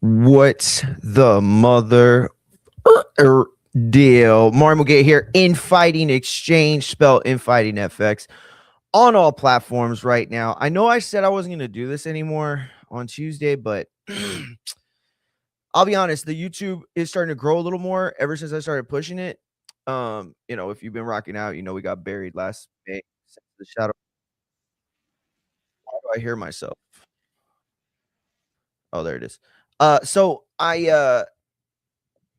What's the mother deal? Martin will get here. Infighting Exchange, spell Infighting FX on all platforms right now. I know I said I wasn't going to do this anymore on Tuesday, but I'll be honest, the YouTube is starting to grow a little more ever since I started pushing it. If you've been rocking out, we got buried last May. The shadow. Why do I hear myself? Oh, there it is. So I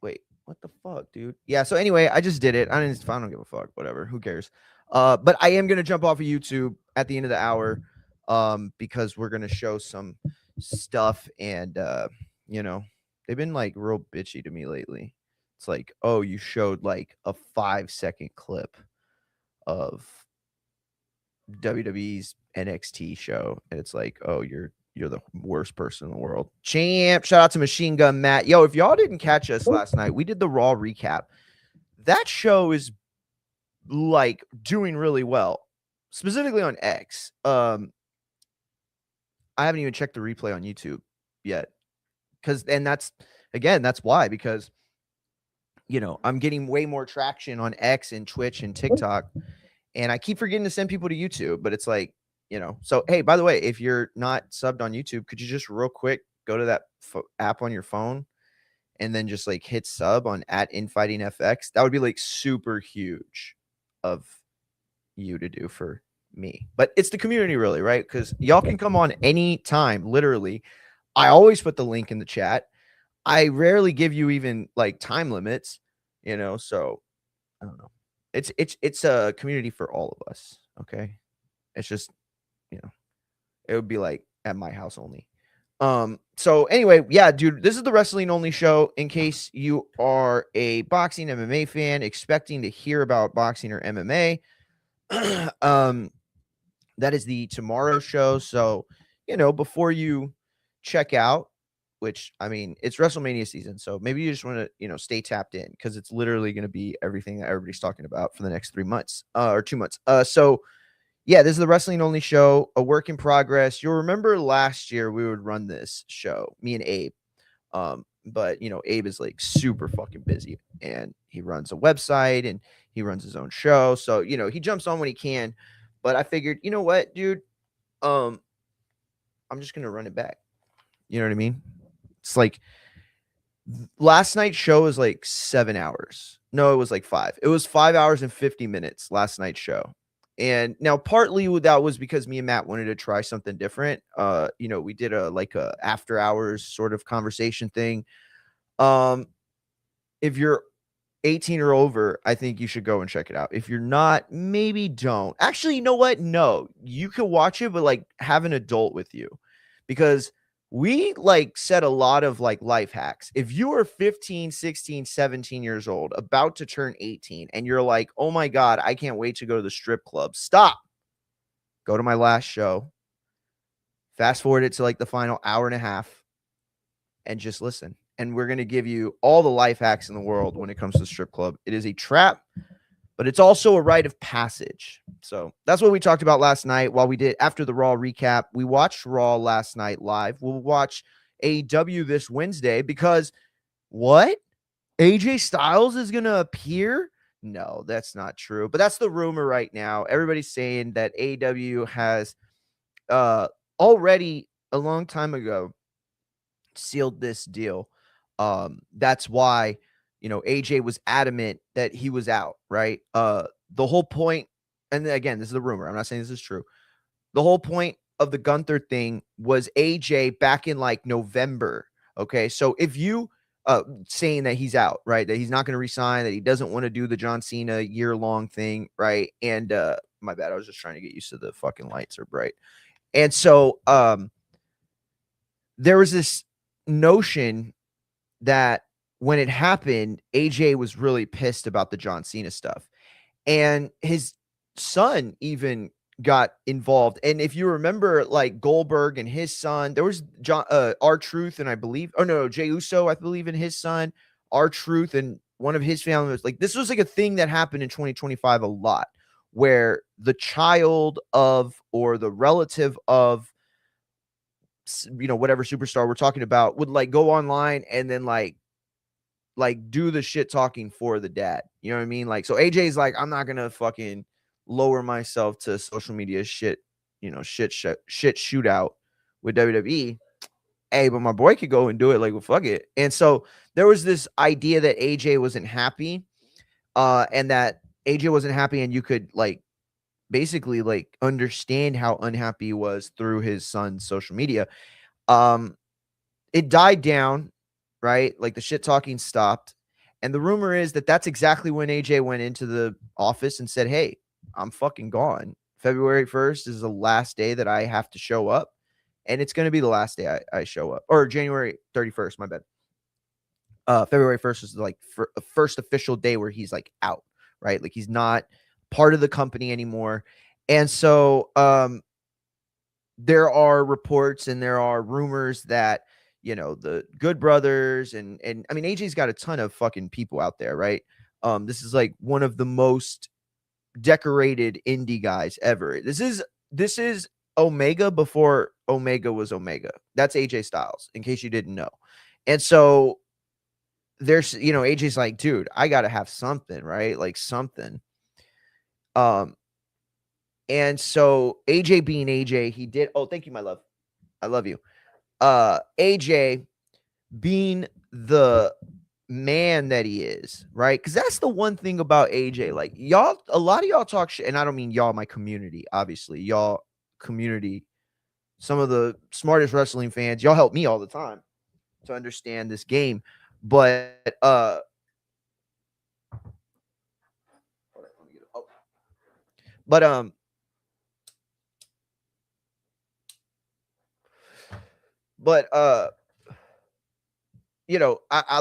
wait, what the fuck, dude? Yeah, so anyway, I just did it. I don't give a fuck, whatever. Who cares? But I am gonna jump off of YouTube at the end of the hour, because we're gonna show some stuff and they've been like real bitchy to me lately. It's like, oh, you showed like a 5-second clip of WWE's NXT show, and it's like, oh, you're the worst person in the world. Champ, shout out to Machine Gun Matt. Yo, if y'all didn't catch us last night, we did the Raw recap. That show is like doing really well, specifically on X. I haven't even checked the replay on YouTube yet, that's why, because I'm getting way more traction on X and Twitch and TikTok, and I keep forgetting to send people to YouTube, but it's like, so hey, by the way, if you're not subbed on YouTube, could you just real quick go to that app on your phone and then just like hit sub on @InfightingFX? That would be like super huge of you to do for me. But it's the community, really, right? Because y'all can come on any time, literally. I always put the link in the chat. I rarely give you even like time limits, so I don't know. It's a community for all of us, okay? It's just, it would be like at my house only. So anyway, yeah, dude, this is the wrestling only show. In case you are a boxing MMA fan expecting to hear about boxing or MMA, that is the tomorrow show. So, before you check out, which I mean, it's WrestleMania season, so maybe you just want to, stay tapped in, because it's literally going to be everything that everybody's talking about for the next 3 months, or 2 months. So yeah, this is the wrestling only show, a work in progress. You'll remember last year we would run this show, me and Abe. But Abe is like super fucking busy, and he runs a website and he runs his own show. So, he jumps on when he can. But I figured, you know what, dude? I'm just gonna run it back. You know what I mean? It's like last night's show is like 7 hours. No, it was like 5. It was 5 hours and 50 minutes last night's show. And now partly that was because me and Matt wanted to try something different. We did a after hours sort of conversation thing. If you're 18 or over, I think you should go and check it out. If you're not, maybe don't. Actually, you know what? No, you can watch it, but like have an adult with you, because we like said a lot of like life hacks. If you are 15, 16, 17 years old, about to turn 18, and you're like, oh my God, I can't wait to go to the strip club. Stop. Go to my last show. Fast forward it to like the final hour and a half and just listen. And we're going to give you all the life hacks in the world when it comes to the strip club. It is a trap, but it's also a rite of passage. So that's what we talked about last night while we did after the Raw recap. We watched Raw last night live. We'll watch AEW this Wednesday, because what? AJ Styles is going to appear? No, that's not true. But that's the rumor right now. Everybody's saying that AEW has already a long time ago sealed this deal. That's why, AJ was adamant that he was out, right? The whole point, and again, this is a rumor, I'm not saying this is true. The whole point of the Gunther thing was AJ back in like November. Okay. So if you saying that he's out, right, that he's not going to resign, that he doesn't want to do the John Cena year-long thing, right? And my bad, I was just trying to get used to the fucking lights are bright. And so there was this notion that when it happened, AJ was really pissed about the John Cena stuff. And his son even got involved. And if you remember, like Goldberg and his son, there was R-Truth, and I believe, oh no, Jey Uso, I believe, in his son, R-Truth, and one of his family was like, this was like a thing that happened in 2025 a lot, where the child of or the relative of whatever superstar we're talking about would like go online and then like do the shit talking for the dad. You know what I mean? Like, so AJ's like, I'm not gonna fucking lower myself to social media shit, shit shootout with WWE. Hey, but my boy could go and do it. Like, well, fuck it. And so there was this idea that AJ wasn't happy, and that AJ wasn't happy, and you could like basically like understand how unhappy he was through his son's social media. It died down, right? Like the shit talking stopped. And the rumor is that that's exactly when AJ went into the office and said, "Hey, I'm fucking gone. February 1st is the last day that I have to show up. And it's going to be the last day I show up." Or January 31st, my bad. February 1st is like first official day where he's like out, right? Like he's not part of the company anymore. And so there are reports and there are rumors that, the Good Brothers and I mean, AJ's got a ton of fucking people out there, right? This is like one of the most decorated indie guys ever. This is Omega before Omega was Omega. That's AJ Styles, in case you didn't know. And so there's, AJ's like, dude, I got to have something, right? Like something. And so AJ being AJ, he did. Oh, thank you, my love. I love you. AJ being the man that he is, right? Because that's the one thing about AJ. Like y'all, a lot of y'all talk shit, and I don't mean y'all, my community, obviously. Y'all community, some of the smartest wrestling fans, y'all help me all the time to understand this game. But I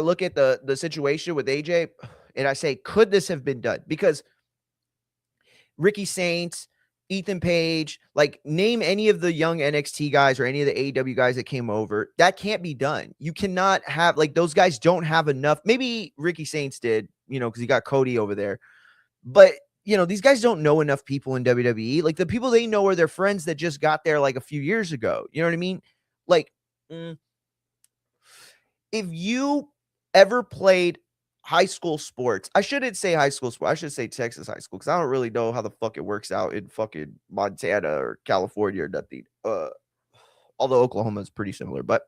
look at the situation with AJ and I say, could this have been done? Because Ricky Saints, Ethan Page, like name any of the young NXT guys or any of the AEW guys that came over. That can't be done. You cannot have like those guys don't have enough. Maybe Ricky Saints did, because he got Cody over there. But these guys don't know enough people in WWE. Like the people they know are their friends that just got there like a few years ago. You know what I mean? Like, if you ever played high school sports, I shouldn't say high school sports. I should say Texas high school because I don't really know how the fuck it works out in fucking Montana or California or nothing. Although Oklahoma is pretty similar. But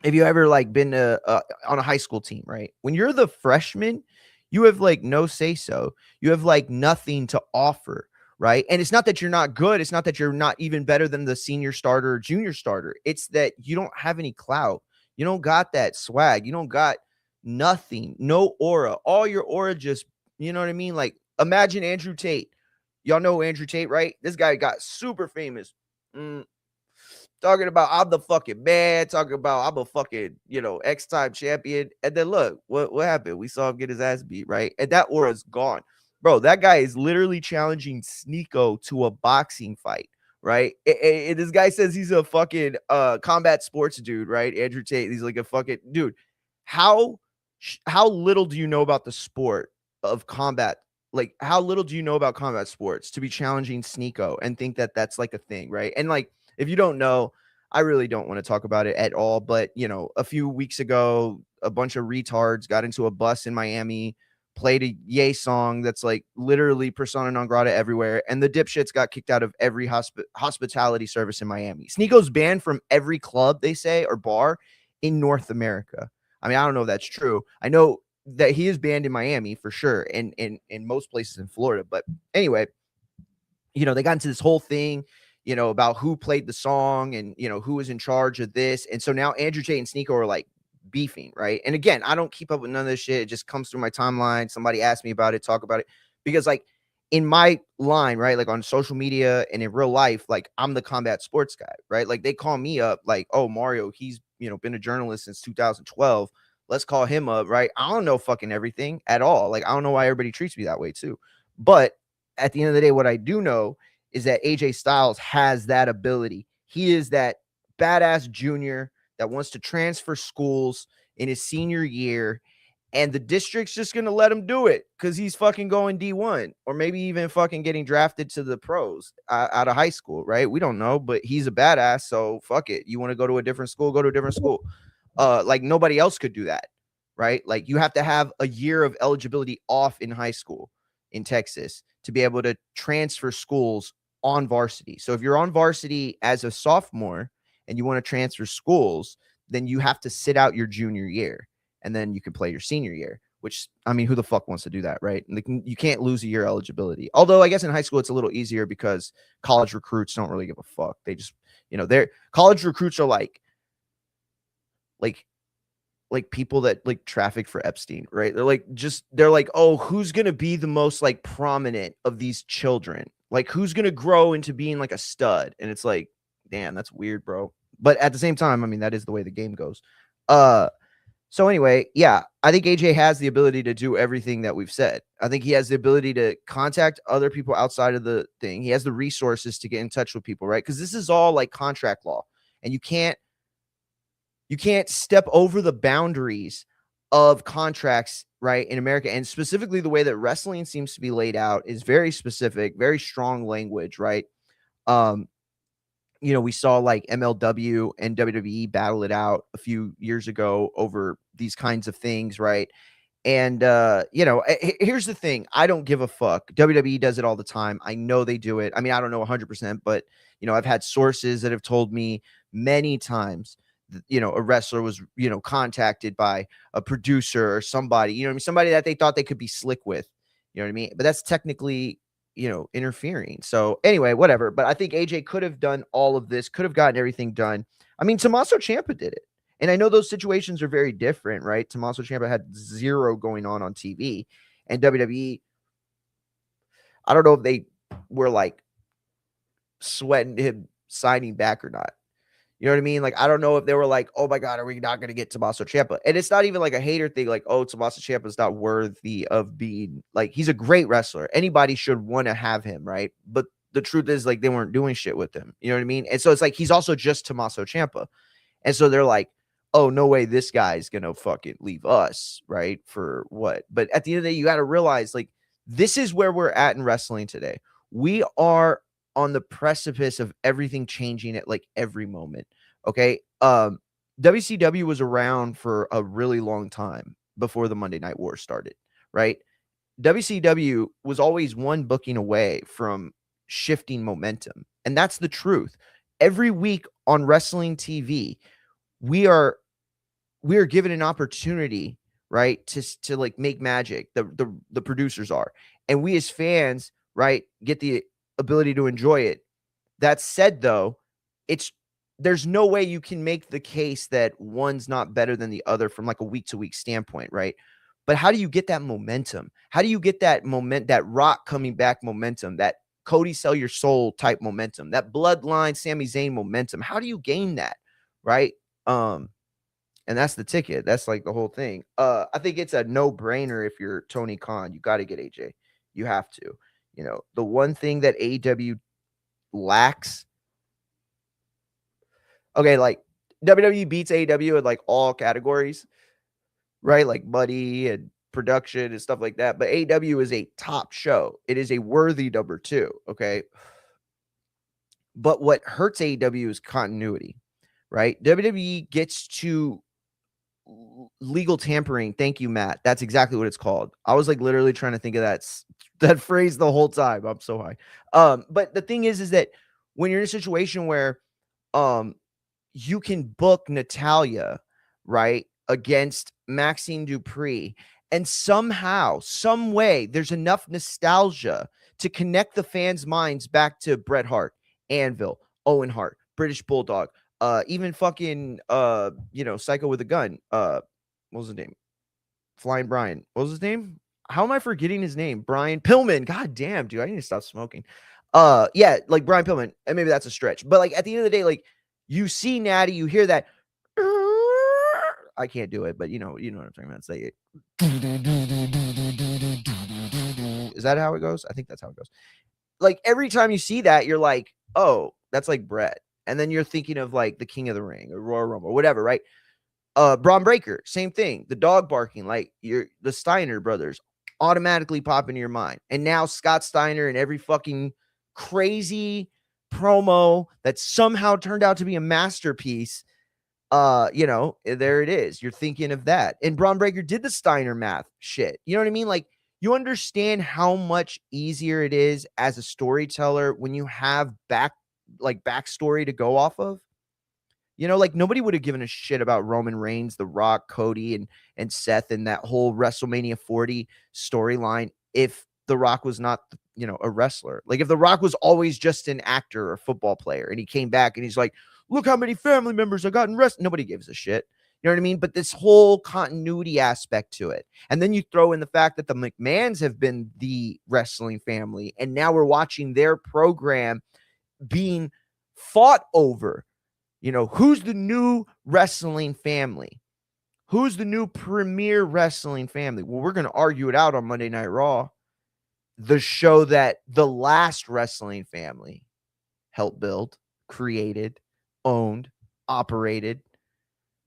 if you ever like been on a high school team, right? When you're the freshman, you have like no say so. You have like nothing to offer, right? And it's not that you're not good. It's not that you're not even better than the senior starter or junior starter. It's that you don't have any clout. You don't got that swag. You don't got nothing, no aura. All your aura just, you know what I mean? Like imagine Andrew Tate. Y'all know Andrew Tate, right? This guy got super famous. Talking about I'm the fucking man, talking about I'm a fucking, X-time champion. And then look, what happened? We saw him get his ass beat, right? And that aura's gone. Bro, that guy is literally challenging Sneeko to a boxing fight, right? And this guy says he's a fucking combat sports dude, right? Andrew Tate. He's like a fucking dude. How little do you know about the sport of combat? Like, how little do you know about combat sports to be challenging Sneeko and think that that's like a thing, right? And like, if you don't know, I really don't want to talk about it at all. But, a few weeks ago, a bunch of retards got into a bus in Miami, played a Ye song that's like literally persona non grata everywhere. And the dipshits got kicked out of every hospitality service in Miami. Sneeko's banned from every club, they say, or bar in North America. I mean, I don't know if that's true. I know that he is banned in Miami for sure, and in most places in Florida. But anyway, they got into this whole thing, about who played the song and, who was in charge of this. And so now Andrew Tate and Sneeko are like beefing, right? And again, I don't keep up with none of this shit. It just comes through my timeline. Somebody asked me about it, talk about it. Because like in my line, right, like on social media and in real life, like I'm the combat sports guy, right? Like they call me up like, oh, Mario, he's, been a journalist since 2012. Let's call him up, right? I don't know fucking everything at all. Like I don't know why everybody treats me that way too. But at the end of the day, what I do know is that AJ Styles has that ability. He is that badass junior that wants to transfer schools in his senior year And the district's just going to let him do it because he's fucking going D1 or maybe even fucking getting drafted to the pros out of high school, right? We don't know, but he's a badass. So fuck it. You want to go to a different school, go to a different school. Like nobody else could do that, right? Like you have to have a year of eligibility off in high school in Texas to be able to transfer schools on varsity. So if you're on varsity as a sophomore and you want to transfer schools, then you have to sit out your junior year. And then you can play your senior year, which, I mean, who the fuck wants to do that, right? Like, you can't lose a year eligibility. Although I guess in high school, it's a little easier because college recruits don't really give a fuck. They just, they're college recruits are like people that like traffic for Epstein, right? They're like, oh, who's going to be the most like prominent of these children? Like, who's going to grow into being like a stud? And it's like, damn, that's weird, bro. But at the same time, I mean, that is the way the game goes. So anyway, yeah, I think AJ has the ability to do everything that we've said. I think he has the ability to contact other people outside of the thing. He has the resources to get in touch with people, right? Because this is all like contract law, and you can't step over the boundaries of contracts, right, in America. And specifically the way that wrestling seems to be laid out is very specific, very strong language, right? We saw like MLW and WWE battle it out a few years ago over these kinds of things, right? And, here's the thing. I don't give a fuck. WWE does it all the time. I know they do it. I mean, I don't know 100%, but, I've had sources that have told me many times, a wrestler was, contacted by a producer or somebody, somebody that they thought they could be slick with, you know what I mean? But that's technically, interfering. So anyway, whatever. But I think AJ could have done all of this, could have gotten everything done. I mean, Tommaso Ciampa did it. And I know those situations are very different, right? Tommaso Ciampa had zero going on TV, and WWE, I don't know if they were like sweating him signing back or not. You know what I mean? Like, I don't know if they were like, oh my God, are we not going to get Tommaso Ciampa? And it's not even like a hater thing, like, oh, Tommaso Ciampa is not worthy of being, like, he's a great wrestler. Anybody should want to have him, right? But the truth is, like, they weren't doing shit with him. You know what I mean? And so it's like, he's also just Tommaso Ciampa. And so they're like, oh, no way this guy's going to fucking leave us, right? For what? But at the end of the day, you got to realize, like, this is where we're at in wrestling today. We are on the precipice of everything changing at like every moment. Okay. WCW was around for a really long time before the Monday Night War started, right? WCW was always one booking away from shifting momentum. And that's the truth. Every week on wrestling TV, we are given an opportunity, right, to like make magic. The producers are, and we as fans, right, get the ability to enjoy it. That said, though, there's no way you can make the case that one's not better than the other from like a week to week standpoint, right? But how do you get that momentum? How do you get that that Rock coming back momentum, that Cody Sell Your Soul type momentum, that Bloodline Sami Zayn momentum? How do you gain that, right? And that's the ticket. That's like the whole thing. I think it's a no-brainer if you're Tony Khan. You got to get AJ. You have to. The one thing that AEW lacks. Okay, like WWE beats AEW in like all categories, right? Like money and production and stuff like that. But AEW is a top show. It is a worthy number 2. Okay. But what hurts AEW is continuity, right? WWE gets to legal tampering. Thank you, Matt. That's exactly what it's called. I was like literally trying to think of that phrase the whole time. I'm so high. But the thing is that when you're in a situation where you can book Natalya, right, against Maxine Dupree, and somehow, some way, there's enough nostalgia to connect the fans' minds back to Bret Hart, Anvil, Owen Hart, British Bulldog, even fucking Psycho with a Gun. What was his name? Flying Brian. What was his name? How am I forgetting his name? Brian Pillman. God damn, dude, I need to stop smoking. Yeah, like Brian Pillman, and maybe that's a stretch, but like at the end of the day, like you see Natty, you hear that. I can't do it, but you know what I'm talking about. Say it. Is that how it goes? I think that's how it goes. Like every time you see that, you're like, oh, that's like Brett. And then you're thinking of like the King of the Ring or Royal Rumble or whatever, right? Braun Breaker, same thing. The dog barking, like the Steiner brothers, automatically pop into your mind. And now Scott Steiner and every fucking crazy promo that somehow turned out to be a masterpiece. There it is. You're thinking of that. And Braun Breaker did the Steiner math shit. You know what I mean? Like, you understand how much easier it is as a storyteller when you have backstory to go off of. Like, nobody would have given a shit about Roman Reigns, The Rock, Cody, and Seth, and that whole WrestleMania 40 storyline if The Rock was not, a wrestler. Like, if The Rock was always just an actor or a football player, and he came back and he's like, look how many family members I got in wrestling. Nobody gives a shit. You know what I mean? But this whole continuity aspect to it. And then you throw in the fact that the McMahons have been the wrestling family, and now we're watching their program being fought over. Who's the new wrestling family? Who's the new premier wrestling family? Well, we're going to argue it out on Monday Night Raw, the show that the last wrestling family helped build, created, owned, operated,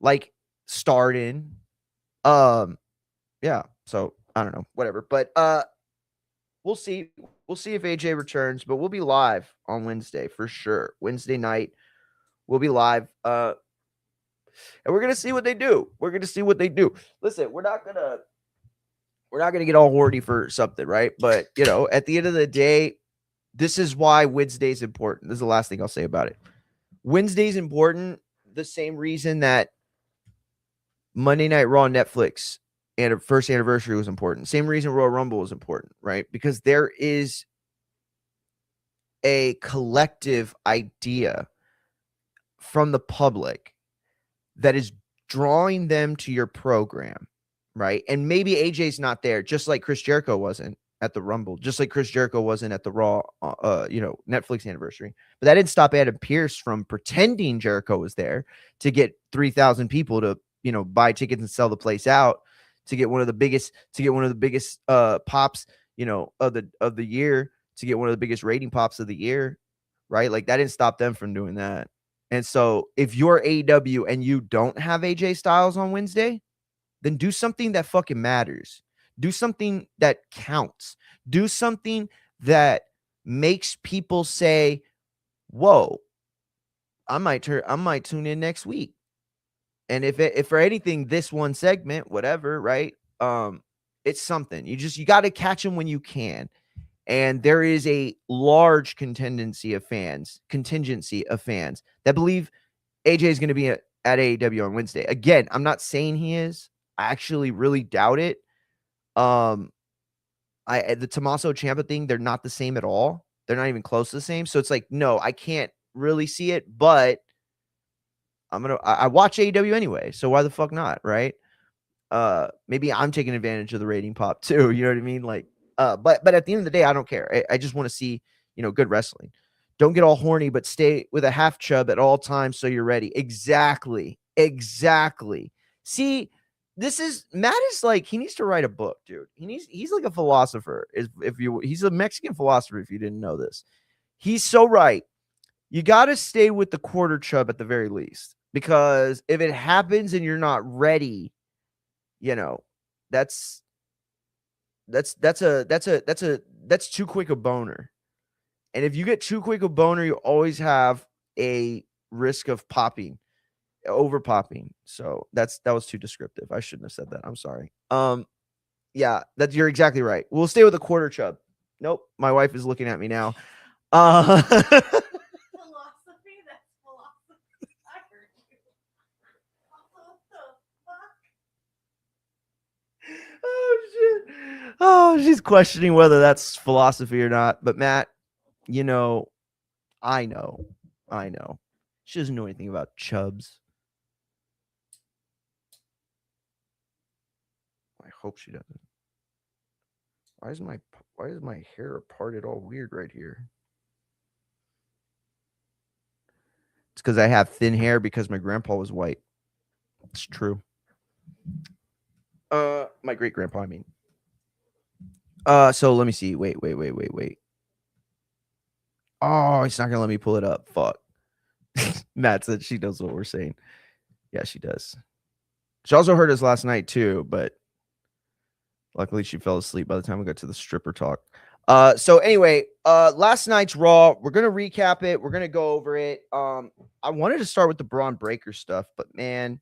like, starred in. Yeah, so I don't know, whatever. But we'll see. We'll see if AJ returns, but we'll be live on Wednesday for sure. Wednesday night. We'll be live. And we're going to see what they do. We're going to see what they do. Listen, we're not going to get all horny for something, right? But, at the end of the day, this is why Wednesday is important. This is the last thing I'll say about it. Wednesday is important. The same reason that Monday Night Raw Netflix and first anniversary was important. Same reason Royal Rumble was important, right? Because there is a collective idea from the public that is drawing them to your program, right? And maybe AJ's not there, just like Chris Jericho wasn't at the Rumble, just like Chris Jericho wasn't at the Raw, Netflix anniversary. But that didn't stop Adam Pearce from pretending Jericho was there to get 3,000 people to, buy tickets and sell the place out, to get one of the biggest pops, of the year, to get one of the biggest rating pops of the year, right? Like, that didn't stop them from doing that. And so if you're AEW and you don't have AJ Styles on Wednesday, then do something that fucking matters. Do something that counts. Do something that makes people say, whoa, I might tune in next week. And if for anything, this one segment, whatever, right? It's something. You got to catch them when you can. And there is a large contingency of fans that believe AJ is going to be at AEW on Wednesday. Again, I'm not saying he is. I actually really doubt it. The Tommaso Ciampa thing, they're not the same at all. They're not even close to the same. So it's like, no, I can't really see it, but I watch AEW anyway. So why the fuck not? Right. Maybe I'm taking advantage of the rating pop too. You know what I mean? Like, but at the end of the day, I don't care. I just want to see, good wrestling. Don't get all horny, but stay with a half chub at all times so you're ready. Exactly. See, Matt is like, he needs to write a book, dude. He's like a philosopher. He's a Mexican philosopher, if you didn't know this. He's so right. You got to stay with the quarter chub at the very least, because if it happens and you're not ready, that's too quick a boner. And if you get too quick a boner, you always have a risk of over popping. So that was too descriptive. I shouldn't have said that. I'm sorry. Yeah, you're exactly right. We'll stay with a quarter chub. Nope. My wife is looking at me now. Philosophy? That's philosophy. I heard you. What the fuck? Oh, shit. Oh, she's questioning whether that's philosophy or not. But Matt, I know. She doesn't know anything about chubs. I hope she doesn't. Why is my hair parted all weird right here? It's because I have thin hair because my grandpa was white. It's true. My great grandpa, I mean. So let me see. Wait. Oh, it's not gonna let me pull it up. Fuck. Matt said she knows what we're saying. Yeah, she does. She also heard us last night too, but luckily she fell asleep by the time we got to the stripper talk. So anyway, last night's Raw, we're gonna recap it. We're gonna go over it. I wanted to start with the Braun Breaker stuff, but man,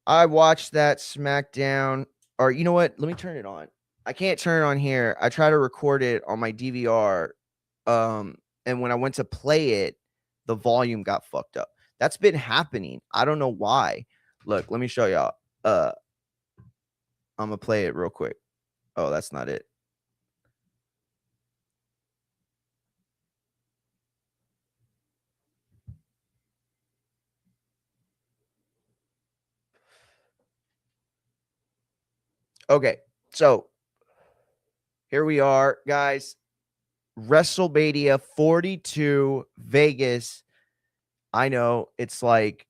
I watched that SmackDown. Or you know what? Let me turn it on. I can't turn it on here. I try to record it on my DVR. And when I went to play it, the volume got fucked up. That's been happening. I don't know why. Look, let me show y'all. I'm gonna play it real quick. Oh, that's not it. Okay, so here we are, guys. WrestleMania 42 Vegas. I know it's like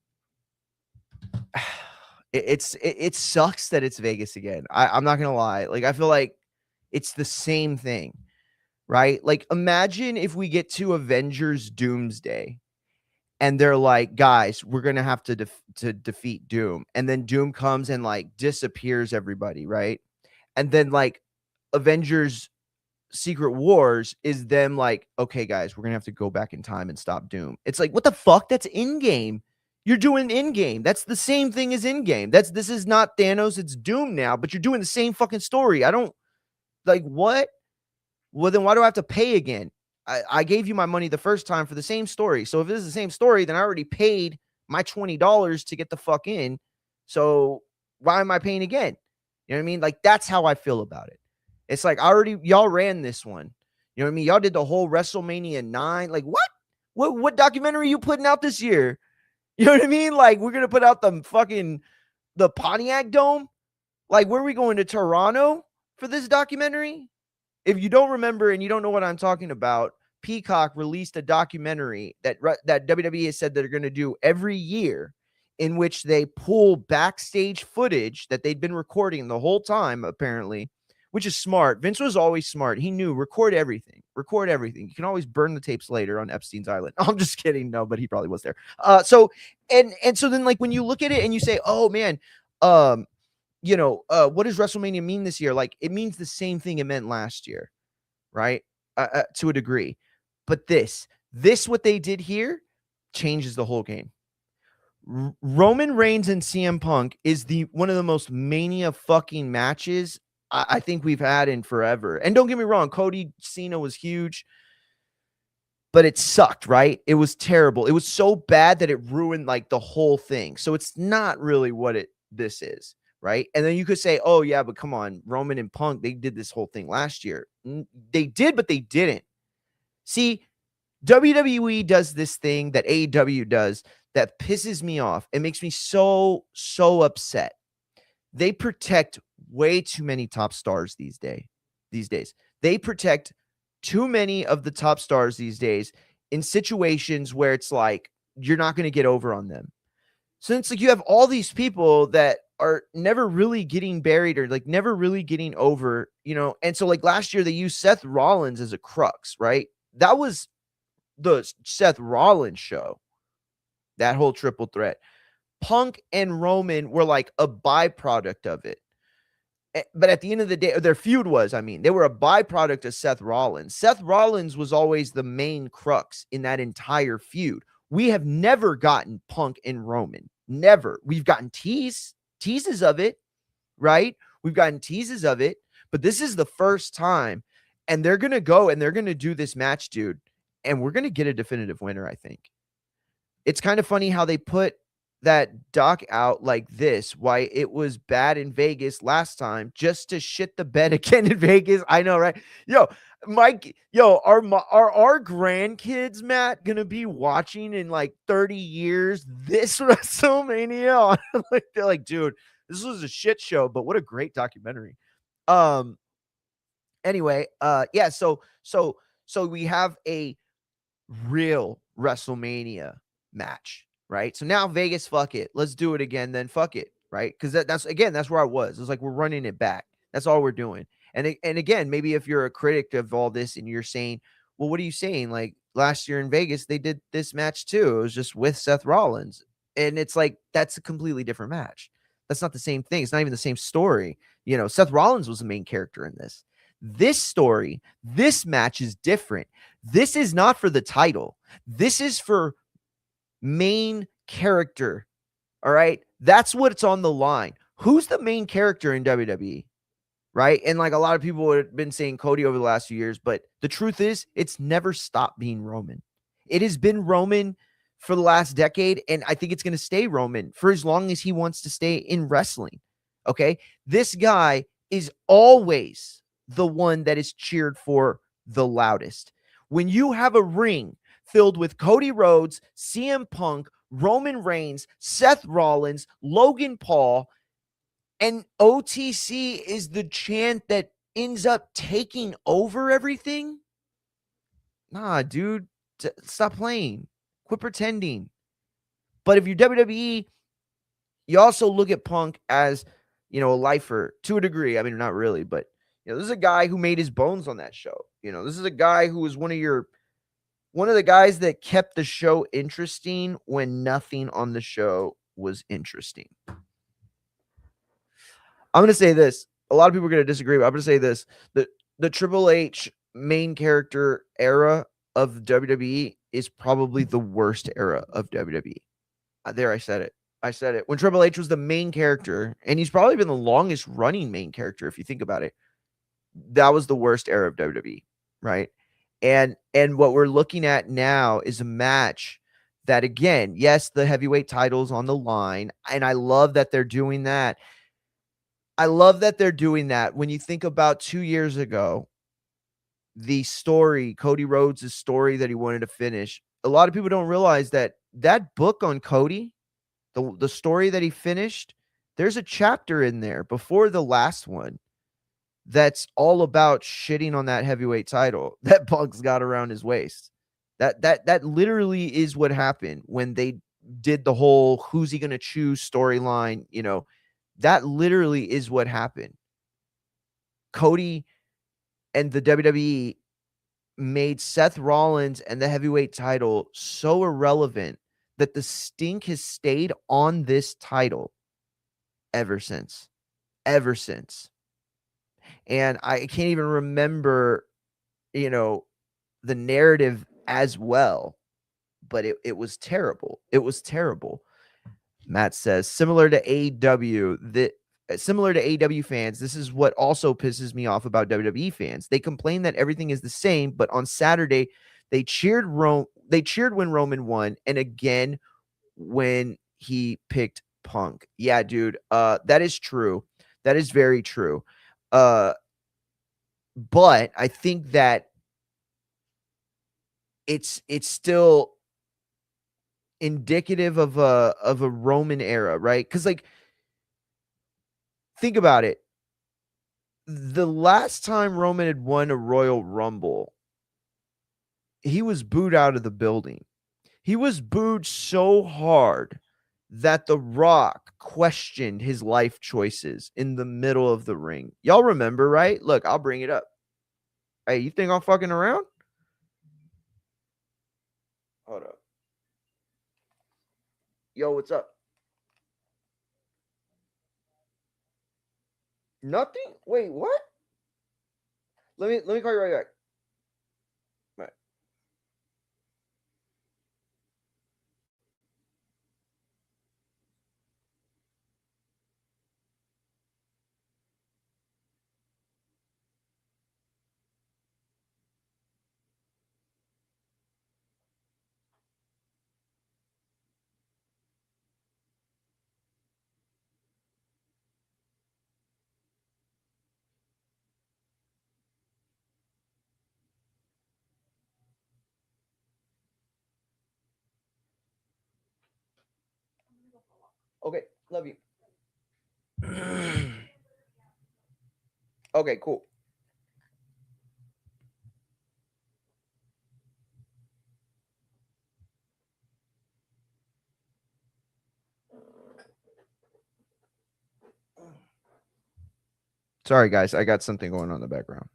it sucks that it's Vegas again. I'm not gonna lie. Like I feel like it's the same thing, right? Like imagine if we get to Avengers Doomsday and they're like, guys, we're gonna have to defeat Doom, and then Doom comes and like disappears everybody, right? And then like Avengers Secret Wars is them like, okay, guys, we're gonna have to go back in time and stop Doom. It's like, what the fuck? That's in game. You're doing in game. That's the same thing as in game. This is not Thanos, it's Doom now, but you're doing the same fucking story. I don't like what? Well, then why do I have to pay again? I gave you my money the first time for the same story. So if this is the same story, then I already paid my $20 to get the fuck in. So why am I paying again? You know what I mean? Like that's how I feel about it. It's like y'all ran this one. You know what I mean? Y'all did the whole WrestleMania 9. Like what? What documentary you putting out this year? You know what I mean? Like we're gonna put out the Pontiac Dome. Like where are we going to Toronto for this documentary? If you don't remember and you don't know what I'm talking about, Peacock released a documentary that WWE has said they're going to do every year, in which they pull backstage footage that they'd been recording the whole time, apparently, which is smart. Vince was always smart. He knew record everything. Record everything. You can always burn the tapes later on Epstein's Island. I'm just kidding. No, but he probably was there. So then like when you look at it and you say, oh man, what does WrestleMania mean this year? Like it means the same thing it meant last year, right? To a degree. But this what they did here changes the whole game. Roman Reigns and CM Punk is one of the most mania fucking matches I think we've had in forever. And don't get me wrong, Cody Cena was huge, but it sucked, right? It was terrible. It was so bad that it ruined like the whole thing. So it's not really what this is, right? And then you could say, oh yeah, but come on, Roman and Punk, they did this whole thing last year. They did, but they didn't. See, WWE does this thing that AEW does that pisses me off. It makes me so upset. They protect way too many top stars these days. They protect too many of the top stars these days in situations where it's like you're not going to get over on them. So it's like you have all these people that are never really getting buried or like never really getting over, and so like last year they used Seth Rollins as a crux, right? That was the Seth Rollins show, that whole triple threat. Punk and Roman were like a byproduct of it. But at the end of the day, their feud was, they were a byproduct of Seth Rollins. Seth Rollins was always the main crux in that entire feud. We have never gotten Punk and Roman. Never. We've gotten teases of it, right? We've gotten teases of it, but this is the first time. And they're going to go and they're going to do this match, dude. And we're going to get a definitive winner, I think. It's kind of funny how they put that doc out like this, why it was bad in Vegas last time, just to shit the bed again in Vegas. I know, right? Yo, Mike, are our grandkids, Matt, gonna be watching in like 30 years this WrestleMania? Like they're like, dude, this was a shit show, but what a great documentary. Anyway, yeah, so we have a real WrestleMania match, right? So now Vegas, fuck it. Let's do it again, then fuck it, right? Because that's where I was. It's like we're running it back. That's all we're doing. And again, maybe if you're a critic of all this and you're saying, well, what are you saying? Like last year in Vegas, they did this match too. It was just with Seth Rollins. And it's like, that's a completely different match. That's not the same thing. It's not even the same story. You know, Seth Rollins was the main character in this. This story, this match is different. This is not for the title. This is for main character. All right. That's what's on the line. Who's the main character in WWE? Right. And like a lot of people have been saying Cody over the last few years, but the truth is, it's never stopped being Roman. It has been Roman for the last decade, and I think it's going to stay Roman for as long as he wants to stay in wrestling. Okay. This guy is always the one that is cheered for the loudest. When you have a ring filled with Cody Rhodes, CM Punk, Roman Reigns, Seth Rollins, Logan Paul, and OTC is the chant that ends up taking over everything. Nah, dude, stop playing. Quit pretending. But if you're WWE, you also look at Punk as, a lifer to a degree. I mean, not really, but this is a guy who made his bones on that show. This is a guy who was one of the guys that kept the show interesting when nothing on the show was interesting. I'm going to say this. A lot of people are going to disagree, but I'm going to say this. The Triple H main character era of WWE is probably the worst era of WWE. There, I said it. When Triple H was the main character, and he's probably been the longest running main character, if you think about it, that was the worst era of WWE, right? And what we're looking at now is a match that, again, yes, the heavyweight title's on the line, and I love that they're doing that. When you think about 2 years ago, the story, Cody Rhodes' story that he wanted to finish, a lot of people don't realize that book on Cody, the story that he finished, there's a chapter in there before the last one that's all about shitting on that heavyweight title that Punk's got around his waist. That literally is what happened when they did the whole who's he going to choose storyline. That literally is what happened. Cody and the WWE made Seth Rollins and the heavyweight title so irrelevant that the stink has stayed on this title ever since. And I can't even remember, the narrative as well, but it was terrible. Matt says, similar to AEW fans, this is what also pisses me off about WWE fans. They complain that everything is the same, but on Saturday they cheered when Roman won, and again when he picked Punk. Yeah, dude, that is true. That is very true. But I think that it's still indicative of a Roman era, right? Because think about it. The last time Roman had won a Royal Rumble, he was booed out of the building. He was booed so hard that The Rock questioned his life choices in the middle of the ring. Y'all remember, right? Look, I'll bring it up. Hey, you think I'm fucking around? Hold up. Yo, what's up? Nothing? Wait, what? Let me call you right back. All right. Okay, love you. Okay, cool. Sorry, guys. I got something going on in the background.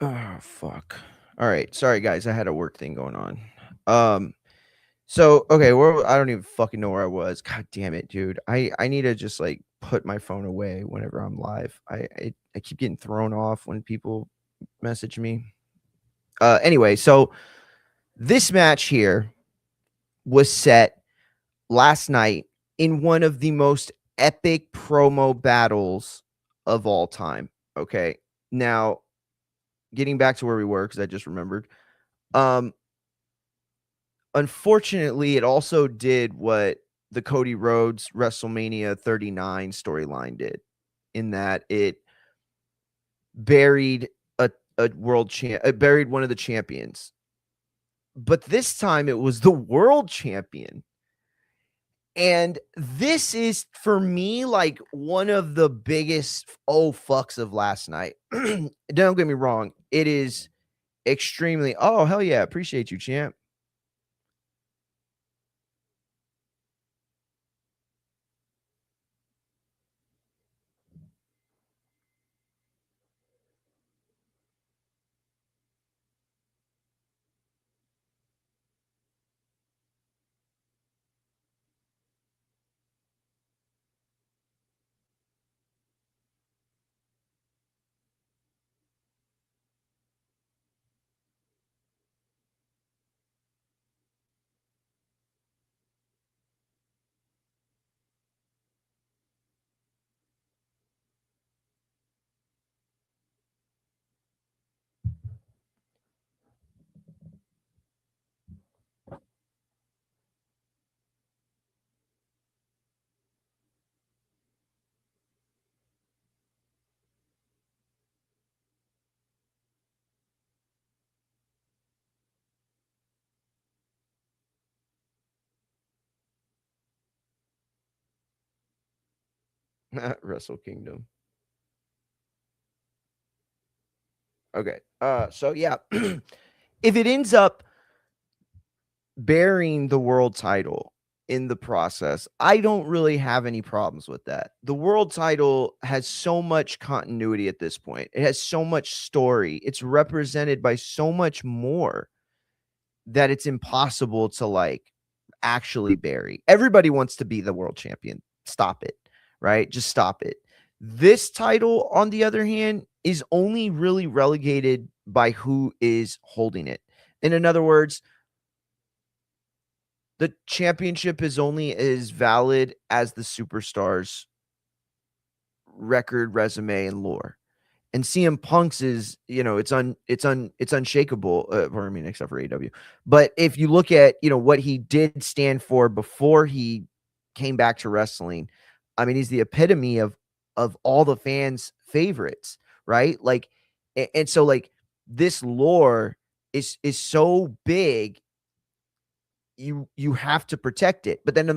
Oh fuck. All right, sorry guys, I had a work thing going on. So okay, I don't even fucking know where I was. God damn it, dude. I need to just like put my phone away whenever I'm live. I keep getting thrown off when people message me. Anyway, so this match here was set last night in one of the most epic promo battles of all time. Okay. Now, getting back to where we were, because I just remembered. Um, Unfortunately, it also did what the Cody Rhodes WrestleMania 39 storyline did, in that it buried a world champ, buried one of the champions. But this time it was the world champion. And this is for me like one of the biggest fucks of last night. Don't get me wrong. It is extremely, oh, hell yeah. Appreciate you, champ. Wrestle Kingdom. Okay. So yeah, if it ends up bearing the world title in the process, I don't really have any problems with that. The world title has so much continuity at this point. It has so much story. It's represented by so much more that it's impossible to like actually bury. Everybody wants to be the world champion. Stop it. Right? Just stop it. This title, on the other hand, is only really relegated by who is holding it. In other words, the championship is only as valid as the superstar's record, resume, and lore. And CM Punk's is, it's unshakable. Or I mean, except for AEW. But if you look at, what he did stand for before he came back to wrestling, I mean, he's the epitome of all the fans' favorites, right? Like, and so like this lore is so big, you have to protect it. But then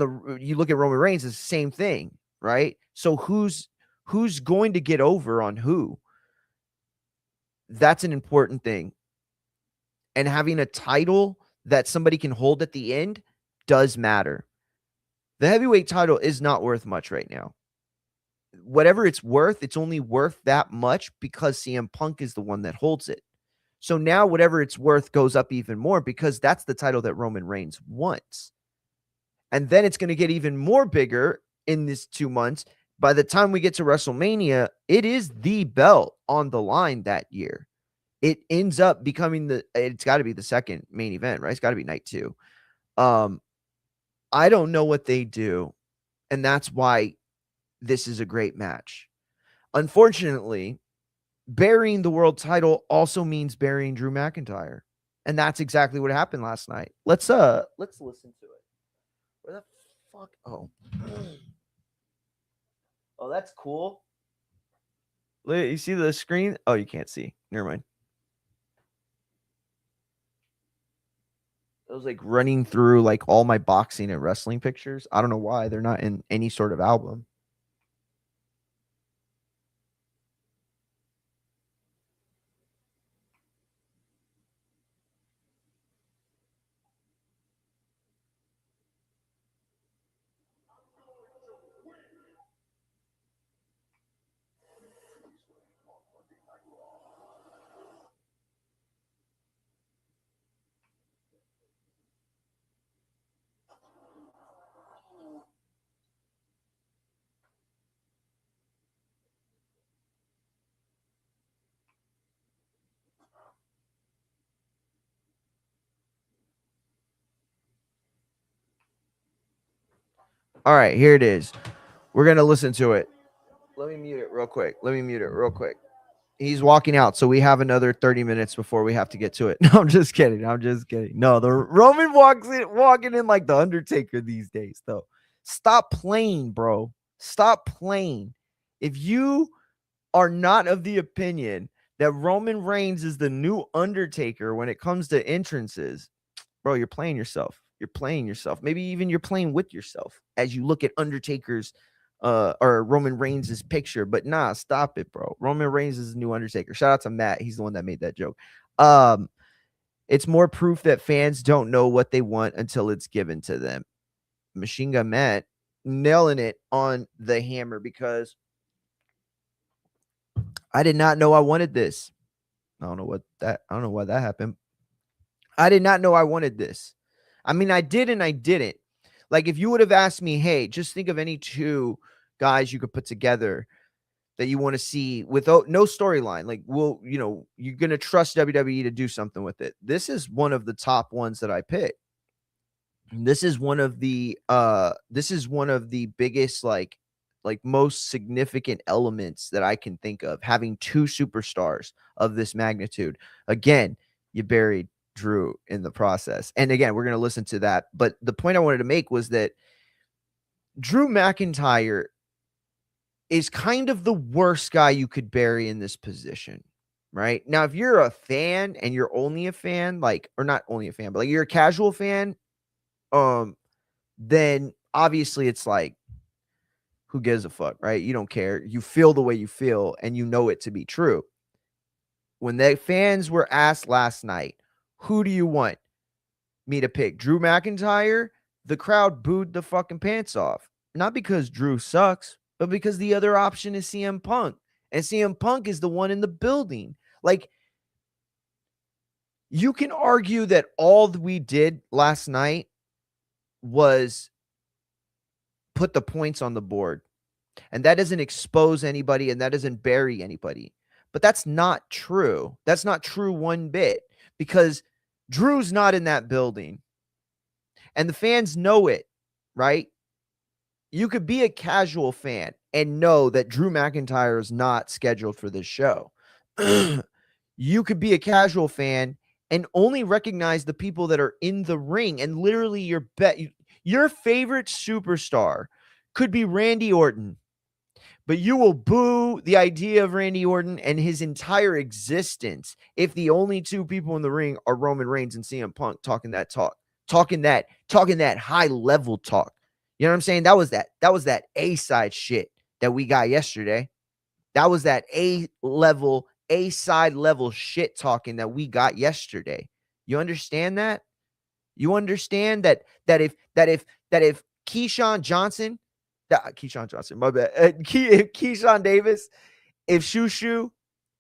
you look at Roman Reigns, it's the same thing, right? So who's going to get over on who? That's an important thing. And having a title that somebody can hold at the end does matter. The heavyweight title is not worth much right now. Whatever it's worth, it's only worth that much because CM Punk is the one that holds it. So now whatever it's worth goes up even more because that's the title that Roman Reigns wants. And then it's going to get even more bigger in this 2 months. By the time we get to WrestleMania, it is the belt on the line that year. It ends up becoming it's got to be the second main event, right? It's got to be night 2. I don't know what they do, and that's why this is a great match. Unfortunately, burying the world title also means burying Drew McIntyre, and that's exactly what happened last night. Let's listen to it. Where the fuck? Oh, oh, that's cool. You see the screen? Oh, you can't see. Never mind. I was like running through like all my boxing and wrestling pictures. I don't know why they're not in any sort of album. All right, here it is. We're gonna listen to it. Let me mute it real quick. He's walking out, so we have another 30 minutes before we have to get to it. No, I'm just kidding. No, the Roman walking in like the Undertaker these days, though. Stop playing, bro. Stop playing. If you are not of the opinion that Roman Reigns is the new Undertaker when it comes to entrances, bro, you're playing yourself. Maybe even you're playing with yourself as you look at Undertaker's or Roman Reigns' picture. But nah, stop it, bro. Roman Reigns is the new Undertaker. Shout out to Matt. He's the one that made that joke. It's more proof that fans don't know what they want until it's given to them. Machine Gun Matt nailing it on the hammer, because I did not know I wanted this. I don't know why that happened. I did not know I wanted this. I mean, I did and I didn't. Like, if you would have asked me, hey, just think of any two guys you could put together that you want to see without no storyline. Like, well, you're going to trust WWE to do something with it. This is one of the top ones that I picked. This is one of the biggest, like most significant elements that I can think of, having two superstars of this magnitude. Again, you buried Drew in the process. And again, we're going to listen to that. But the point I wanted to make was that Drew McInytre is kind of the worst guy you could bury in this position, right? Now, if you're a fan and you're only a fan, or not only a fan, but like you're a casual fan, then obviously it's like, who gives a fuck, right? You don't care. You feel the way you feel and you know it to be true. When the fans were asked last night, who do you want me to pick? Drew McInytre? The crowd booed the fucking pants off. Not because Drew sucks, but because the other option is CM Punk. And CM Punk is the one in the building. Like, you can argue that all we did last night was put the points on the board. And that doesn't expose anybody and that doesn't bury anybody. But that's not true. That's not true one bit, because Drew's not in that building. And the fans know it, right? You could be a casual fan and know that Drew McInytre is not scheduled for this show. You could be a casual fan and only recognize the people that are in the ring. And literally your favorite superstar could be Randy Orton, but you will boo the idea of Randy Orton and his entire existence if the only two people in the ring are Roman Reigns and CM Punk talking that talk, talking that high level talk. You know what I'm saying? That was that A-side shit that we got yesterday. That was that A-side level shit talking that we got yesterday. You understand that? You understand that if Keyshawn Johnson, my bad, Keyshawn Davis, if Shushu,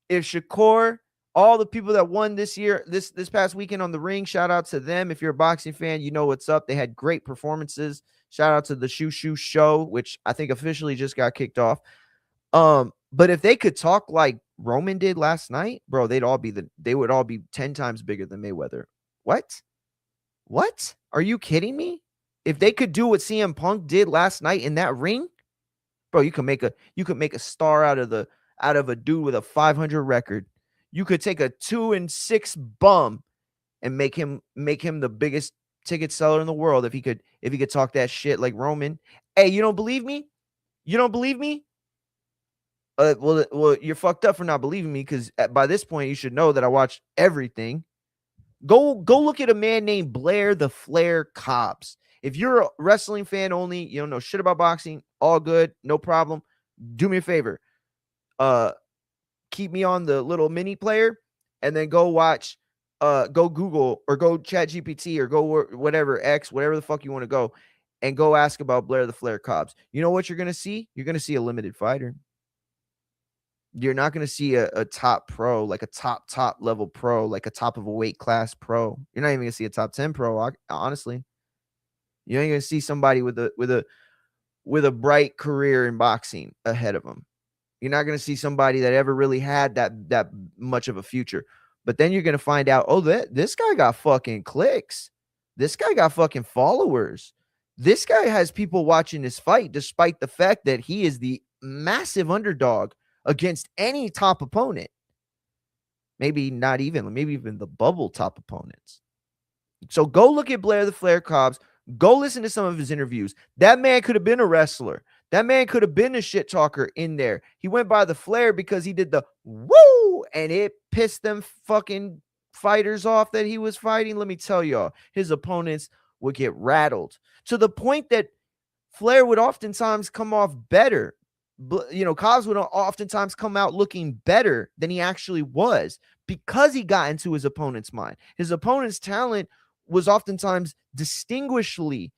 if Shakur, all the people that won this year, this past weekend on the ring, shout out to them. If you're a boxing fan, you know what's up. They had great performances. Shout out to the Shushu show, which I think officially just got kicked off. But if they could talk like Roman did last night, bro, they would all be 10 times bigger than Mayweather. What? Are you kidding me? If they could do what CM Punk did last night in that ring, bro, you could make a star out of a dude with a 500 record. You could take a 2-6 bum and make him the biggest ticket seller in the world if he could talk that shit like Roman. Hey, you don't believe me? Well, you're fucked up for not believing me, because by this point you should know that I watch everything. Go look at a man named Blair the Flair Cobbs. If you're a wrestling fan only, you don't know shit about boxing, all good, no problem. Do me a favor. Keep me on the little mini player and then go watch, go Google or go Chat GPT or go whatever, X, whatever the fuck you want to go, and go ask about Blair the Flair Cobbs. You know what you're going to see? You're going to see a limited fighter. You're not going to see a top pro, like a top level pro, like a top of a weight class pro. You're not even going to see a top 10 pro, honestly. You ain't going to see somebody with a bright career in boxing ahead of them. You're not going to see somebody that ever really had that much of a future. But then you're going to find out, oh, this guy got fucking clicks. This guy got fucking followers. This guy has people watching his fight, despite the fact that he is the massive underdog against any top opponent. Maybe even the bubble top opponents. So go look at Blair the Flair Cobbs. Go listen to some of his interviews. That man could have been a wrestler. That man could have been a shit talker in there. He went by the Flair because he did the woo, and it pissed them fucking fighters off that he was fighting. Let me tell y'all, his opponents would get rattled to the point that Flair would oftentimes come off better. Cobbs would oftentimes come out looking better than he actually was because he got into his opponent's mind. His opponent's talent was oftentimes distinguishably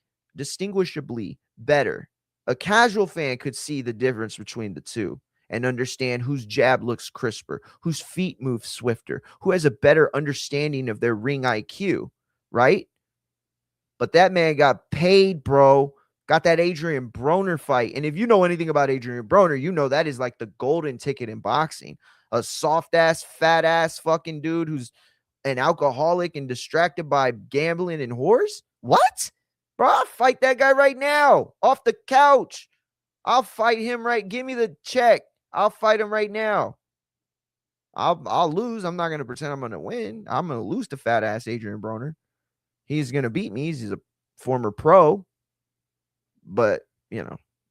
better. A casual fan could see the difference between the two and understand whose jab looks crisper, whose feet move swifter, who has a better understanding of their ring IQ, right? But that man got paid, bro. Got that Adrian Broner fight. And if you know anything about Adrian Broner, you know that is like the golden ticket in boxing. A soft ass, fat ass fucking dude who's an alcoholic and distracted by gambling and whores. What? Bro, I'll fight that guy right now off the couch. I'll fight him right. Give me the check. I'll fight him right now. I'll lose. I'm not going to pretend I'm going to win. I'm going to lose to fat ass Adrian Broner. He's going to beat me. He's a former pro. But,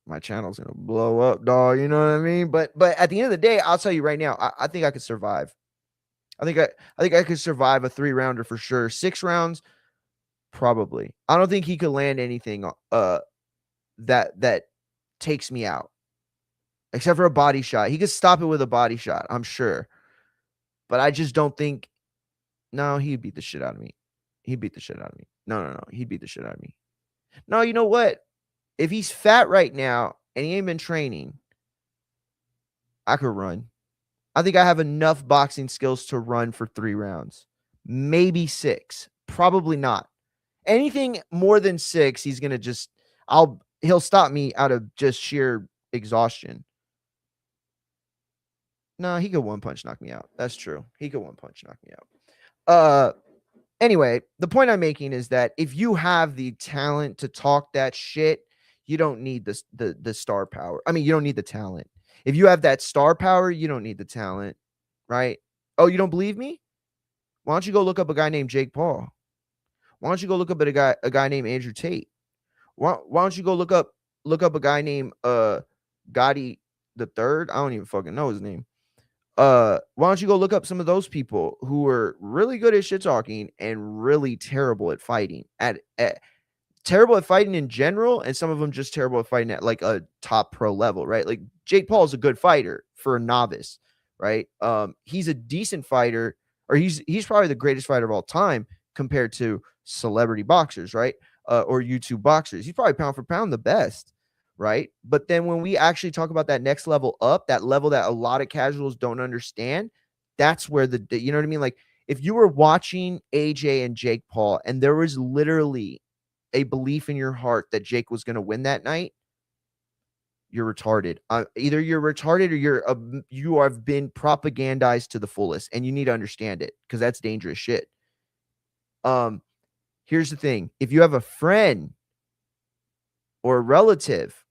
my channel's going to blow up, dog. You know what I mean? But at the end of the day, I'll tell you right now, I think I could survive. I think I could survive a 3-rounder for sure. 6 rounds, probably. I don't think he could land anything that takes me out. Except for a body shot. He could stop it with a body shot, I'm sure. But I just don't think. No, he'd beat the shit out of me. He'd beat the shit out of me. No. He'd beat the shit out of me. No, you know what? If he's fat right now and he ain't been training, I could run. I think I have enough boxing skills to run for 3 rounds. Maybe 6. Probably not. Anything more than 6, he's going to he'll stop me out of just sheer exhaustion. No, he could one punch knock me out. That's true. He could one punch knock me out. Anyway, the point I'm making is that if you have the talent to talk that shit, you don't need the star power. I mean, you don't need the talent. If you have that star power, you don't need the talent, right? Oh, you don't believe me? Why don't you go look up a guy named Jake Paul? Why don't you go look up at a guy named Andrew Tate? Why don't you go look up a guy named Gotti the Third? I don't even fucking know his name. Why don't you go look up some of those people who are really good at shit talking and really terrible at fighting terrible at fighting in general, and some of them just terrible at fighting at like a top pro level, right? Like Jake Paul is a good fighter for a novice, right? He's a decent fighter, or he's probably the greatest fighter of all time compared to celebrity boxers, right? Or YouTube boxers. He's probably pound for pound the best, right? But then when we actually talk about that next level up, that level that a lot of casuals don't understand, that's where you know what I mean? Like if you were watching AJ and Jake Paul and there was literally a belief in your heart that Jake was going to win that night, you're retarded. Either you're retarded or you have been propagandized to the fullest, and you need to understand it because that's dangerous shit. Here's the thing: if you have a friend or a relative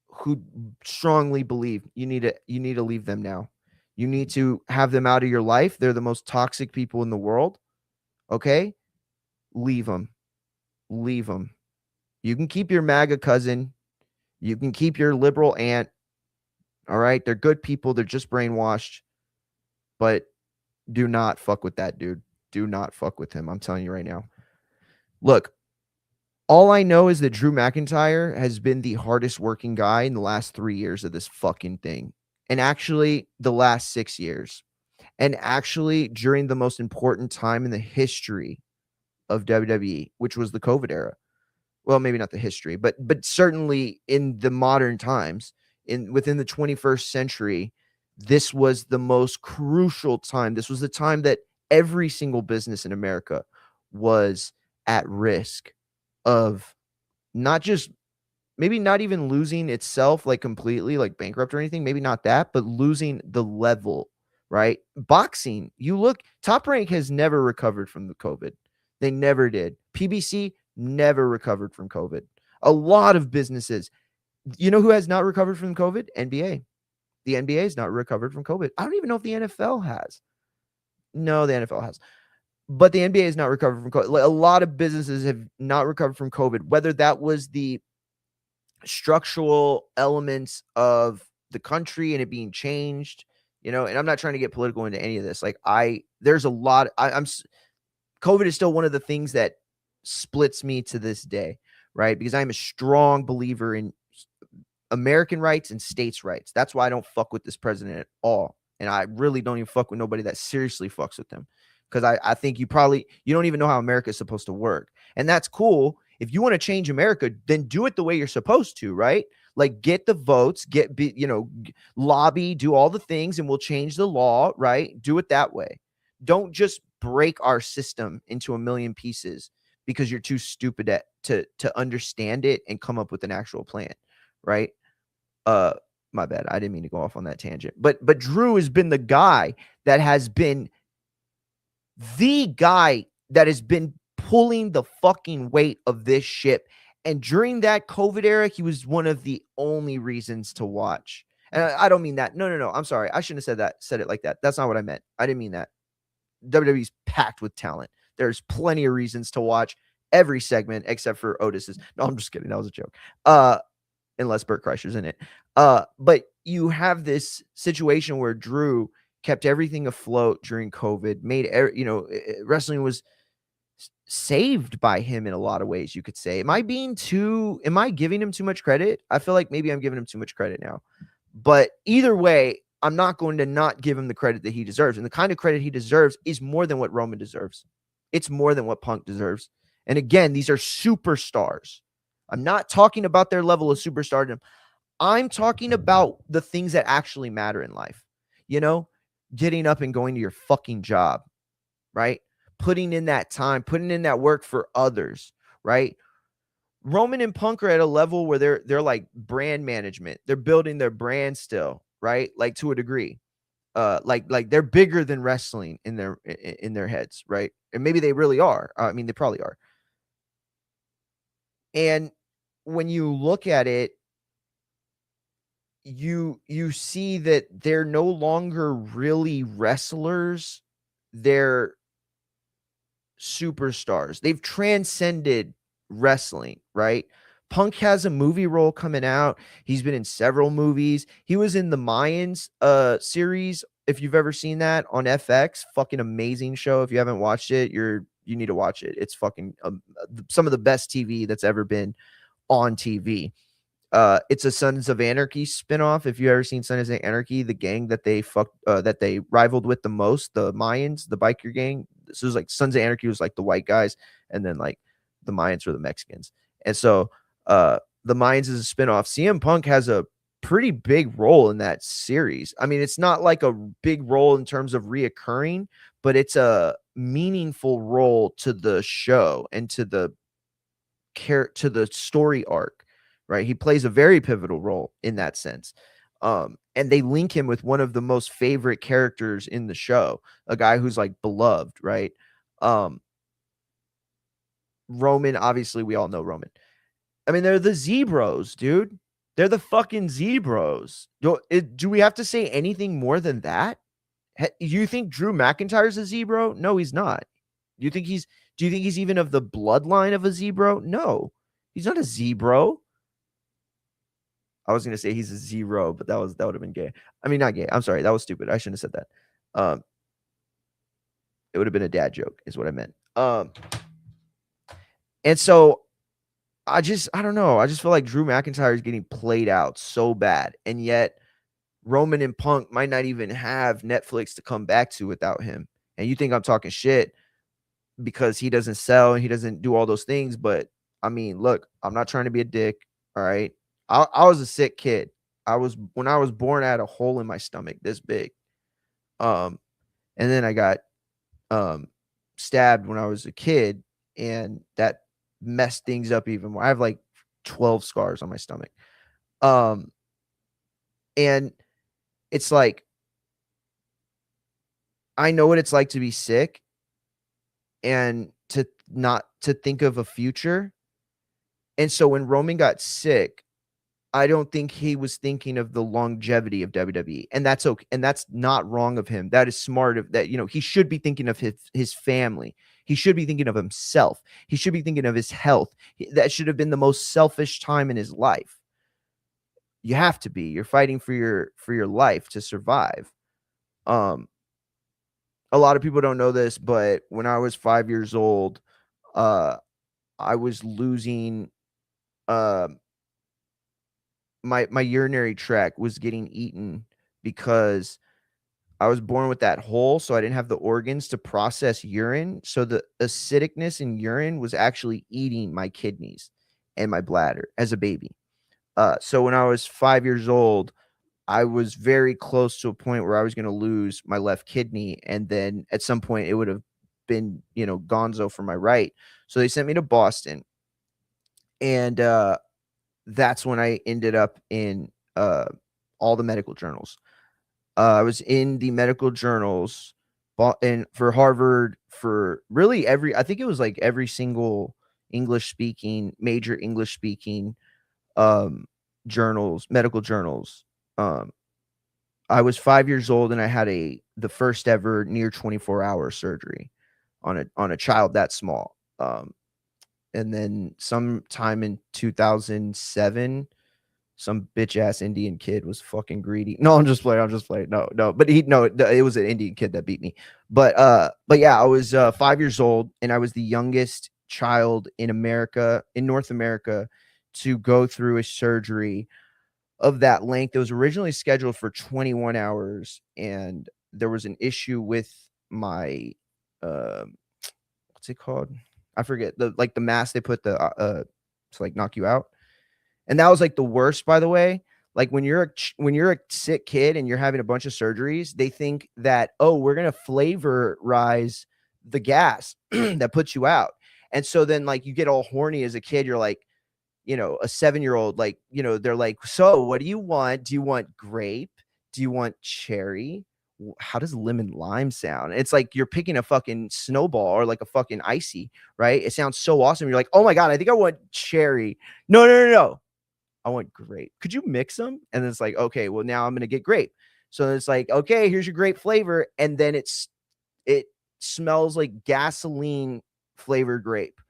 who strongly believe, you need to leave them now. You need to have them out of your life. They're the most toxic people in the world. Okay, leave them. Leave them. You can keep your MAGA cousin. You can keep your liberal aunt. All right. They're good people. They're just brainwashed. But do not fuck with that dude. Do not fuck with him. I'm telling you right now. Look, all I know is that Drew McInytre has been the hardest working guy in the last 3 years of this fucking thing. And actually the last 6 years. And actually during the most important time in the history of WWE, which was the COVID era. Well, maybe not the history, but certainly in the modern times, within the 21st century, this was the most crucial time. This was the time that every single business in America was at risk of not just, maybe not even losing itself like completely, like bankrupt or anything, maybe not that, but losing the level, right? Boxing, you look, Top Rank has never recovered from the COVID. They never did. PBC never recovered from COVID. A lot of businesses. You know who has not recovered from COVID? NBA. The NBA has not recovered from COVID. I don't even know if the NFL has. No, the NFL has. But the NBA has not recovered from COVID. A lot of businesses have not recovered from COVID, whether that was the structural elements of the country and it being changed, and I'm not trying to get political into any of this. Like there's a lot. COVID is still one of the things that splits me to this day, right? Because I'm a strong believer in American rights and states' rights. That's why I don't fuck with this president at all. And I really don't even fuck with nobody that seriously fucks with him. Because I think you don't even know how America is supposed to work. And that's cool. If you want to change America, then do it the way you're supposed to, right? Like get the votes, lobby, do all the things, and we'll change the law, right? Do it that way. Don't just break our system into a million pieces because you're too stupid to understand it and come up with an actual plan, right? My bad. I didn't mean to go off on that tangent. But Drew has been the guy that has been pulling the fucking weight of this ship. And during that COVID era, he was one of the only reasons to watch. And I don't mean that. No. I'm sorry. I shouldn't have said it like that. That's not what I meant. I didn't mean that. WWE's packed with talent. There's plenty of reasons to watch every segment except for Otis's. No, I'm just kidding. That was a joke. Unless Burt Kreischer's in it. But you have this situation where Drew kept everything afloat during COVID, wrestling was saved by him in a lot of ways, you could say. Am I giving him too much credit? I feel like maybe I'm giving him too much credit now. But either way, I'm not going to not give him the credit that he deserves. And the kind of credit he deserves is more than what Roman deserves. It's more than what Punk deserves. And again, these are superstars. I'm not talking about their level of superstardom. I'm talking about the things that actually matter in life. Getting up and going to your fucking job, right? Putting in that time, putting in that work for others, right? Roman and Punk are at a level where they're like brand management. They're building their brand still, right? Like to a degree. Like they're bigger than wrestling in their heads, right? And maybe they really are. I mean, they probably are. And when you look at it, you see that they're no longer really wrestlers. They're superstars. They've transcended wrestling, right? Punk has a movie role coming out. He's been in several movies. He was in the Mayans series. If you've ever seen that on FX, fucking amazing show. If you haven't watched it, you need to watch it. It's fucking some of the best TV that's ever been on TV. It's a Sons of Anarchy spinoff. If you've ever seen Sons of Anarchy, the gang that they rivaled with the most, the Mayans, the biker gang. So it was like Sons of Anarchy was like the white guys, and then like the Mayans were the Mexicans. And so the Mayans is a spinoff. CM Punk has a pretty big role in that series. I mean, it's not like a big role in terms of reoccurring, but it's a meaningful role to the show and to the story arc, right? He plays a very pivotal role in that sense. And they link him with one of the most favorite characters in the show, a guy who's like beloved, right? Roman, obviously we all know Roman. I mean, they're the Zebros, dude. They're the fucking Zebros. Do we have to say anything more than that? You think Drew McIntyre's a Zebro? No, he's not. Do you think he's even of the bloodline of a Zebro? No, he's not a Zebro. I was going to say he's a zero, but that would have been gay. I mean, not gay. I'm sorry. That was stupid. I shouldn't have said that. It would have been a dad joke is what I meant. And so I don't know. I just feel like Drew McIntyre is getting played out so bad. And yet Roman and Punk might not even have Netflix to come back to without him. And you think I'm talking shit because he doesn't sell and he doesn't do all those things. But I mean, look, I'm not trying to be a dick. All right. I was a sick kid. When I was born, I had a hole in my stomach this big. And then I got stabbed when I was a kid, and that messed things up even more. I have like 12 scars on my stomach. And it's like, I know what it's like to be sick and to not to think of a future. And so when Roman got sick, I don't think he was thinking of the longevity of WWE, and that's okay, and that's not wrong of him. That is smart of that. He should be thinking of his family. He should be thinking of himself. He should be thinking of his health. That should have been the most selfish time in his life. You have to be. You're fighting for your life to survive. A lot of people don't know this, but when I was 5 years old, I was losing. My urinary tract was getting eaten because I was born with that hole, so I didn't have the organs to process urine. So the acidicness in urine was actually eating my kidneys and my bladder as a baby. So when I was 5 years old, I was very close to a point where I was going to lose my left kidney, and then at some point it would have been, gonzo for my right. So they sent me to Boston, and that's when I ended up in all the medical journals. I was in the medical journals and for Harvard, for really I think it was like every single major English speaking journals, medical journals. I was 5 years old and I had the first ever near 24-hour surgery on a child that small. And then sometime in 2007, some bitch ass Indian kid was fucking greedy. No, I'm just playing. No, but it was an Indian kid that beat me. But yeah, I was 5 years old and I was the youngest child in North America, to go through a surgery of that length. It was originally scheduled for 21 hours, and there was an issue with my what's it called? I forget, the mask they put to like knock you out. And that was like the worst, by the way. Like when you're a sick kid and you're having a bunch of surgeries, they think that, oh, we're going to flavorize the gas that puts you out. And so then like you get all horny as a kid. You're like, a 7-year-old, like, they're like, so what do you want? Do you want grape? Do you want cherry? How does lemon lime sound? It's like you're picking a fucking snowball or like a fucking icy, right? It sounds so awesome. You're like, oh my God, I think I want cherry. No. I want grape. Could you mix them? And then it's like, okay, well now I'm going to get grape. So it's like, okay, here's your grape flavor. And then it smells like gasoline flavored grape.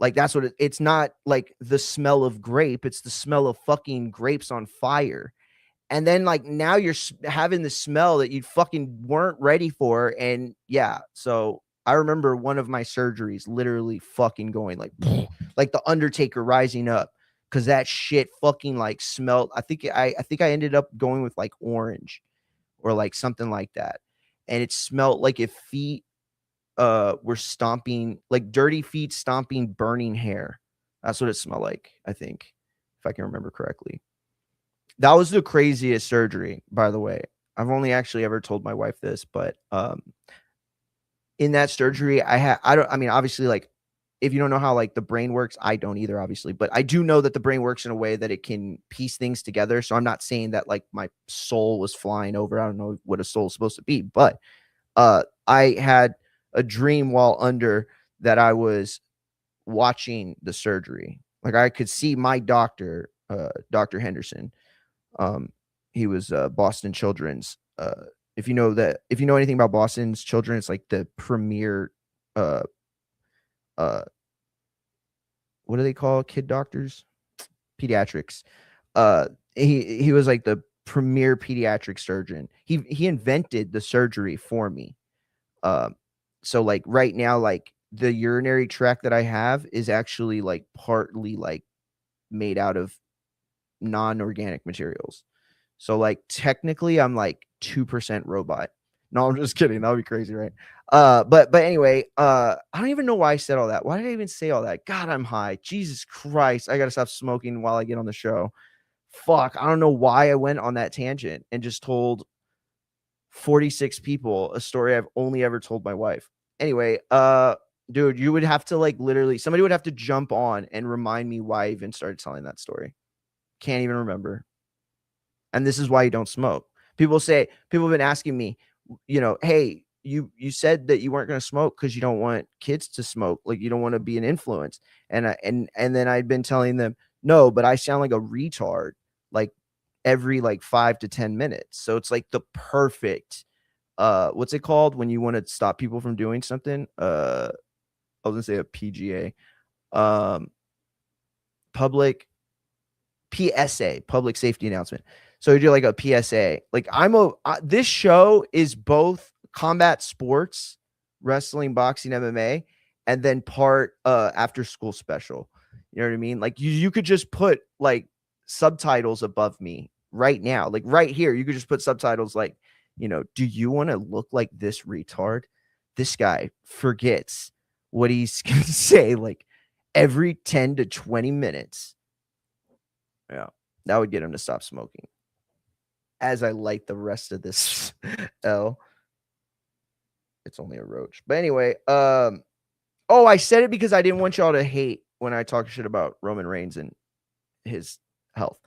Like that's what it's not like the smell of grape. It's the smell of fucking grapes on fire. And then like now you're having the smell that you fucking weren't ready for. And yeah, so I remember one of my surgeries literally fucking going like the Undertaker rising up, because that shit fucking like smelled. I think I ended up going with like orange or like something like that, and it smelled like if feet were stomping, like dirty feet stomping burning hair. That's what it smelled like, I think, if I can remember correctly. That was the craziest surgery, by the way. I've only actually ever told my wife this, but in that surgery, obviously, like, if you don't know how like the brain works, I don't either, obviously, but I do know that the brain works in a way that it can piece things together. So I'm not saying that like my soul was flying over. I don't know what a soul is supposed to be, but I had a dream while under that I was watching the surgery. Like I could see my doctor, Dr. Henderson. He was Boston Children's. If you know anything about Boston's Children, it's like the premier what do they call kid doctors? Pediatrics. He was like the premier pediatric surgeon. He invented the surgery for me. So like right now, like the urinary tract that I have is actually like partly like made out of non-organic materials. So like technically I'm like 2% robot. No, I'm just kidding. That would be crazy, right? But anyway, I don't even know why I said all that. Why did I even say all that? God, I'm high. Jesus Christ. I gotta stop smoking while I get on the show. Fuck. I don't know why I went on that tangent and just told 46 people a story I've only ever told my wife. Anyway, dude, you would have to like literally somebody would have to jump on and remind me why I even started telling that story. Can't even remember. And this is why you don't smoke. People have been asking me, hey, you said that you weren't going to smoke because you don't want kids to smoke. Like, you don't want to be an influence. And then I'd been telling them, no, but I sound like a retard, like every like 5 to 10 minutes. So it's like the perfect, what's it called when you want to stop people from doing something? I was gonna say a PGA, public PSA, public safety announcement. So you do like a PSA. Like, this show is both combat sports, wrestling, boxing, MMA, and then part after school special. You know what I mean? Like, you could just put like subtitles above me right now, like right here. You could just put subtitles like, do you want to look like this retard? This guy forgets what he's gonna say like every 10 to 20 minutes. Yeah, that would get him to stop smoking. As I light the rest of this L. It's only a roach. But anyway, I said it because I didn't want y'all to hate when I talk shit about Roman Reigns and his health.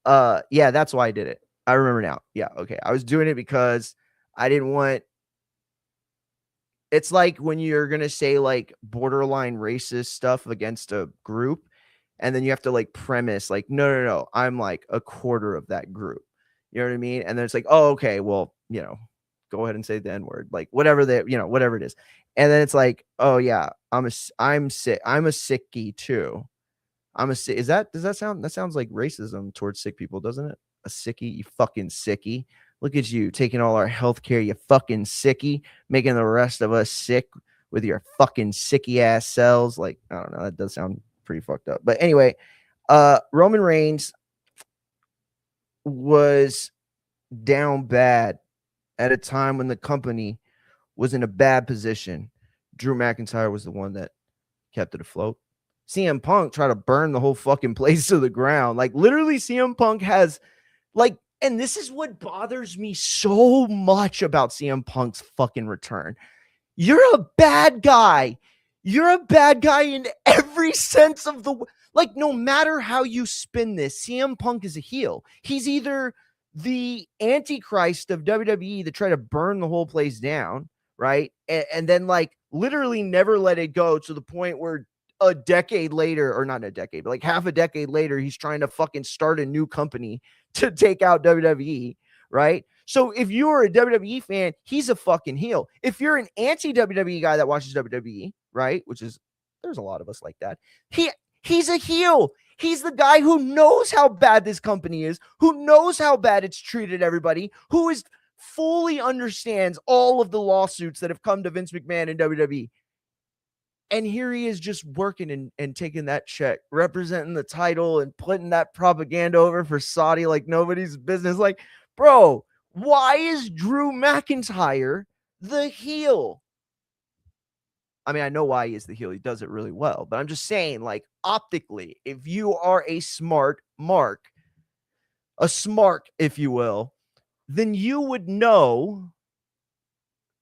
Yeah, that's why I did it. I remember now. Yeah, okay. I was doing it because I didn't want. It's like when you're gonna say like borderline racist stuff against a group, and then you have to like premise like, no, I'm like a quarter of that group. You know what I mean? And then it's like, oh, okay, well, go ahead and say the N-word, like whatever whatever it is. And then it's like, oh yeah, I'm sick. I'm a sickie too. Does that sounds like racism towards sick people, doesn't it? A sickie, you fucking sickie. Look at you taking all our health care, you fucking sickie, making the rest of us sick with your fucking sicky ass cells. Like, I don't know, that does sound pretty fucked up. But anyway, Roman Reigns was down bad at a time when the company was in a bad position. Drew McIntyre was the one that kept it afloat. CM Punk tried to burn the whole fucking place to the ground. Like, literally, CM Punk has like, and this is what bothers me so much about CM Punk's fucking return. You're a bad guy. You're a bad guy in every sense of the like, no matter how you spin this, CM Punk is a heel. He's either the antichrist of WWE that tried to burn the whole place down, right? And then like literally never let it go to the point where a decade later, or not a decade, but like half a decade later, he's trying to fucking start a new company to take out WWE, right? So if you're a WWE fan, he's a fucking heel. If you're an anti-WWE guy that watches WWE, right, which is, there's a lot of us like that, he's a heel. He's the guy who knows how bad this company is, who knows how bad it's treated everybody, who is fully understands all of the lawsuits that have come to Vince McMahon and WWE. And here he is just working and taking that check, representing the title and putting that propaganda over for Saudi like nobody's business. Like, bro, why is Drew McIntyre the heel? I mean, I know why he is the heel. He does it really well. But I'm just saying, like, optically, if you are a smart mark, a smart, if you will, then you would know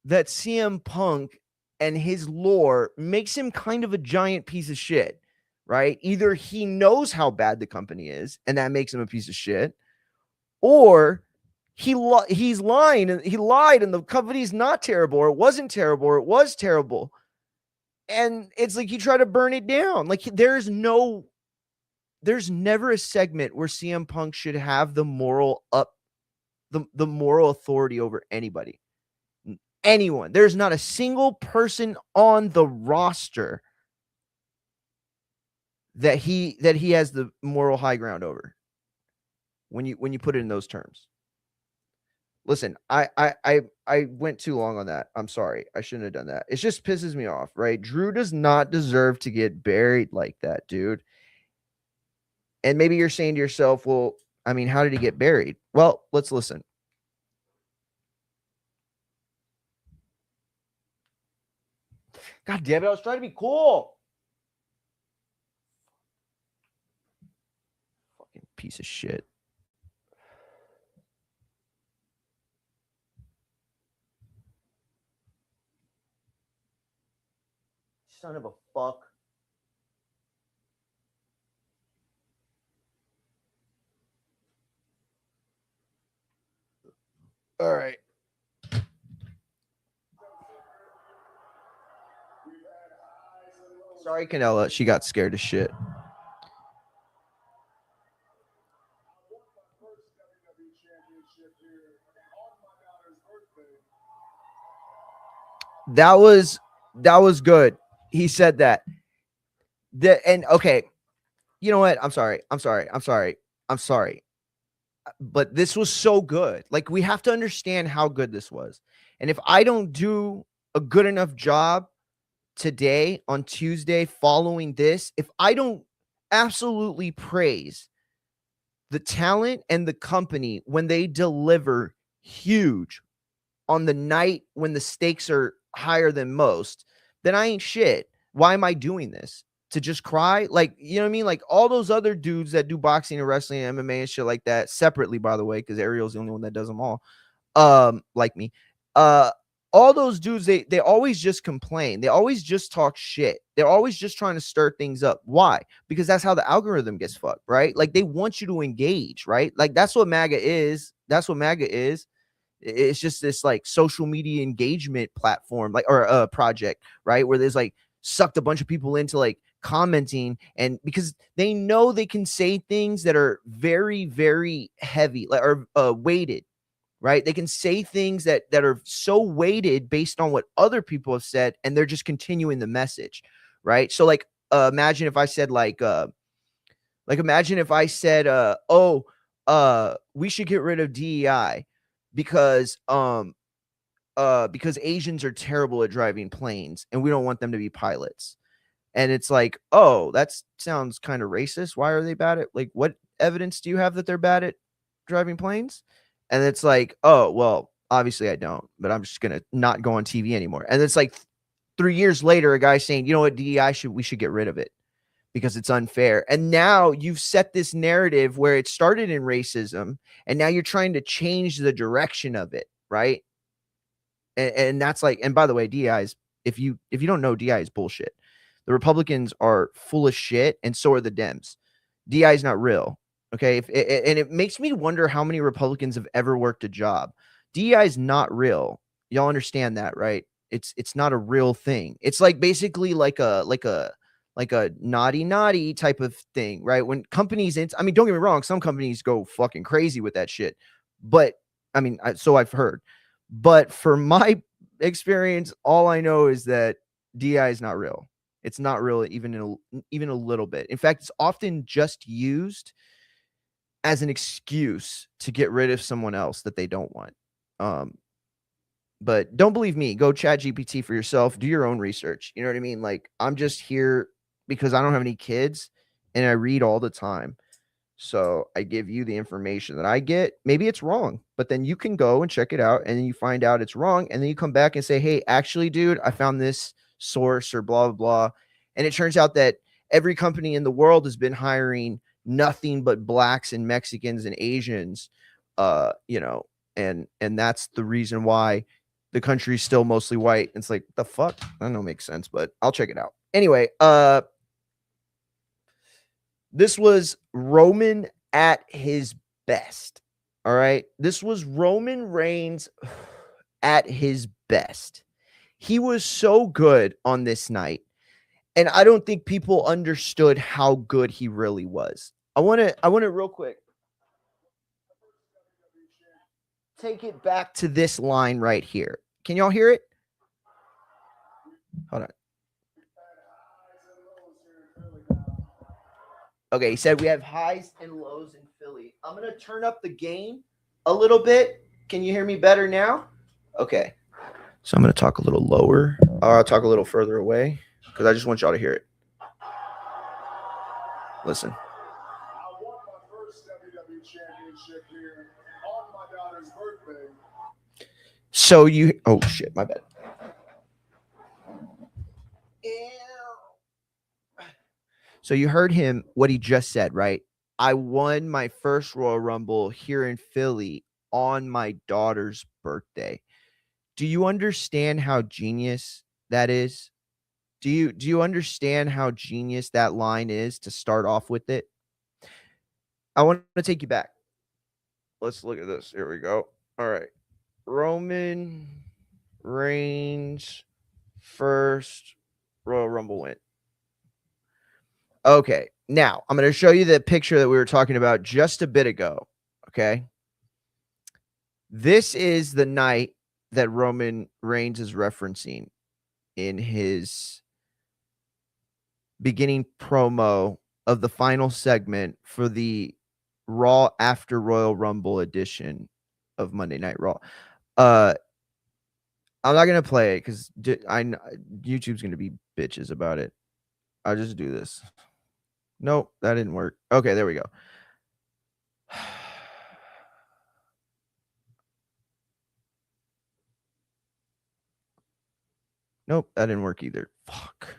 that CM Punk and his lore makes him kind of a giant piece of shit, right? Either he knows how bad the company is and that makes him a piece of shit, or he's lying and he lied and the company's not terrible, or it wasn't terrible, or it was terrible. And it's like he tried to burn it down. Like, there's never a segment where CM Punk should have the moral authority over anybody. Anyone. There's not a single person on the roster that he has the moral high ground over when you put it in those terms. Listen, I went too long on that. I'm sorry. I shouldn't have done that. It just pisses me off, right? Drew does not deserve to get buried like that, dude. And maybe you're saying to yourself, well, I mean, how did he get buried? Well, let's listen. God damn it, I was trying to be cool. Fucking piece of shit. Son of a fuck. All right. Sorry, Canella. She got scared as shit. That was good. He said that. And okay, you know what? I'm sorry. But this was so good. Like, we have to understand how good this was. And if I don't do a good enough job today on Tuesday following this, if I don't absolutely praise the talent and the company when they deliver huge on the night when the stakes are higher than most, then I ain't shit. Why am I doing this? To just cry? Like, you know what I mean? Like, all those other dudes that do boxing and wrestling and MMA and shit like that separately, by the way, because Ariel's the only one that does them all. Like me. Uh, all those dudes, they always just complain. They always just talk shit. They're always just trying to stir things up. Why? Because that's how the algorithm gets fucked, right? Like, they want you to engage, right? Like, that's what MAGA is. That's what MAGA is. It's just this like social media engagement platform, like, or a project, right? Where there's like sucked a bunch of people into like commenting, and because they know they can say things that are very, very heavy, like, or weighted, right? They can say things that are so weighted based on what other people have said, and they're just continuing the message, right? So like, imagine if I said imagine if I said, we should get rid of DEI because because Asians are terrible at driving planes and we don't want them to be pilots. And it's like, oh, that sounds kind of racist. Why are they bad at, like, what evidence do you have that they're bad at driving planes? And it's like, oh, well, obviously I don't, but I'm just gonna not go on TV anymore. And it's like 3 years later, a guy saying, you know what, DEI we should get rid of it because it's unfair. And now you've set this narrative where it started in racism, and now you're trying to change the direction of it, right? And that's like, and by the way, DI is, if you don't know, DI is bullshit. The Republicans are full of shit, and so are the Dems. DI is not real. Okay. And it makes me wonder how many Republicans have ever worked a job. DI is not real. Y'all understand that, right? It's not a real thing. It's like basically like a naughty type of thing, right? When companies, I mean, don't get me wrong, some companies go fucking crazy with that shit, but I mean, so I've heard. But for my experience, all I know is that DI is not real. It's not real even a little bit. In fact, it's often just used as an excuse to get rid of someone else that they don't want. But don't believe me. Go chat GPT for yourself. Do your own research. You know what I mean? Like, I'm just here because I don't have any kids and I read all the time. So I give you the information that I get. Maybe it's wrong, but then you can go and check it out, and then you find out it's wrong, and then you come back and say, hey, actually, dude, I found this source or blah, blah, blah. And it turns out that every company in the world has been hiring nothing but blacks and Mexicans and Asians, you know, and that's the reason why the country's still mostly white. It's like, the fuck? I don't know, makes sense, but I'll check it out. Anyway, this was Roman at his best. All right. This was Roman Reigns at his best. He was so good on this night. And I don't think people understood how good he really was. I want to real quick take it back to this line right here. Can y'all hear it? Hold on. Okay, he said we have highs and lows in Philly. I'm going to turn up the gain a little bit. Can you hear me better now? Okay. So I'm going to talk a little lower. Or I'll talk a little further away because I just want y'all to hear it. Listen. I won my first WWE championship here on my daughter's birthday. So you, oh shit, my bad. So you heard him, what he just said, right? I won my first Royal Rumble here in Philly on my daughter's birthday. Do you understand how genius that is? Do you understand how genius that line is to start off with it? I want to take you back. Let's look at this. Here we go. All right. Roman Reigns first Royal Rumble win. Okay, now I'm going to show you the picture that we were talking about just a bit ago. Okay. This is the night that Roman Reigns is referencing in his beginning promo of the final segment for the Raw after Royal Rumble edition of Monday Night Raw. I'm not gonna play it because YouTube's gonna be bitches about it. I'll just do this. Nope, that didn't work. Okay, there we go. Nope, that didn't work either. Fuck.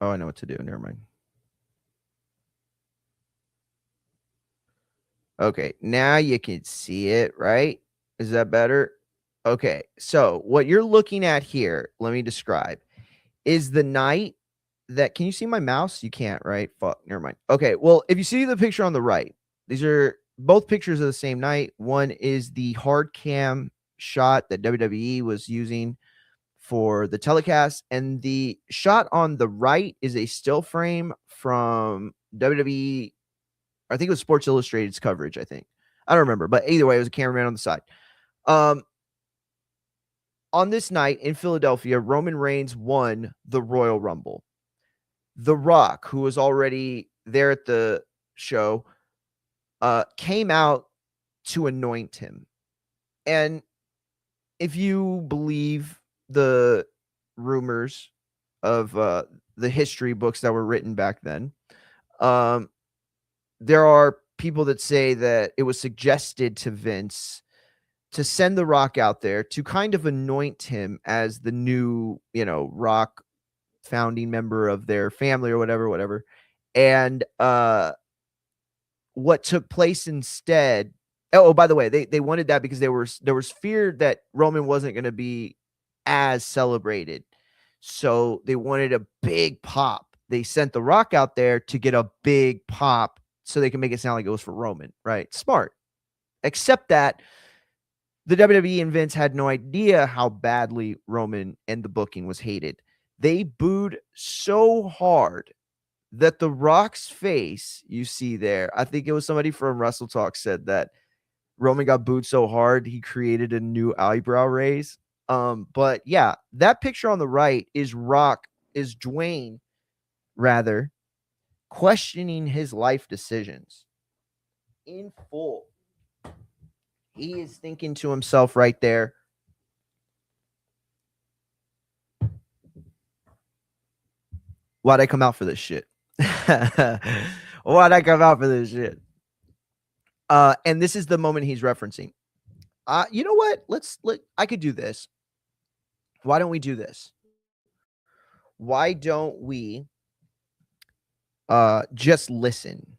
Oh, I know what to do. Never mind. Okay, now you can see it, right? Is that better? Okay, so what you're looking at here, let me describe, is the night that, can you see my mouse? You can't, right? Fuck, never mind. Okay, well, if you see the picture on the right, these are both pictures of the same night. One is the hard cam shot that WWE was using for the telecast, and the shot on the right is a still frame from WWE. I think it was Sports Illustrated's coverage, I think. I don't remember, but either way, it was a cameraman on the side. On this night in Philadelphia, Roman Reigns won the Royal Rumble. The Rock, who was already there at the show, came out to anoint him. And if you believe the rumors of the history books that were written back then, there are people that say that it was suggested to Vince to send The Rock out there to kind of anoint him as the new, Rock founding member of their family or whatever. And what took place instead, oh, by the way, they wanted that because there was fear that Roman wasn't going to be as celebrated. So they wanted a big pop. They sent The Rock out there to get a big pop so they can make it sound like it was for Roman, right? Smart. Except that the WWE and Vince had no idea how badly Roman and the booking was hated. They booed so hard that The Rock's face you see there, I think it was somebody from Wrestle Talk said that Roman got booed so hard he created a new eyebrow raise. But yeah, that picture on the right is Dwayne rather questioning his life decisions in full. He is thinking to himself right there, why'd I come out for this shit? Why'd I come out for this shit? And this is the moment he's referencing. You know what? I could do this. Why don't we do this? Why don't we just listen?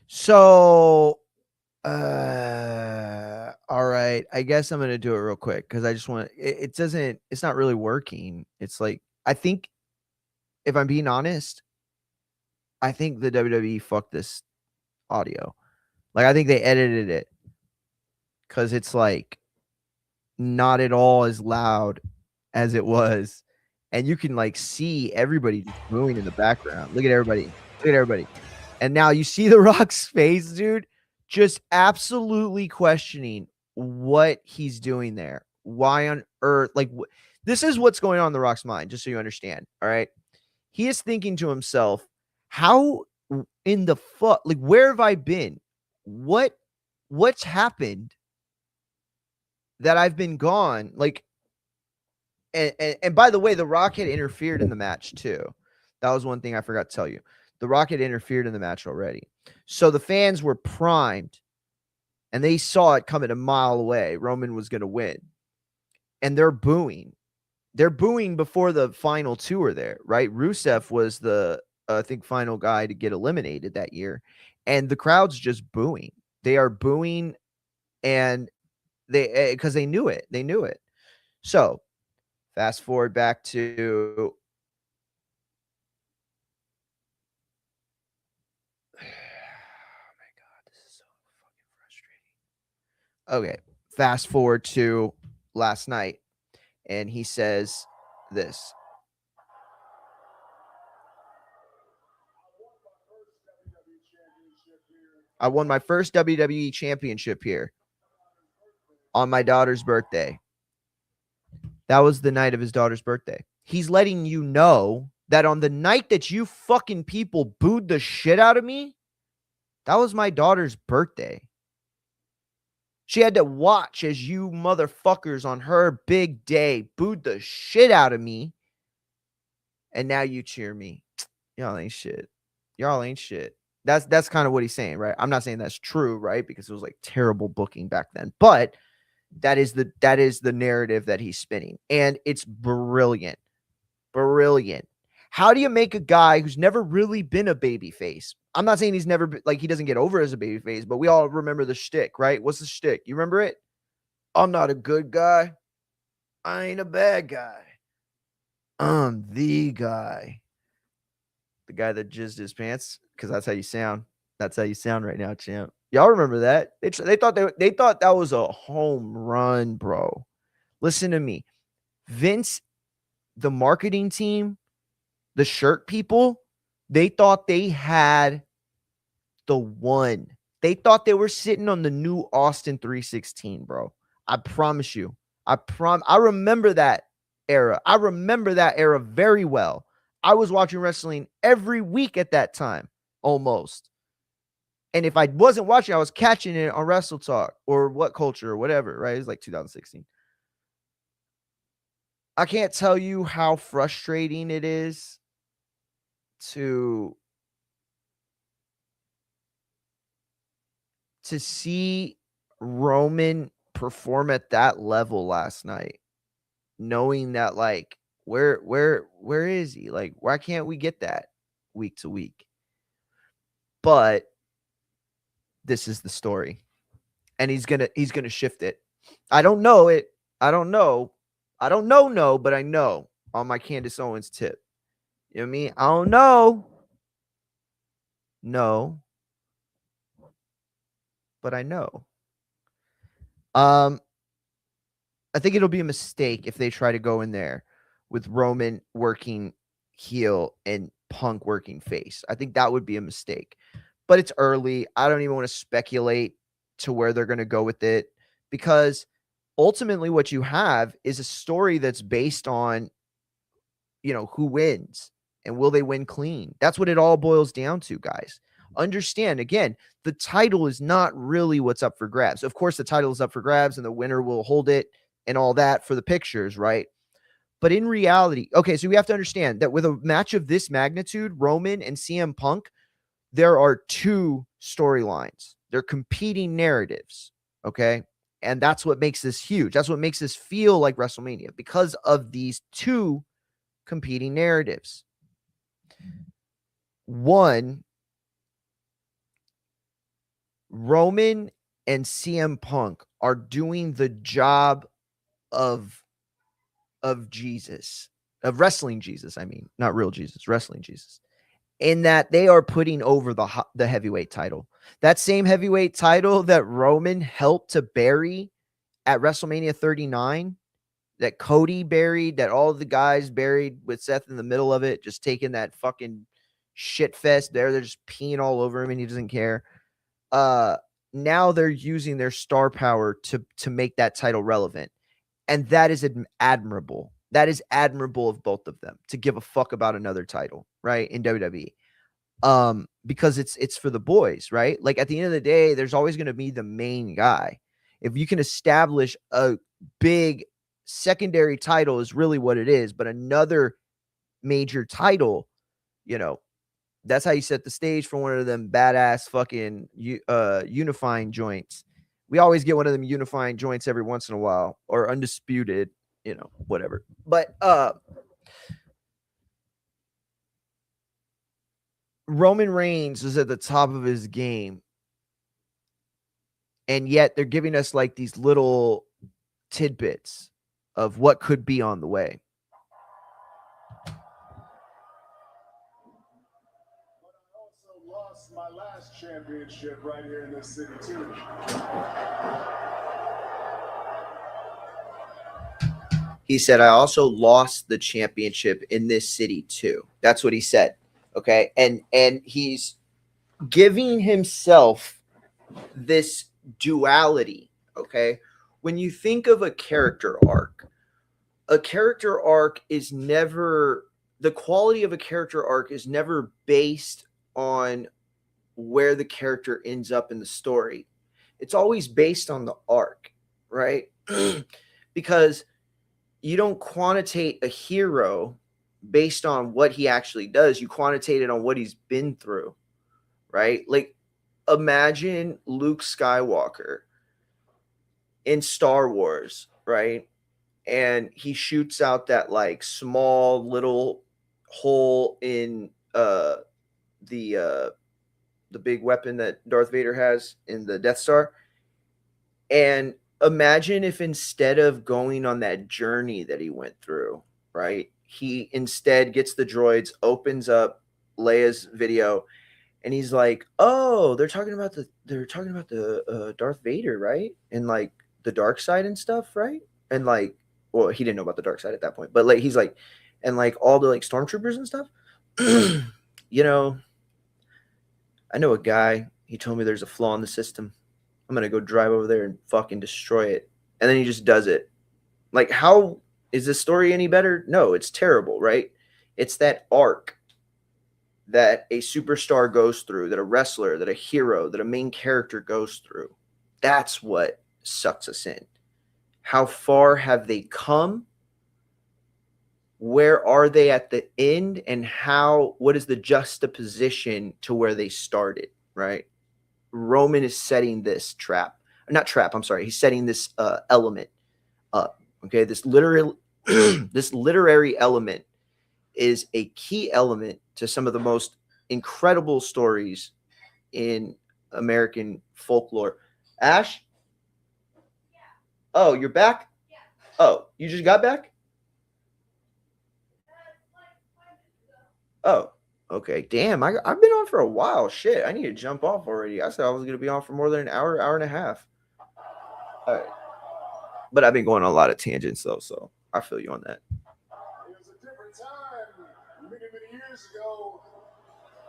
So, all right. I guess I'm gonna do it real quick because I just want it's not really working. It's like, I think, if I'm being honest, I think the WWE fucked this audio. Like, I think they edited it because it's like not at all as loud as it was. And you can like see everybody just booing in the background. Look at everybody. Look at everybody. And now you see The Rock's face, dude, just absolutely questioning what he's doing there. Why on earth? Like, this is what's going on in The Rock's mind, just so you understand. All right. He is thinking to himself, how in the fuck, like, where have I been? What's happened that I've been gone? Like, and by the way, The Rock had interfered in the match too. That was one thing I forgot to tell you. The Rock had interfered in the match already. So the fans were primed and they saw it coming a mile away. Roman was going to win. And they're booing. They're booing before the final two are there, right? Rusev was the, I think, final guy to get eliminated that year. And the crowd's just booing. They are booing, and because they knew it. They knew it. So fast forward back to okay, fast forward to last night, and he says this. I won my first WWE championship here on my daughter's birthday. That was the night of his daughter's birthday. He's letting you know that on the night that you fucking people booed the shit out of me, that was my daughter's birthday. She had to watch as you motherfuckers on her big day booed the shit out of me. And now you cheer me. Y'all ain't shit. Y'all ain't shit. That's kind of what he's saying, right? I'm not saying that's true, right? Because it was like terrible booking back then. But that is the narrative that he's spinning. And it's brilliant. Brilliant. How do you make a guy who's never really been a babyface? I'm not saying he's never been, like, he doesn't get over as a babyface, but we all remember the shtick, right? What's the shtick? You remember it? I'm not a good guy. I ain't a bad guy. I'm the guy. The guy that jizzed his pants, because that's how you sound. That's how you sound right now, champ. Y'all remember that? They thought that was a home run, bro. Listen to me. Vince, the marketing team, the shirt people, they thought they had the one. They thought they were sitting on the new Austin 316, bro. I promise you. I remember that era. I remember that era very well. I was watching wrestling every week at that time, almost. And if I wasn't watching, I was catching it on Wrestle Talk or What Culture or whatever, right? It was like 2016. I can't tell you how frustrating it is to see Roman perform at that level last night, knowing that, like, where is he? Like, why can't we get that week to week? But this is the story, and he's gonna shift it. I don't know it. I don't know, but I know on my Candace Owens tip. You know what I mean? I don't know. No. But I know. I think it'll be a mistake if they try to go in there with Roman working heel and Punk working face. I think that would be a mistake. But it's early. I don't even want to speculate to where they're going to go with it, because ultimately what you have is a story that's based on, you know, who wins and will they win clean. That's what it all boils down to, guys. Understand, again, the title is not really what's up for grabs. Of course, the title is up for grabs and the winner will hold it and all that for the pictures, right? But in reality, okay, so we have to understand that with a match of this magnitude, Roman and CM Punk, there are two storylines. They're competing narratives, okay? And that's what makes this huge. That's what makes this feel like WrestleMania, because of these two competing narratives. One, Roman and CM Punk are doing the job of Jesus, of wrestling Jesus. I mean, not real Jesus, wrestling Jesus, in that they are putting over the heavyweight title. That same heavyweight title that Roman helped to bury at WrestleMania 39, that Cody buried, that all of the guys buried with Seth in the middle of it, just taking that fucking shit fest there. They're just peeing all over him and he doesn't care. Now they're using their star power to make that title relevant. And that is admirable. That is admirable of both of them, to give a fuck about another title, right? In WWE. Because it's for the boys, right? Like, at the end of the day, there's always going to be the main guy. If you can establish a big secondary title is really what it is, but another major title, you know, That's how you set the stage for one of them badass fucking unifying joints. We always get one of them unifying joints every once in a while, or undisputed, you know, whatever. But Roman Reigns is at the top of his game, and yet they're giving us like these little tidbits of what could be on the way. Lost my last championship right here in this city too. He said, I also lost the championship in this city too. That's what he said. Okay. And he's giving himself this duality. Okay. When you think of a character arc is never, the quality of a character arc is never based on where the character ends up in the story. It's always based on the arc, right? Because you don't quantitate a hero based on what he actually does. You quantitate it on what he's been through, right? Like, imagine Luke Skywalker in Star Wars, right? And he shoots out that like small little hole in the big weapon that Darth Vader has in the Death Star. And imagine if instead of going on that journey that he went through, right, he instead gets the droids, opens up Leia's video, and he's like, "Oh, they're talking about the Darth Vader, right? And like the dark side and stuff, right? And like, well, he didn't know about the dark side at that point, but like he's like, and like all the like stormtroopers and stuff, you know." I know a guy, he told me there's a flaw in the system. I'm going to go drive over there and fucking destroy it. And then he just does it. Like, how is this story any better? No, it's terrible, right? It's that arc that a superstar goes through, that a wrestler, that a hero, that a main character goes through. That's what sucks us in. How far have they come? Where are they at the end, and what is the juxtaposition to where they started, right? Roman is setting this he's setting this element up. Okay, this this literary element is a key element to some of the most incredible stories in American folklore. Ash? Yeah. Oh, you're back? Yeah. Oh, you just got back? Oh, okay. Damn, I've been on for a while. Shit, I need to jump off already. I said I was going to be on for more than an hour, hour and a half. All right. But I've been going on a lot of tangents, though, so I feel you on that. It was a different time. Many, many years ago,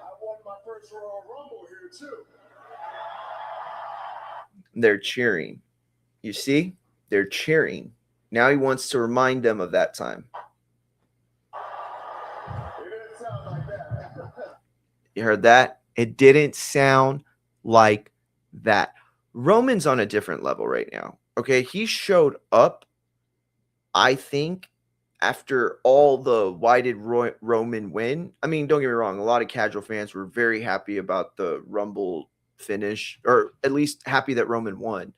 I won my first Royal Rumble here, too. They're cheering. You see? They're cheering. Now he wants to remind them of that time. It didn't sound like that. You heard that? It didn't sound like that. Roman's on a different level right now. Okay, he showed up, I think, after all the why did Roman win? I mean, don't get me wrong, a lot of casual fans were very happy about the Rumble finish, or at least happy that Roman won.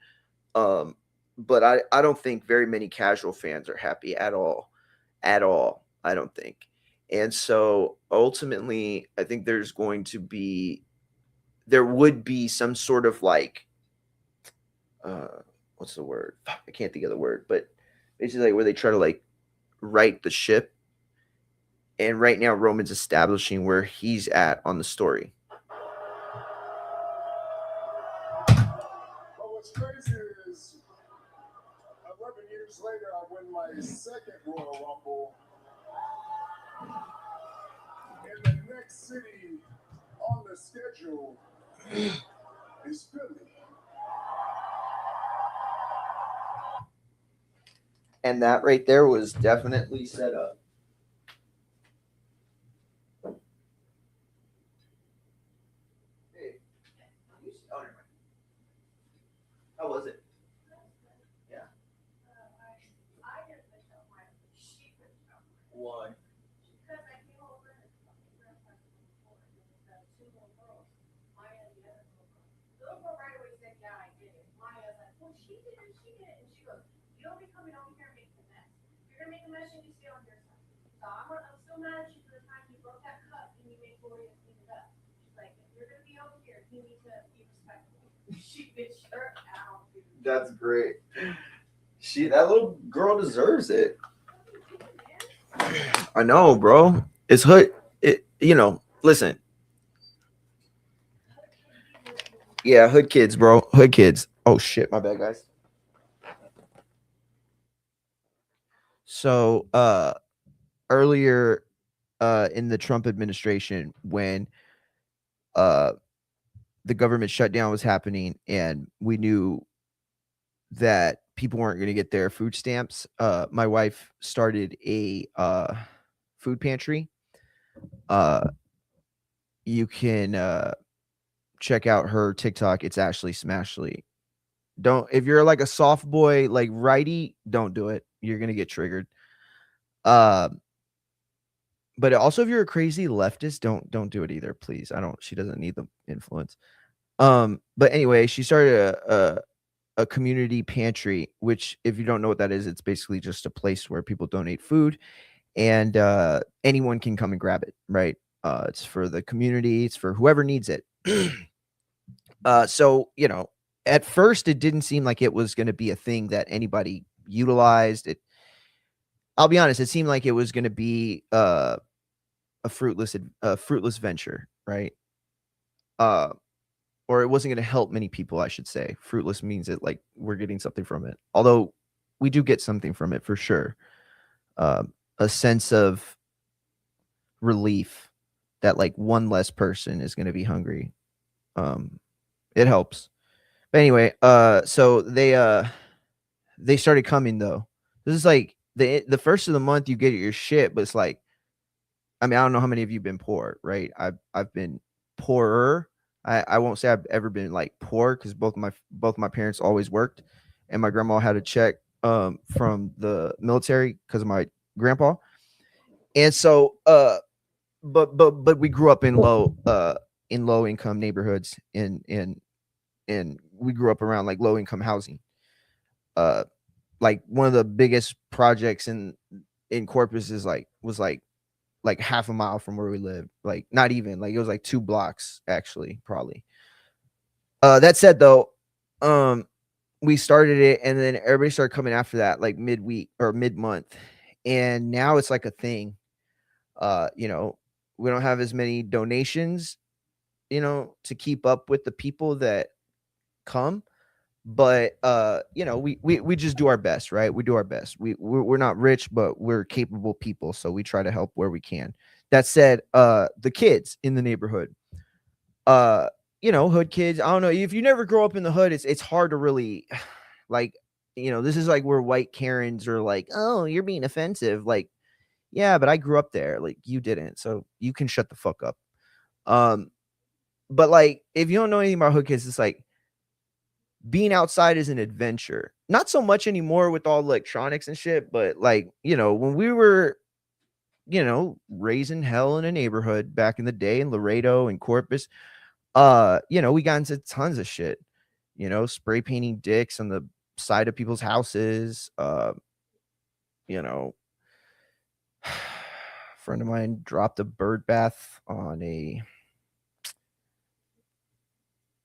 But I don't think very many casual fans are happy at all. At all, I don't think. And so ultimately, I think there would be some sort of like, what's the word? I can't think of the word, but basically like where they try to like right the ship. And right now, Roman's establishing where he's at on the story. But what's crazy is 11 years later, I win my second Royal Rumble. And the next city on the schedule is Philly. And that right there was definitely set up. How was it? Yeah. Why? it? And she goes, you don't be coming over here and making a mess. If you're gonna make a mess, you need to stay on your side. So I'm still mad at you for the time you broke that cup and you made Gloria clean it up. She's like, if you're gonna be over here, you need to be respectful. She bitched her out, dude. That's great. That little girl deserves it. I know, bro. It's hood. Listen. Yeah, hood kids, bro. Hood kids. Oh shit, my bad, guys. So, earlier, in the Trump administration, when the government shutdown was happening, and we knew that people weren't going to get their food stamps, my wife started a food pantry. You can check out her TikTok. It's Ashley Smashly. If you're like a soft boy, like righty, don't do it. You're gonna get triggered. But also if you're a crazy leftist, don't do it either, please. She doesn't need the influence. But anyway, she started a community pantry, which, if you don't know what that is, it's basically just a place where people donate food, and anyone can come and grab it, right? It's for the community, it's for whoever needs it. So, at first it didn't seem like it was going to be a thing that anybody utilized. I'll be honest, it seemed like it was going to be a fruitless venture, right? Or it wasn't going to help many people, I should say. Fruitless means that like we're getting something from it, although we do get something from it for sure. A sense of relief that like one less person is going to be hungry. It helps. But anyway, so they started coming though. This is like the first of the month you get your shit, but it's like, I mean, I don't know how many of you have been poor, right? I've been poorer. I won't say I've ever been like poor, because both my parents always worked, and my grandma had a check from the military because of my grandpa. And so but we grew up in low income neighborhoods, and we grew up around like low income housing. Like one of the biggest projects in Corpus was like half a mile from where we lived. Like not even, like it was like 2 blocks actually, probably. That said though, we started it, and then everybody started coming after that, like midweek or mid-month, and now it's like a thing. We don't have as many donations, to keep up with the people that come, but we just do our best, right? We do our best. We're not rich, but we're capable people, so we try to help where we can. That said, the kids in the neighborhood, hood kids, I don't know, if you never grow up in the hood, it's hard to really like, this is like where white Karens are like, oh, you're being offensive, like, yeah, but I grew up there, like you didn't, so you can shut the fuck up. But like, if you don't know anything about hood kids, it's like being outside is an adventure. Not so much anymore with all electronics and shit, but like, when we were, raising hell in a neighborhood back in the day in Laredo and Corpus, we got into tons of shit, spray painting dicks on the side of people's houses. Friend of mine dropped a bird bath on a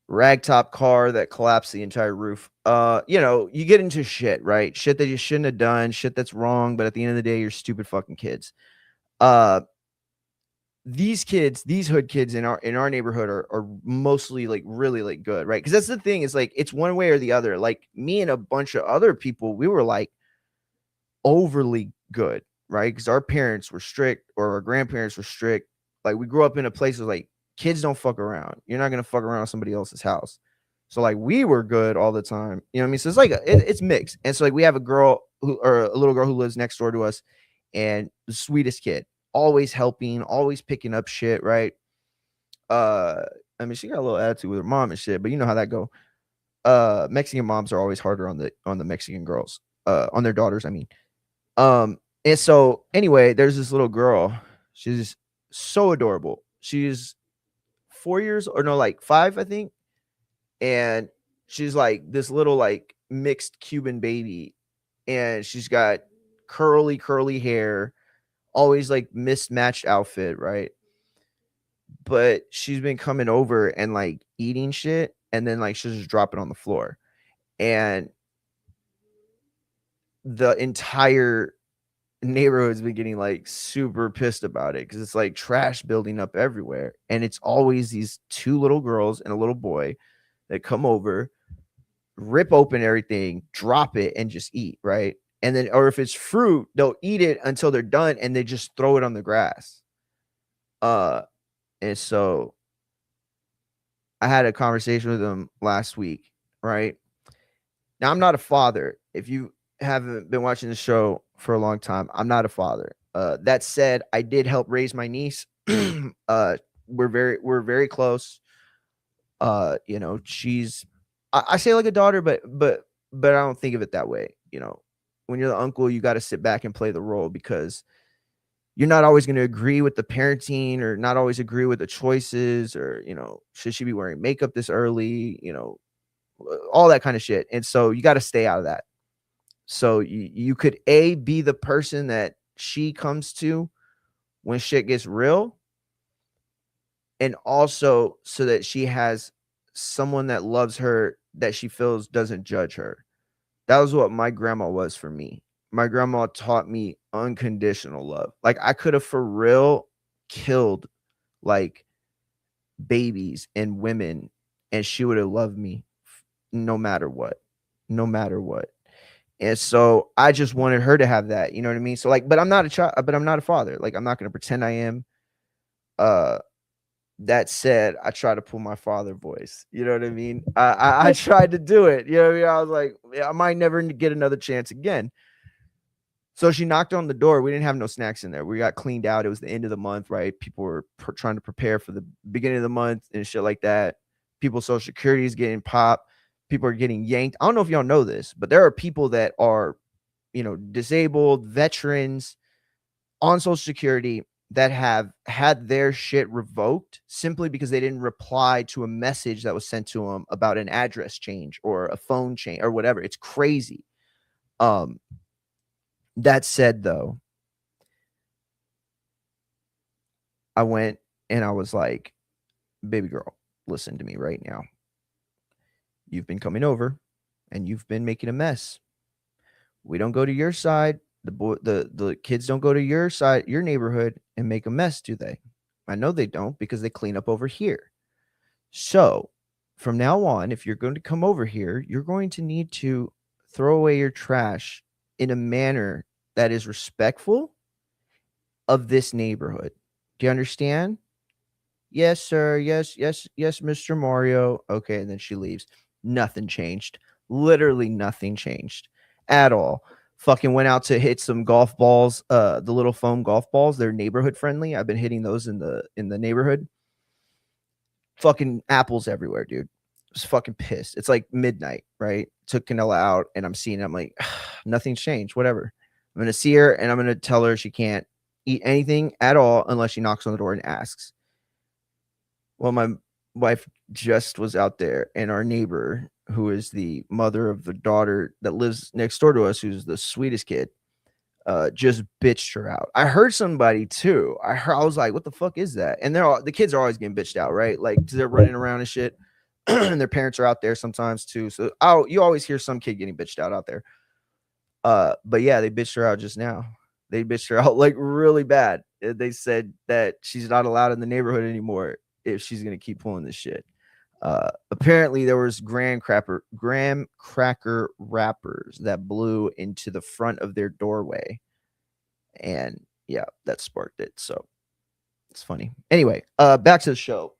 ragtop car that collapsed the entire roof. You get into shit, right? Shit that you shouldn't have done, shit that's wrong, but at the end of the day, you're stupid fucking kids. These hood kids in our neighborhood are mostly like really like good, right? Because that's the thing, is like it's one way or the other. Like me and a bunch of other people, we were like overly good, right? Because our parents were strict, or our grandparents were strict. Like we grew up in a place where like kids don't fuck around. You're not gonna fuck around with somebody else's house. So like we were good all the time. You know what I mean? So it's like it's mixed. And so like we have a little girl who lives next door to us, and the sweetest kid, always helping, always picking up shit, right? I mean, she got a little attitude with her mom and shit, but you know how that go. Mexican moms are always harder on the Mexican girls, on their daughters, I mean. And so anyway, there's this little girl. She's so adorable. She's 4 years, or no, like 5, I think. And she's like this little like mixed Cuban baby, and she's got curly hair, always like mismatched outfit, right? But she's been coming over and like eating shit, and then like she'll just drop it on the floor. And the entire neighborhood's been getting like super pissed about it because it's like trash building up everywhere. And it's always these two little girls and a little boy that come over, rip open everything, drop it, and just eat, right? And then, or if it's fruit, they'll eat it until they're done and they just throw it on the grass. And so I had a conversation with them last week, right? Now, I'm not a father. If you haven't been watching the show for a long time, I'm not a father. That said, I did help raise my niece. We're very close. You know, she's I say like a daughter, but I don't think of it that way. You know, when you're the uncle, you got to sit back and play the role because you're not always going to agree with the parenting or not always agree with the choices or, you know, should she be wearing makeup this early, you know, all that kind of shit. And so you got to stay out of that. So you could be the person that she comes to when shit gets real, and also so that she has someone that loves her that she feels doesn't judge her. That was what my grandma was for me. My grandma taught me unconditional love. Like I could have for real killed like babies and women and she would have loved me no matter what. No matter what. And so I just wanted her to have that, you know what I mean? So like, but I'm not a child, but I'm not a father. Like I'm not going to pretend I am. That said, I try to pull my father voice. You know what I mean? I tried to do it. You know what I mean? I was like, I might never get another chance again. So she knocked on the door. We didn't have no snacks in there. We got cleaned out. It was the end of the month, right? People were trying to prepare for the beginning of the month and shit like that. People's social security is getting popped. People are getting yanked. I don't know if y'all know this, but there are people that are, you know, disabled, veterans on social security that have had their shit revoked simply because they didn't reply to a message that was sent to them about an address change or a phone change or whatever. It's crazy. That said, though, I went and I was like, baby girl, listen to me right now. You've been coming over and you've been making a mess. We don't go to your side. The kids don't go to your side, your neighborhood, and make a mess, do they? I know they don't because they clean up over here. So from now on, if you're going to come over here, you're going to need to throw away your trash in a manner that is respectful of this neighborhood. Do you understand? Yes, sir. Yes, Mr. Mario. Okay, and then she leaves. Nothing changed. Literally nothing changed at all. Fucking went out to hit some golf balls, the little foam golf balls. They're neighborhood friendly. I've been hitting those in the neighborhood. Fucking apples everywhere, dude. I was fucking pissed. It's like midnight, right? Took Canella out and I'm seeing it. I'm like, nothing's changed. Whatever. I'm gonna see her and I'm gonna tell her she can't eat anything at all unless she knocks on the door and asks. Well, my wife just was out there, and our neighbor, who is the mother of the daughter that lives next door to us, who's the sweetest kid, just bitched her out. I heard somebody too. I was like, what the fuck is that? And the kids are always getting bitched out, right? Like they're running around and shit. And their parents are out there sometimes too. So you always hear some kid getting bitched out there. But yeah, they bitched her out just now. They bitched her out like really bad. They said that she's not allowed in the neighborhood anymore if she's gonna keep pulling this shit. Apparently there was graham cracker wrappers that blew into the front of their doorway, and yeah, that sparked it. So it's funny. Anyway, back to the show.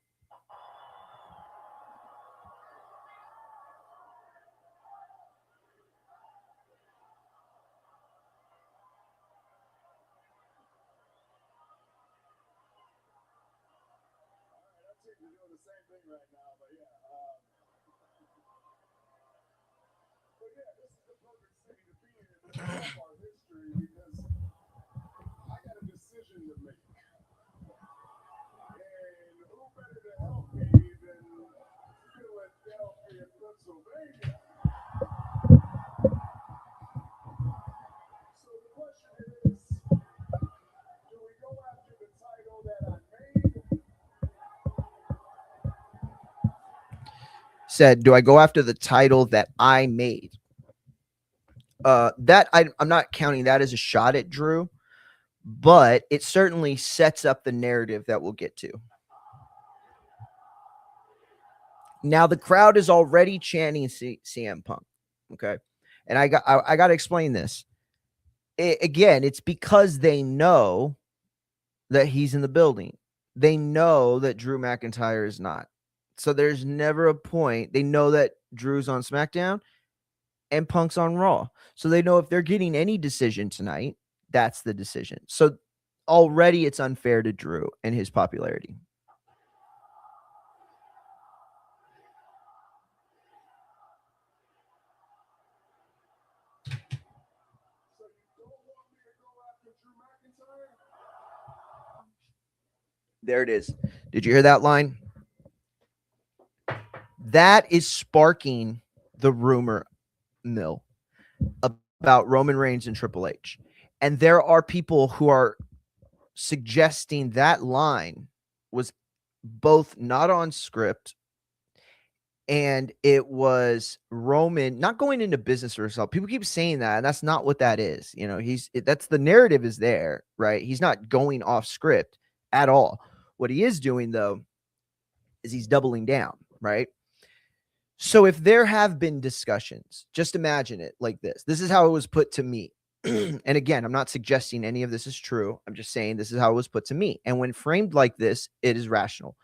said, do I go after the title that I made? That I'm not counting that as a shot at Drew, but it certainly sets up the narrative that we'll get to. Now the crowd is already chanting CM Punk. Okay. And I got to explain this. Again, it's because they know that he's in the building. They know that Drew McIntyre is not. So there's never a point. They know that Drew's on SmackDown and Punk's on Raw. So they know if they're getting any decision tonight, that's the decision. So already it's unfair to Drew and his popularity. There it is. Did you hear that line? That is sparking the rumor mill about Roman Reigns and Triple H. And there are people who are suggesting that line was both not on script and it was Roman not going into business for himself. People keep saying that, and that's not what that is. You know, that's the narrative is there, right? He's not going off script at all. What he is doing, though, is he's doubling down, right? So if there have been discussions, just imagine it like this. This is how it was put to me. And again, I'm not suggesting any of this is true. I'm just saying this is how it was put to me. And when framed like this, it is rational.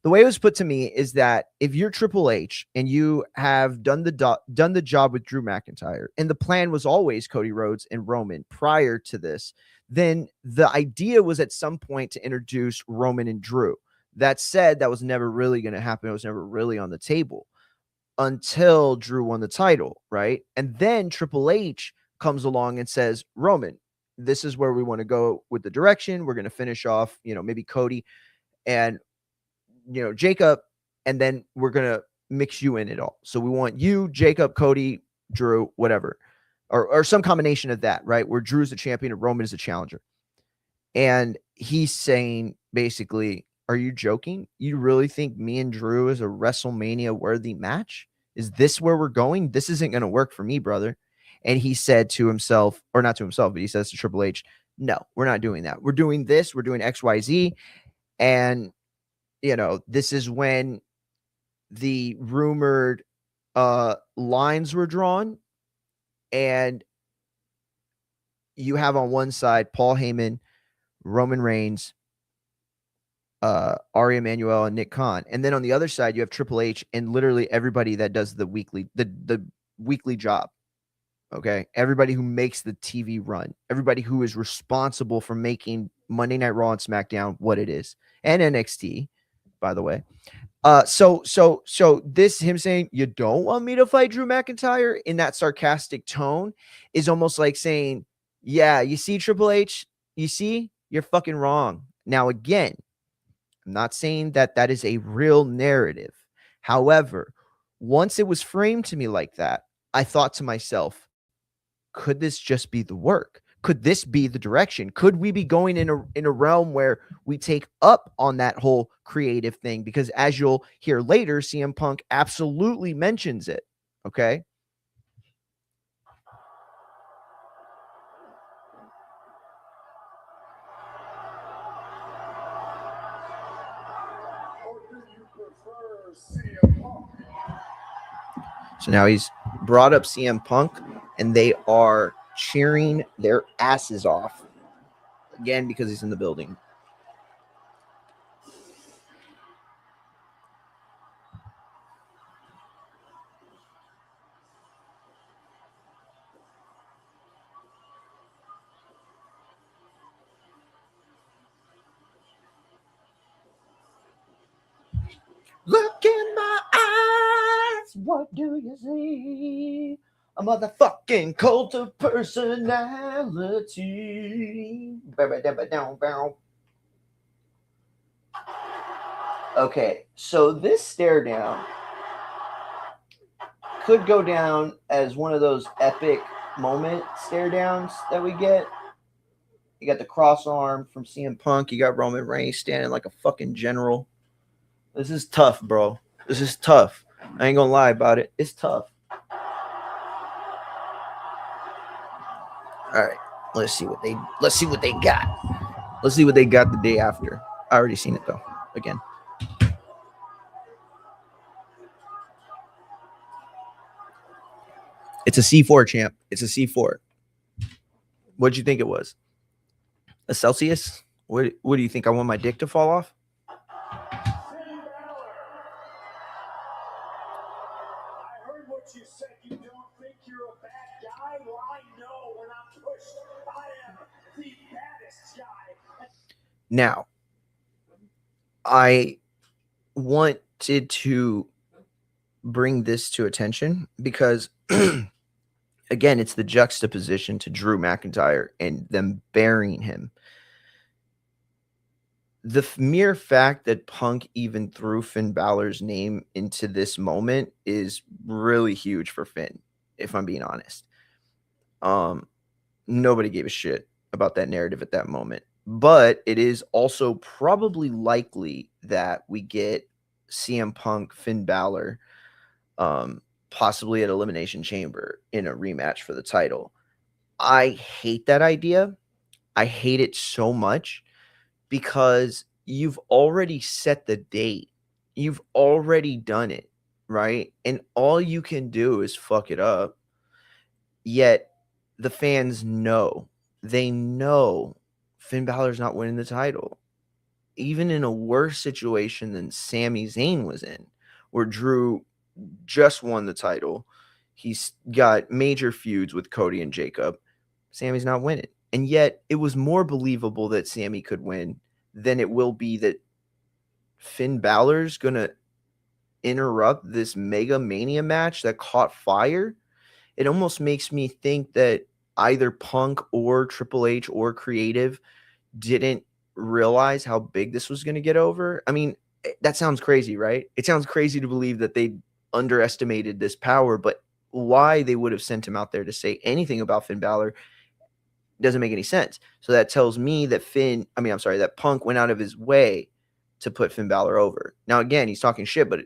The way it was put to me is that if you're Triple H and you have done the job with Drew McIntyre, and the plan was always Cody Rhodes and Roman prior to this, then the idea was at some point to introduce Roman and Drew. That said, that was never really going to happen. It was never really on the table until Drew won the title, right? And then Triple H comes along and says, Roman, this is where we want to go with the direction. We're going to finish off, maybe Cody and, Jacob, and then we're going to mix you in it all. So we want you, Jacob, Cody, Drew, whatever, or some combination of that, right? Where Drew's the champion and Roman is the challenger. And he's saying basically, are you joking? You really think me and Drew is a WrestleMania worthy match? Is this where we're going? This isn't going to work for me, brother. And he said to himself, or not to himself, but he says to Triple H, no, we're not doing that. We're doing this. We're doing XYZ. And, this is when the rumored lines were drawn. And you have on one side, Paul Heyman, Roman Reigns, Ari Emanuel, and Nick Khan. And then on the other side, you have Triple H and literally everybody that does the weekly job. Okay. Everybody who makes the TV run, everybody who is responsible for making Monday Night Raw and SmackDown what it is, and NXT, by the way. So this him saying, you don't want me to fight Drew McIntyre in that sarcastic tone is almost like saying, yeah, you see, Triple H, you see, you're fucking wrong. Now, again, I'm not saying that that is a real narrative. However, once it was framed to me like that, I thought to myself, could this just be the work? Could this be the direction? Could we be going in a realm where we take up on that whole creative thing? Because as you'll hear later, CM Punk absolutely mentions it. Okay. So now he's brought up CM Punk, and they are cheering their asses off again because he's in the building. Look in my eyes, what do you see? A motherfucking cult of personality. Okay, so this stare down could go down as one of those epic moment stare downs that we get. You got the cross arm from CM Punk. You got Roman Reigns standing like a fucking general. This is tough, bro. This is tough. I ain't gonna lie about it. It's tough. All right, let's see what they got. Let's see what they got the day after. I already seen it though. Again. It's a C4 champ. It's a C4. What'd you think it was? A Celsius? What do you think? I want my dick to fall off? I heard what you said. You don't think you're a bad guy? Well, I know when I'm pushed. I am the baddest guy. Now, I wanted to bring this to attention because, again, it's the juxtaposition to Drew McIntyre and them burying him. The mere fact that Punk even threw Finn Balor's name into this moment is really huge for Finn, if I'm being honest. Nobody gave a shit about that narrative at that moment. But it is also probably likely that we get CM Punk, Finn Balor, possibly at Elimination Chamber in a rematch for the title. I hate that idea. I hate it so much because you've already set the date. You've already done it, right? And all you can do is fuck it up. Yet the fans know. They know Finn Balor's not winning the title. Even in a worse situation than Sami Zayn was in, where Drew just won the title. He's got major feuds with Cody and Jacob. Sami's not winning. And yet it was more believable that Sami could win than it will be that Finn Balor's going to interrupt this Mega Mania match that caught fire. It almost makes me think that either Punk or Triple H or Creative didn't realize how big this was going to get over. I mean, that sounds crazy, right? It sounds crazy to believe that they underestimated this power, but why they would have sent him out there to say anything about Finn Balor doesn't make any sense. So that tells me that that Punk went out of his way to put Finn Balor over. Now, again, he's talking shit, but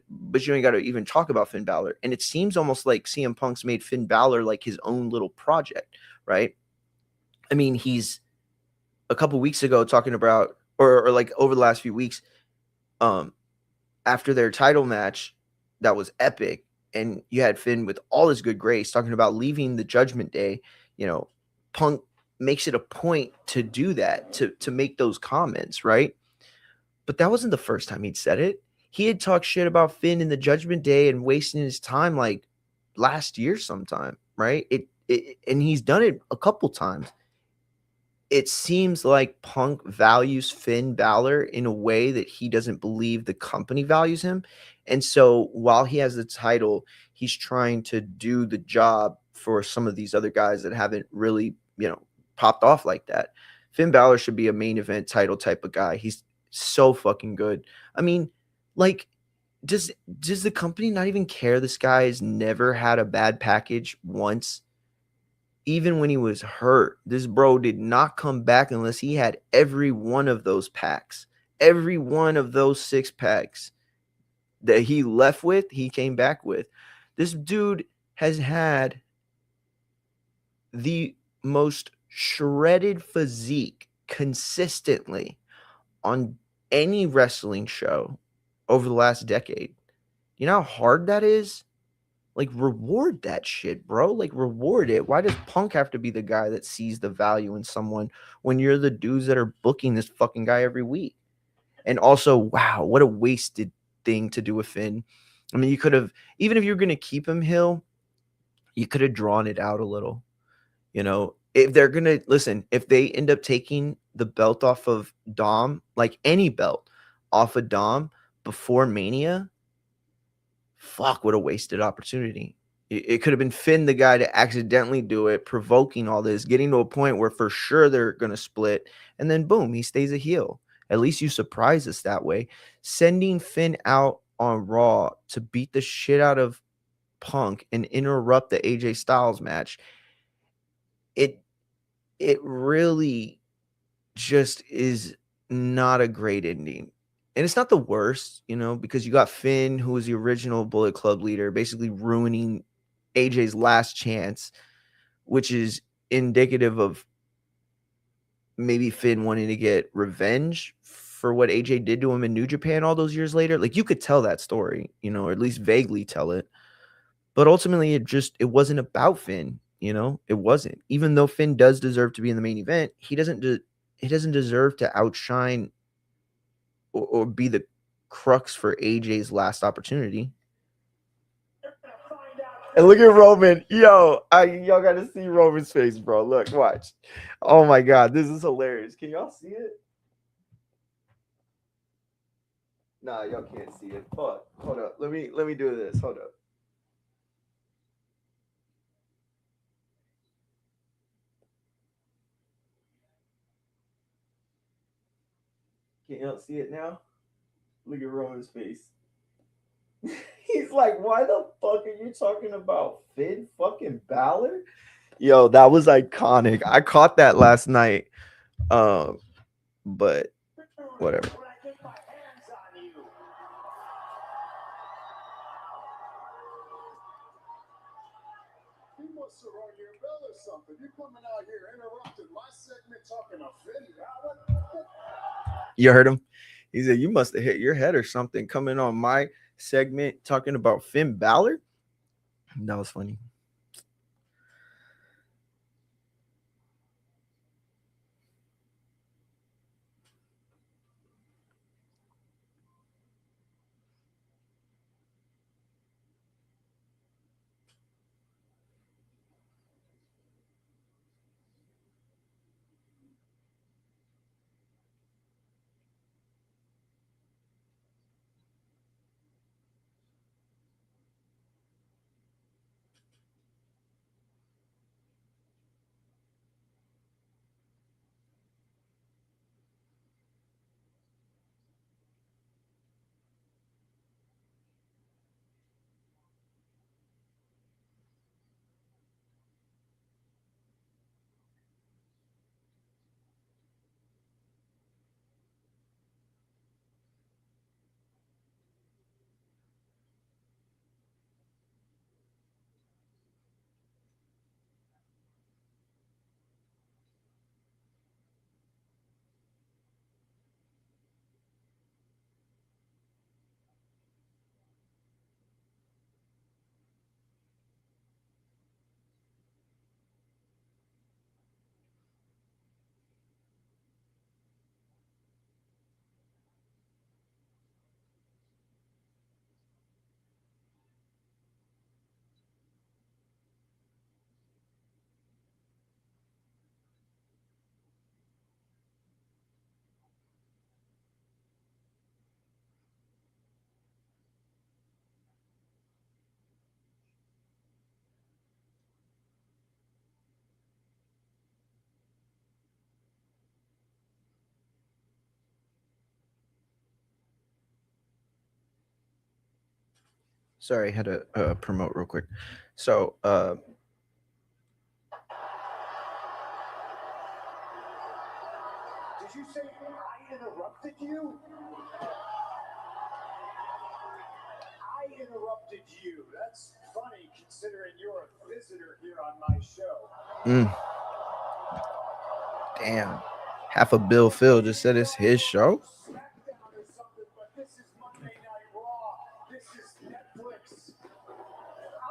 you ain't got to even talk about Finn Balor. And it seems almost like CM Punk's made Finn Balor like his own little project, right? I mean, he's a couple weeks ago talking about, or like over the last few weeks, after their title match that was epic, and you had Finn with all his good grace talking about leaving the Judgment Day, Punk makes it a point to do that, to make those comments, right? But that wasn't the first time he'd said it. He had talked shit about Finn in the Judgment Day and wasting his time like last year sometime, right? And he's done it a couple times. It seems like Punk values Finn Balor in a way that he doesn't believe the company values him. And so while he has the title, he's trying to do the job for some of these other guys that haven't really, popped off like that. Finn Balor should be a main event title type of guy. He's so fucking good. I mean, like, does the company not even care this guy has never had a bad package once? Even when he was hurt, this bro did not come back unless he had every one of those packs. Every one of those 6 packs that he left with, he came back with. This dude has had the most shredded physique consistently on any wrestling show over the last decade. You know how hard that is? Like, reward that shit, bro. Like, reward it. Why does Punk have to be the guy that sees the value in someone when you're the dudes that are booking this fucking guy every week? And also, wow, what a wasted thing to do with Finn. I mean, you could have, even if you're going to keep him heel, you could have drawn it out a little. If they're going to, listen, if they end up taking the belt off of Dom, like any belt off of Dom before Mania, fuck, what a wasted opportunity. It could have been Finn, the guy, to accidentally do it, provoking all this, getting to a point where for sure they're going to split. And then boom, he stays a heel. At least you surprise us that way. Sending Finn out on Raw to beat the shit out of Punk and interrupt the AJ Styles match. It really just is not a great ending. And it's not the worst, because you got Finn, who was the original Bullet Club leader, basically ruining AJ's last chance, which is indicative of maybe Finn wanting to get revenge for what AJ did to him in New Japan all those years later. Like, you could tell that story, or at least vaguely tell it. But ultimately, it wasn't about Finn, it wasn't. Even though Finn does deserve to be in the main event, he doesn't deserve to outshine or be the crux for AJ's last opportunity. And look at Roman. Y'all got to see Roman's face, bro. Look, watch. Oh my God, this is hilarious. Can y'all see it? Nah, y'all can't see it. Hold up. Let me do this. Hold up. Can y'all see it now? Look at Roman's face. He's like, why the fuck are you talking about Finn fucking Balor? Yo, that was iconic. I caught that last night. But whatever. You must have rung your bell or something. You're coming out here interrupting my segment talking to Finn Balor. You heard him? He said, you must have hit your head or something coming on my segment talking about Finn Balor. That was funny. Sorry, I had to promote real quick. So, Did you say I interrupted you? I interrupted you. That's funny considering you're a visitor here on my show. Damn. Half of Bill Phil just said it's his show. SmackDown or something, but this is Monday Night Raw. This is Netflix.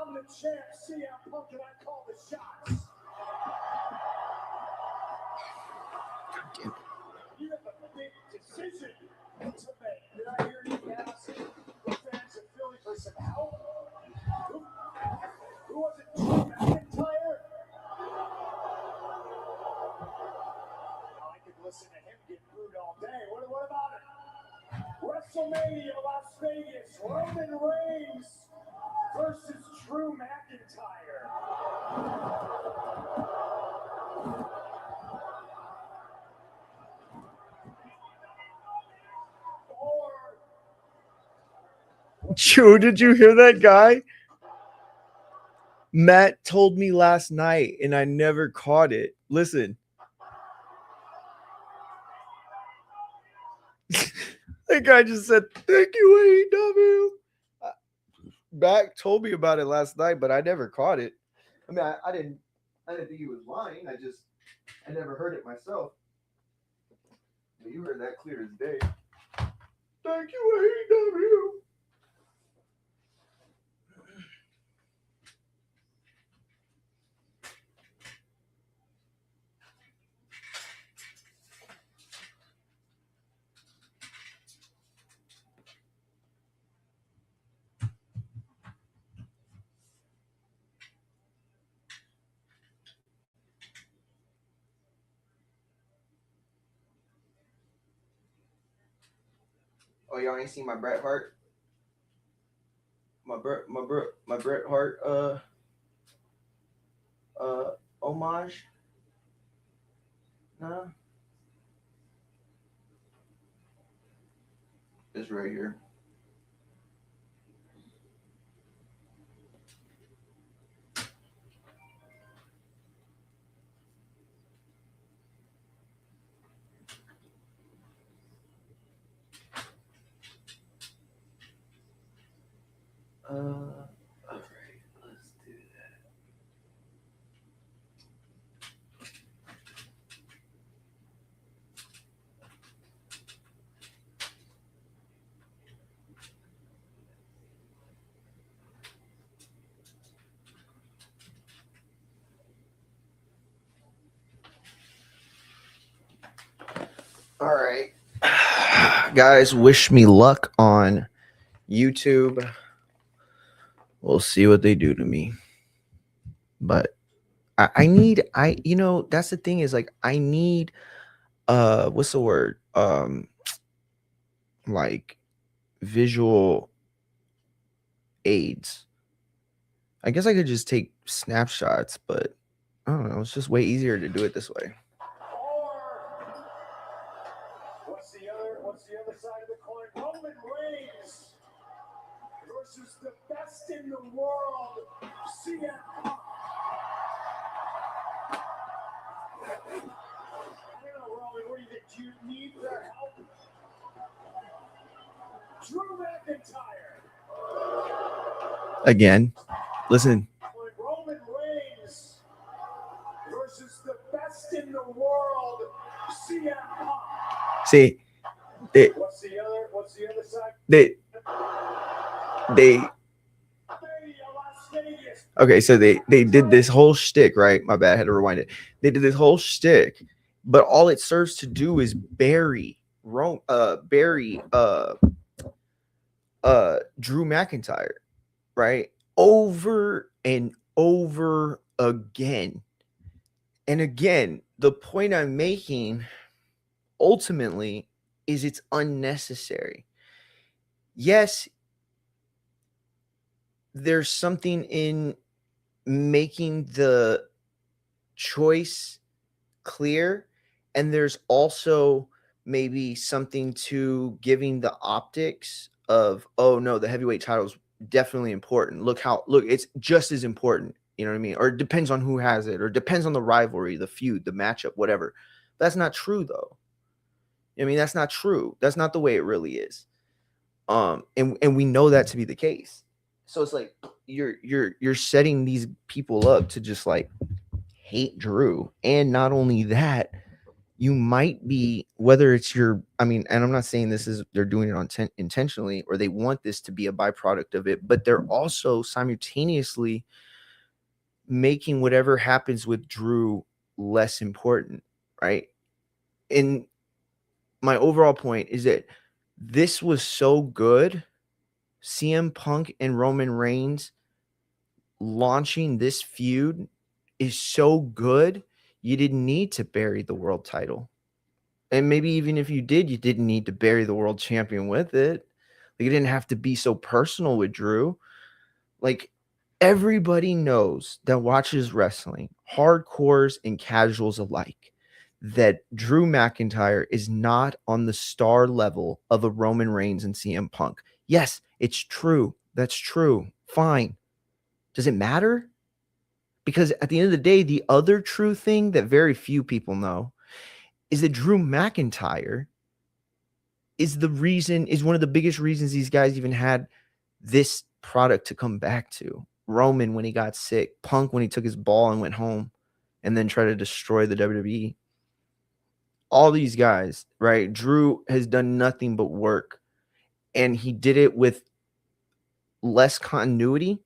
I'm the champ, CM Punk, and I call the shots. You have a big decision to make. Did I hear you asking the fans of Philly for some help? Who was it? Drew McInytre? I could listen to him get booed all day. What about it? WrestleMania Las Vegas, Roman Reigns versus Drew McInytre. Joe, did you hear that guy? Matt told me last night and I never caught it. Listen. That guy just said, "Thank you, AEW." Back told me about it last night, but I never caught it. I mean, I didn't think he was lying. I never heard it myself. But you heard that clear as day. Thank you, AEW. Oh, y'all ain't seen my Bret Hart? My Bret Hart homage? No. It's right here. All right, let's do that. All right. Guys, wish me luck on YouTube. We'll see what they do to me. But I need, that's the thing is like, I need, what's the word? Like visual aids. I guess I could just take snapshots, but I don't know. It's just way easier to do it this way. What's the other side of the coin? Roman Reigns versus the best in the world, CM Punk. I don't know, Roman, what do you think? Do you need their help? Drew McInytre. Again, listen. Roman Reigns versus the best in the world, CM Punk. See, What's the other side? Okay, so they did this whole shtick, right? My bad, I had to rewind it. They did this whole shtick, but all it serves to do is bury Drew McInytre, right? Over and over again. And again, the point I'm making ultimately is it's unnecessary. Yes, there's something in making the choice clear, and there's also maybe something to giving the optics of, oh no, the heavyweight title is definitely important. Look, it's just as important. You know what I mean? Or it depends on who has it, or it depends on the rivalry, the feud, the matchup, whatever. That's not true, though. I mean, that's not true. That's not the way it really is. And we know that to be the case. So it's like you're setting these people up to just like hate Drew. And not only that, you might be, whether it's and I'm not saying this is they're doing it intentionally, or they want this to be a byproduct of it, but they're also simultaneously making whatever happens with Drew less important, right? And my overall point is that this was so good. CM Punk and Roman Reigns launching this feud is so good. You didn't need to bury the world title. And maybe even if you did, you didn't need to bury the world champion with it. Like, it didn't have to be so personal with Drew. Like, everybody knows that watches wrestling, hardcores and casuals alike, that Drew McInytre is not on the star level of a Roman Reigns and CM Punk. Yes, it's true. That's true. Fine. Does it matter? Because at the end of the day, the other true thing that very few people know is that Drew McInytre is one of the biggest reasons these guys even had this product to come back to. Roman when he got sick, Punk when he took his ball and went home and then tried to destroy the WWE. All these guys, right? Drew has done nothing but work, and he did it with less continuity,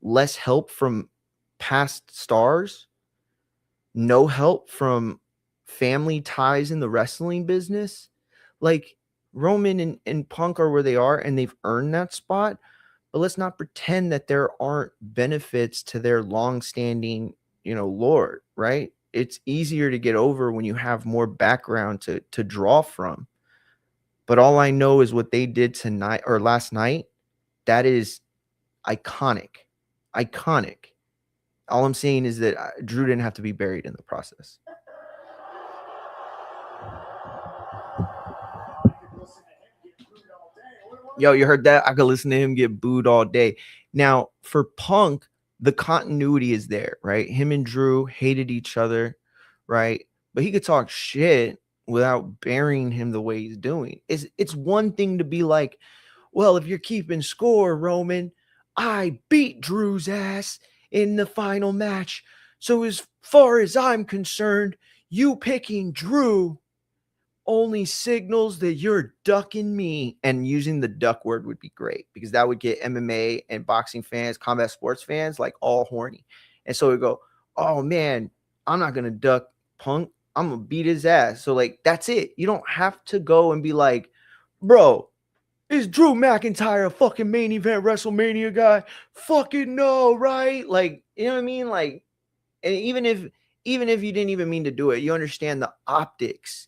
less help from past stars, no help from family ties in the wrestling business. Like Roman and Punk are where they are, and they've earned that spot. But let's not pretend that there aren't benefits to their long-standing, lore, right? It's easier to get over when you have more background to draw from. But all I know is what they did tonight or last night. That is iconic. Iconic. All I'm saying is that Drew didn't have to be buried in the process. Yo, you heard that? I could listen to him get booed all day. Now, for Punk, the continuity is there, right? Him and Drew hated each other, right? But he could talk shit without burying him the way he's doing. It's one thing to be like, well, if you're keeping score, Roman, I beat Drew's ass in the final match. So as far as I'm concerned, you picking Drew only signals that you're ducking me. And using the duck word would be great because that would get MMA and boxing fans, combat sports fans, like all horny. And so we go, oh man, I'm not going to duck Punk. I'm going to beat his ass. So like, that's it. You don't have to go and be like, bro, is Drew McInytre a fucking main event WrestleMania guy? Fucking no, right? Like, you know what I mean? Like, and even if you didn't even mean to do it, you understand the optics.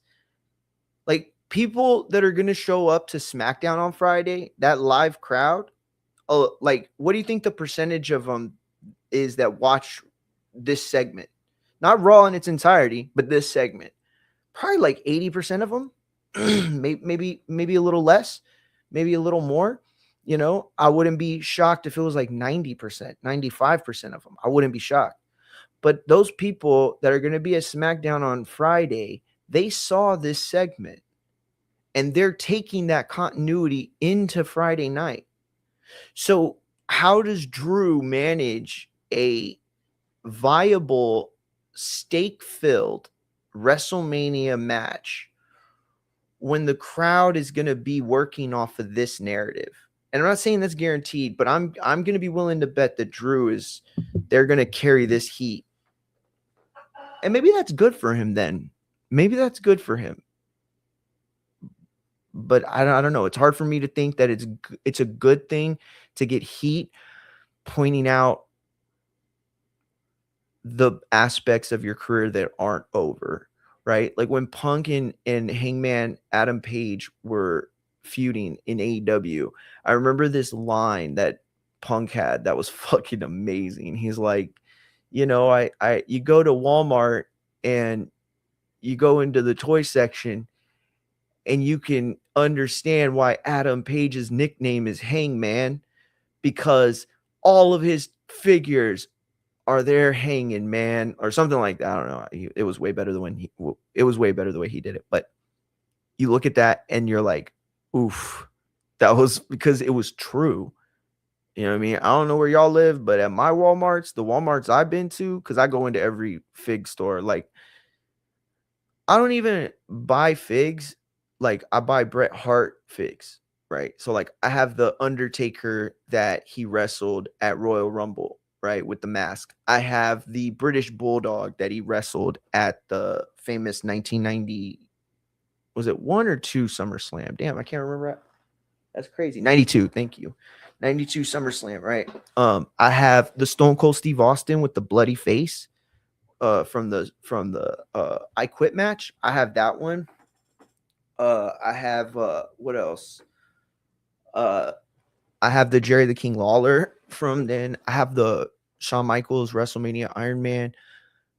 Like, people that are going to show up to SmackDown on Friday, that live crowd, like, what do you think the percentage of them is that watch this segment? Not Raw in its entirety, but this segment. Probably like 80% of them. maybe a little less, maybe a little more. I wouldn't be shocked if it was like 90%, 95% of them. I wouldn't be shocked. But those people that are going to be at SmackDown on Friday, they saw this segment and they're taking that continuity into Friday night. So how does Drew manage a viable, stake-filled WrestleMania match when the crowd is going to be working off of this narrative? And I'm not saying that's guaranteed, but I'm going to be willing to bet that they're going to carry this heat. And maybe that's good for him then. Maybe that's good for him. But I don't know. It's hard for me to think that it's a good thing to get heat pointing out the aspects of your career that aren't over, right? Like when Punk and Hangman Adam Page were feuding in AEW, I remember this line that Punk had that was fucking amazing. He's like, you go to Walmart and you go into the toy section and you can understand why Adam Page's nickname is Hangman, because all of his figures are there hanging, man, or something like that. I don't know. It was way better the way he did it. But you look at that and you're like, oof, that was because it was true. You know what I mean? I don't know where y'all live, but at my Walmarts, the Walmarts I've been to, because I go into every fig store, like I don't even buy figs. Like I buy Bret Hart figs, right? So like I have the Undertaker that he wrestled at Royal Rumble, right, with the mask. I have the British Bulldog that he wrestled at the famous 1990, was it 1 or 2 SummerSlam? Damn, I can't remember. That's crazy. 92, thank you. 92 SummerSlam, right? I have the Stone Cold Steve Austin with the bloody face from the I Quit match. I have that one. I have what else? I have the Jerry the King Lawler from then. I have the Shawn Michaels WrestleMania Iron Man.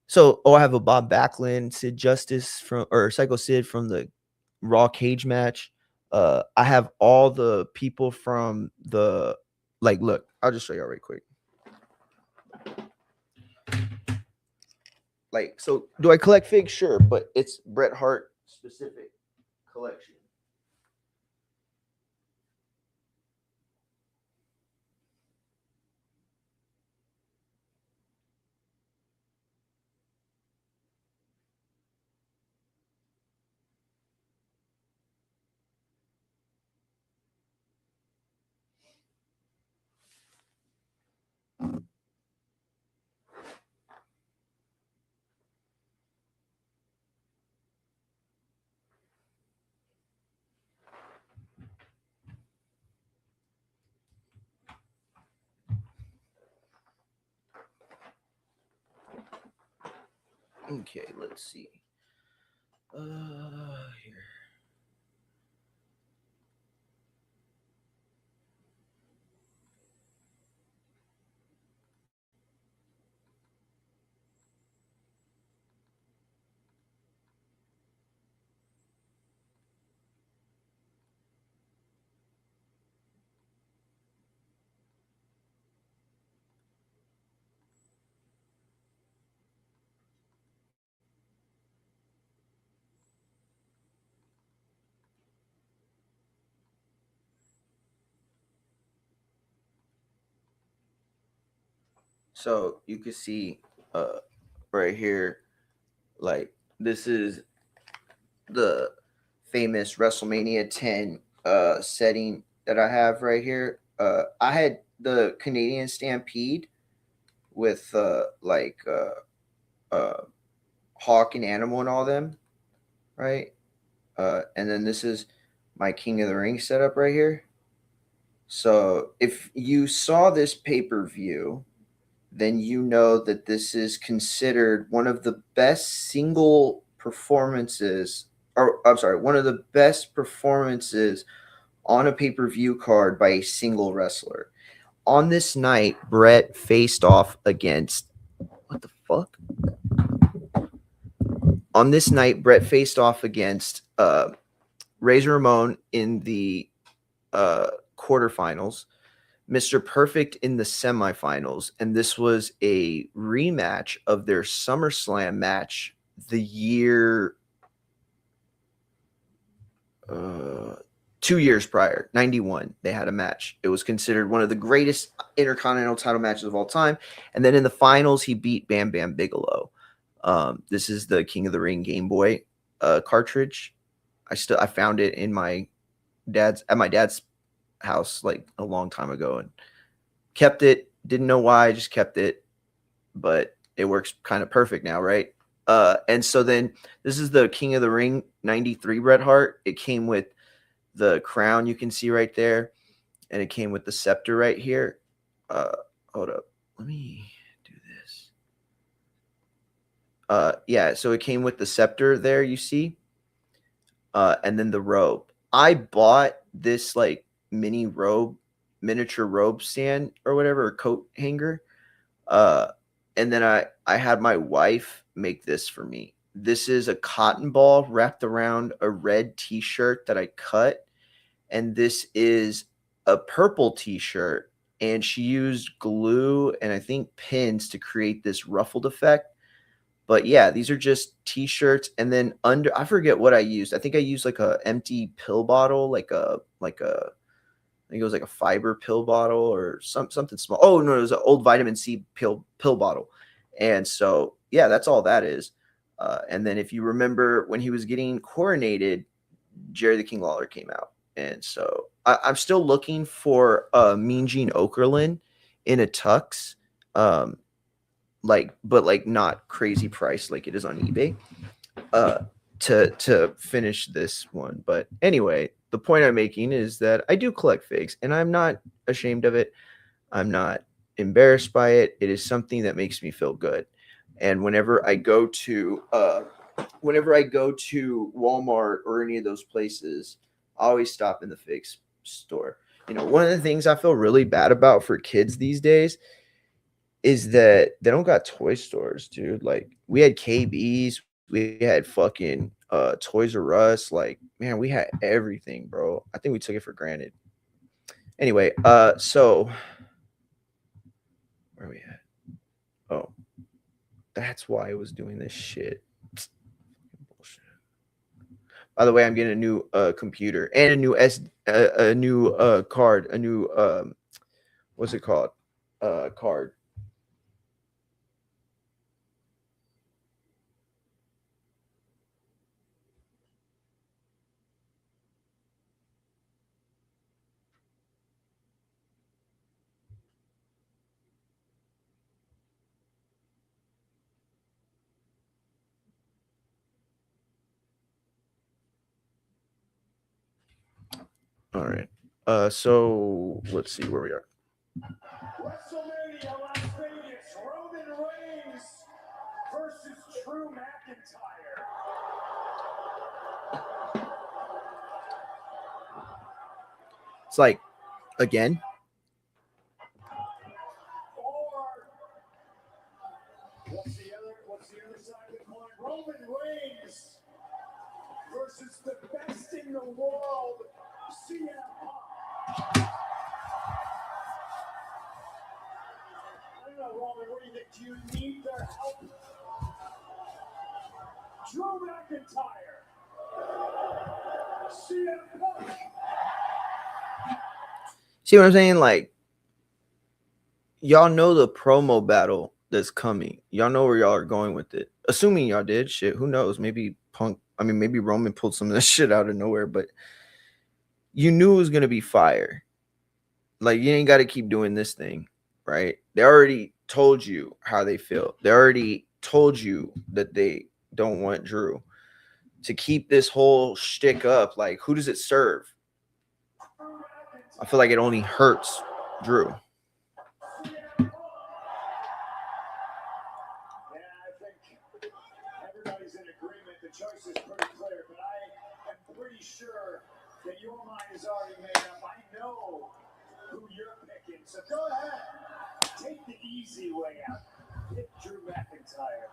So, I have a Bob Backlund, Sid Justice or Psycho Sid from the Raw cage match. I have all the people from the, like, look, I'll just show y'all right quick. Like, so do I collect figs? Sure, but it's Bret Hart specific collection. Okay, let's see. Here. So you can see right here, like this is the famous WrestleMania 10 setting that I have right here. I had the Canadian Stampede with Hawk and Animal and all them, right? And then this is my King of the Ring setup right here. So if you saw this pay-per-view, then you know that this is considered one of the best single performances, or I'm sorry, one of the best performances on a pay-per-view card by a single wrestler. On this night, Brett faced off against what the fuck? On this night, Brett faced off against Razor Ramon in the quarterfinals, Mr. Perfect in the semifinals, and this was a rematch of their SummerSlam match the year 2 years prior, 91. They had a match. It was considered one of the greatest Intercontinental title matches of all time. And then in the finals, he beat Bam Bam Bigelow. This is the King of the Ring Game Boy cartridge. I found it in my dad's house like a long time ago and kept it. Didn't know why, I just kept it, but it works kind of perfect now, right? And so then this is the King of the Ring 93 Bret Hart. It came with the crown you can see right there, and it came with the scepter right here. Hold up, let me do this. Yeah, so it came with the scepter there, you see, and then the robe. I bought this like miniature robe stand or whatever, or coat hanger. And then I had my wife make this for me. This is a cotton ball wrapped around a red t-shirt that I cut, and this is a purple t-shirt, and she used glue and I think pins to create this ruffled effect. But yeah, these are just t-shirts, and then under, I forget what I used. I think I used like a empty pill bottle, like a I think it was like a fiber pill bottle or something small. Oh no, it was an old vitamin C pill bottle. And so yeah, that's all that is. And then if you remember when he was getting coronated, Jerry the King Lawler came out. And so I'm still looking for Mean Gene Okerlund in a tux. But like not crazy price like it is on eBay. To finish this one. But anyway, the point I'm making is that I do collect figs, and I'm not ashamed of it. I'm not embarrassed by it. It is something that makes me feel good. And whenever I go to Walmart or any of those places, I always stop in the figs store. You know, one of the things I feel really bad about for kids these days is that they don't got toy stores, dude. Like we had KBs, we had fucking Toys R Us. Like, man, we had everything, bro. I think we took it for granted. Anyway, so where are we at? Oh, that's why I was doing this shit. Bullshit. By the way, I'm getting a new computer and a new card, a new what's it called? Card. All right. So let's see where we are. WrestleMania Las Vegas, Roman Reigns versus Drew McInytre. It's like, again, Or what's the other side of the coin? Roman Reigns versus the best in the world, CM Punk. I don't know, Roman, what do you think? Do you need their help? Drew McInytre. CM Punk. see what I'm saying? Like, y'all know the promo battle that's coming. Y'all know where y'all are going with it. Assuming y'all did, shit, who knows? Maybe maybe Roman pulled some of this shit out of nowhere, but you knew it was gonna be fire. Like, you ain't got to keep doing this thing, right? They already told you how they feel. They already told you that they don't want Drew. To keep this whole shtick up, like, who does it serve? I feel like it only hurts Drew. Yeah, I think everybody's in agreement. The choice is pretty clear, but I am pretty sure that your mind is already made up. I know who you're picking, so go ahead. Take the easy way out. Pick Drew McInytre.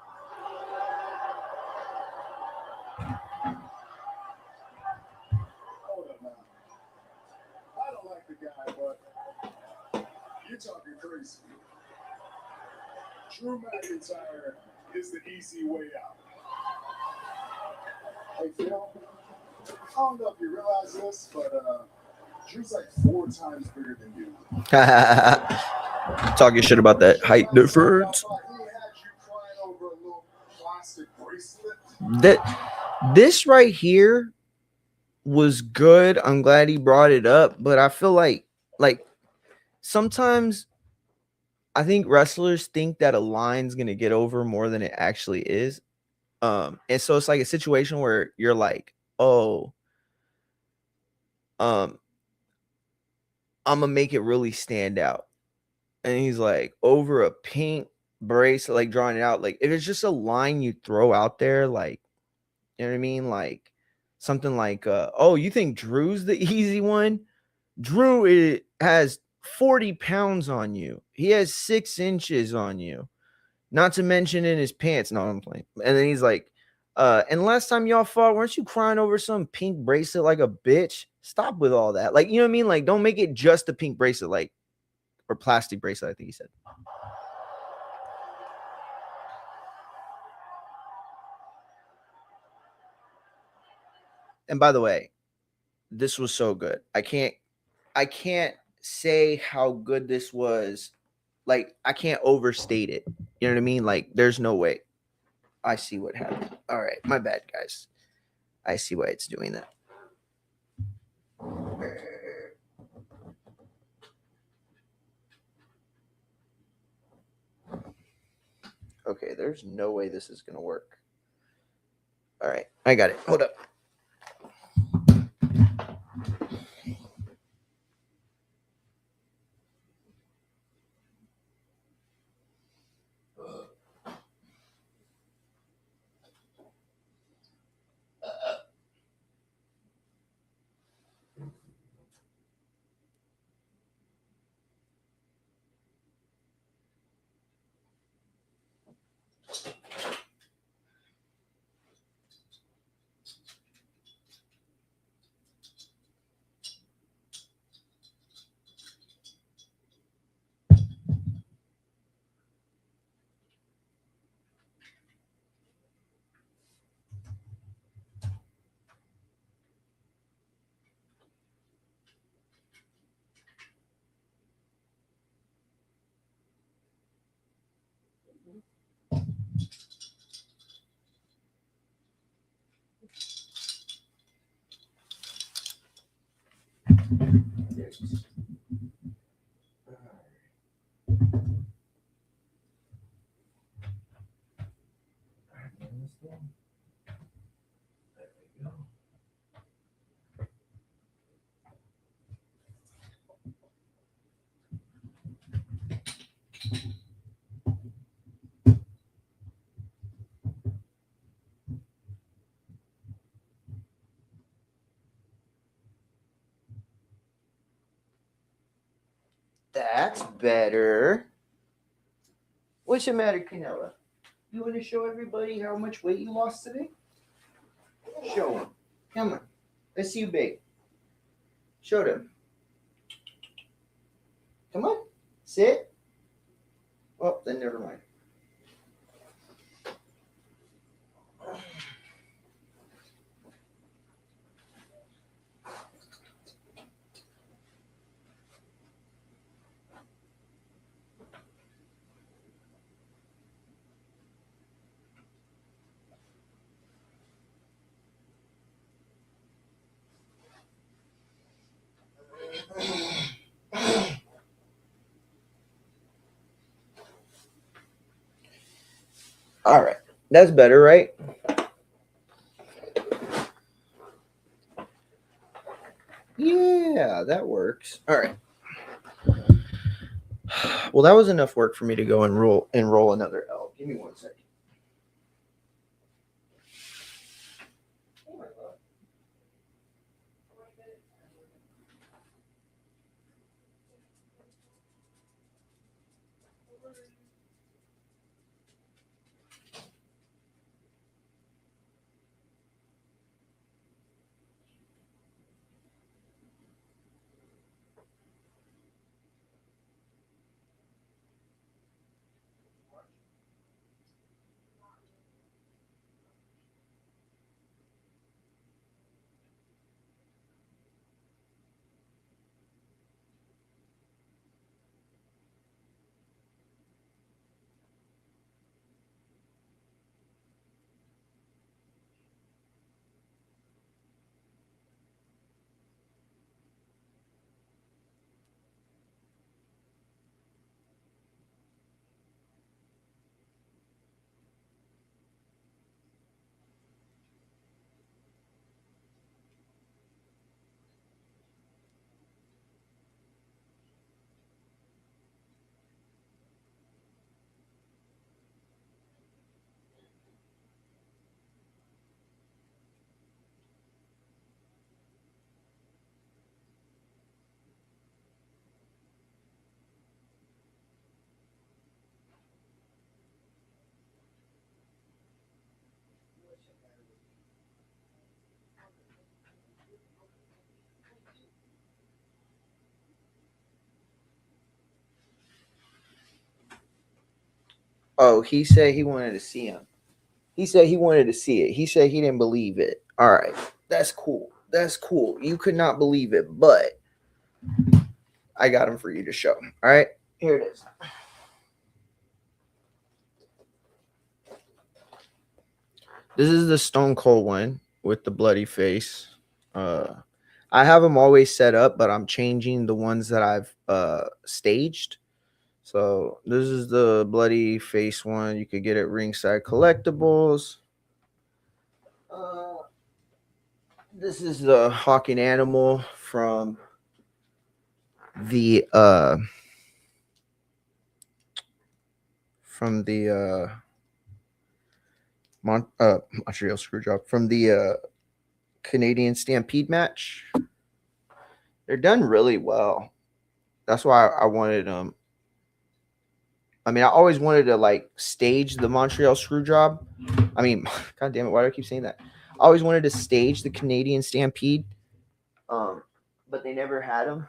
Hold up now. I don't like the guy, but you're talking crazy. Drew McInytre is the easy way out. Hey, Phil, I don't know if you realize this, but Drew's like 4 times bigger than you. Talking shit about that height difference. I thought he had you crying over a little plastic bracelet. This right here was good. I'm glad he brought it up, but I feel like sometimes I think wrestlers think that a line's gonna get over more than it actually is. And so it's like a situation where you're like, oh, I'm gonna make it really stand out. And he's like, over a pink bracelet, like drawing it out. Like, if it's just a line you throw out there, like, you know what I mean? Like something like, oh, you think Drew's the easy one? Drew has 40 pounds on you. He has 6 inches on you. Not to mention in his pants. No, I'm playing. And then he's like, and last time y'all fought, weren't you crying over some pink bracelet like a bitch? Stop with all that. Like, you know what I mean? Like, don't make it just a pink bracelet, like, or plastic bracelet, I think he said. And by the way, this was so good. I can't say how good this was. Like, I can't overstate it. You know what I mean? Like, there's no way. I see what happened. All right, my bad, guys. I see why it's doing that. Okay, there's no way this is gonna work. All right, I got it. Hold up. That's better. What's the matter, Canella? You want to show everybody how much weight you lost today? Show them. Come on. Let's see you big. Show them. Come on. Sit. Oh, then never mind. All right. That's better, right? Yeah, that works. All right. Well, that was enough work for me to go and roll another L. Give me 1 second. Oh, he said he wanted to see him. He said he wanted to see it. He said he didn't believe it. All right. That's cool. That's cool. You could not believe it, but I got him for you to show. All right. Here it is. This is the Stone Cold one with the bloody face. I have them always set up, but I'm changing the ones that I've staged. So this is the bloody face one. You could get it Ringside Collectibles. This is the Hawking Animal from the Montreal Screwjob, from the Canadian Stampede match. They're done really well. That's why I wanted them. I mean, I always wanted to like stage the Montreal Screwjob. I mean, God damn it, why do I keep saying that? I always wanted to stage the Canadian Stampede, but they never had them.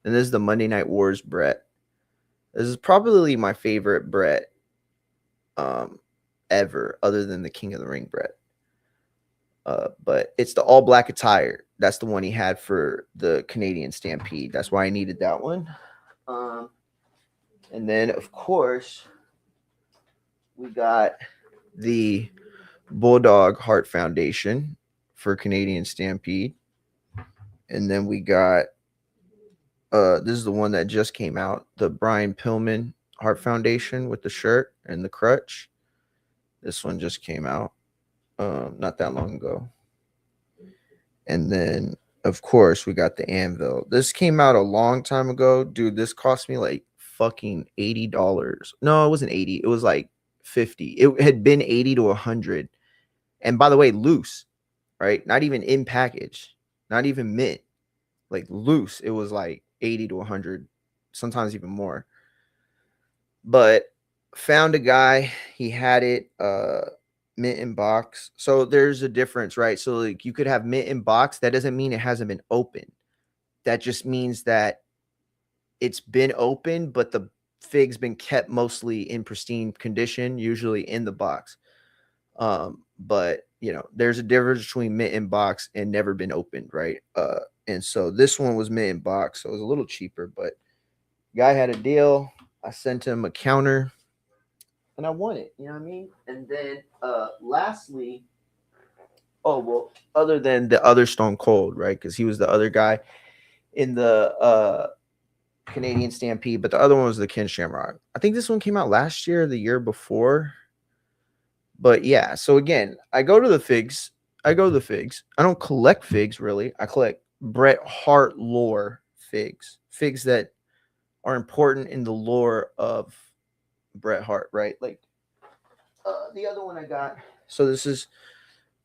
And this is the Monday Night Wars Brett. This is probably my favorite Brett ever, other than the King of the Ring Brett. But it's the all black attire. That's the one he had for the Canadian Stampede. That's why I needed that one. And then, of course, we got the Bulldog Heart Foundation for Canadian Stampede. And then we got, this is the one that just came out, the Brian Pillman Heart Foundation with the shirt and the crutch. This one just came out not that long ago. And then, of course, we got the Anvil. This came out a long time ago. Dude, this cost me like fucking $80. No, it wasn't 80. It was like 50. It had been 80 to 100. And by the way, loose, right? Not even in package, not even mint, like loose. It was like 80 to 100 sometimes even more. But found a guy, he had it mint in box. So there's a difference, right? So like you could have mint in box, that doesn't mean it hasn't been open. That just means that it's been open, but the fig's been kept mostly in pristine condition, usually in the box. But you know, there's a difference between mint in box and never been opened, right? And so this one was mint in box, so it was a little cheaper, but guy had a deal. I sent him a counter and I won it, you know what I mean? And then lastly, oh well, other than the other Stone Cold, right? Because he was the other guy in the Canadian Stampede, but the other one was the Ken Shamrock. I think this one came out last year, the year before. But yeah, so again, I go to the figs. I don't collect figs really. I collect Bret Hart lore figs. Figs that are important in the lore of Bret Hart, right? Like the other one I got. So this is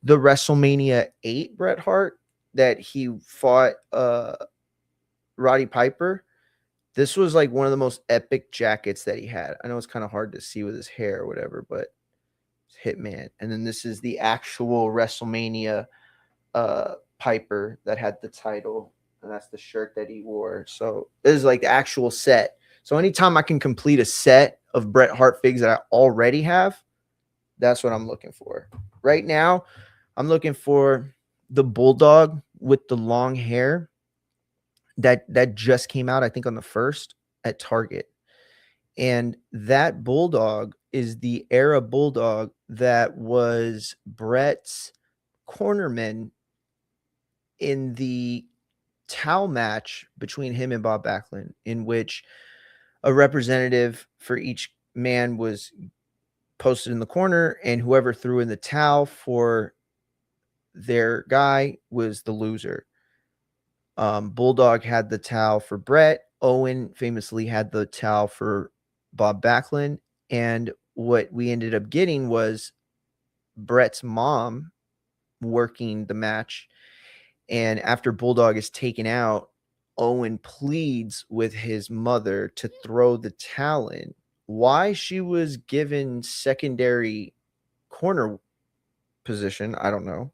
the WrestleMania 8 Bret Hart that he fought Roddy Piper. This was like one of the most epic jackets that he had. I know it's kind of hard to see with his hair or whatever, but it's Hitman. And then this is the actual WrestleMania Piper that had the title, and that's the shirt that he wore. So this is like the actual set. So anytime I can complete a set of Bret Hart figs that I already have, that's what I'm looking for. Right now, I'm looking for the Bulldog with the long hair that just came out, I think, on the 1st at Target. And that Bulldog is the era Bulldog that was Bret's cornerman in the towel match between him and Bob Backlund, in which a representative for each man was posted in the corner, and whoever threw in the towel for their guy was the loser. Bulldog had the towel for Bret. Owen famously had the towel for Bob Backlund. And what we ended up getting was Bret's mom working the match. And after Bulldog is taken out, Owen pleads with his mother to throw the towel in. Why she was given secondary corner position, I don't know.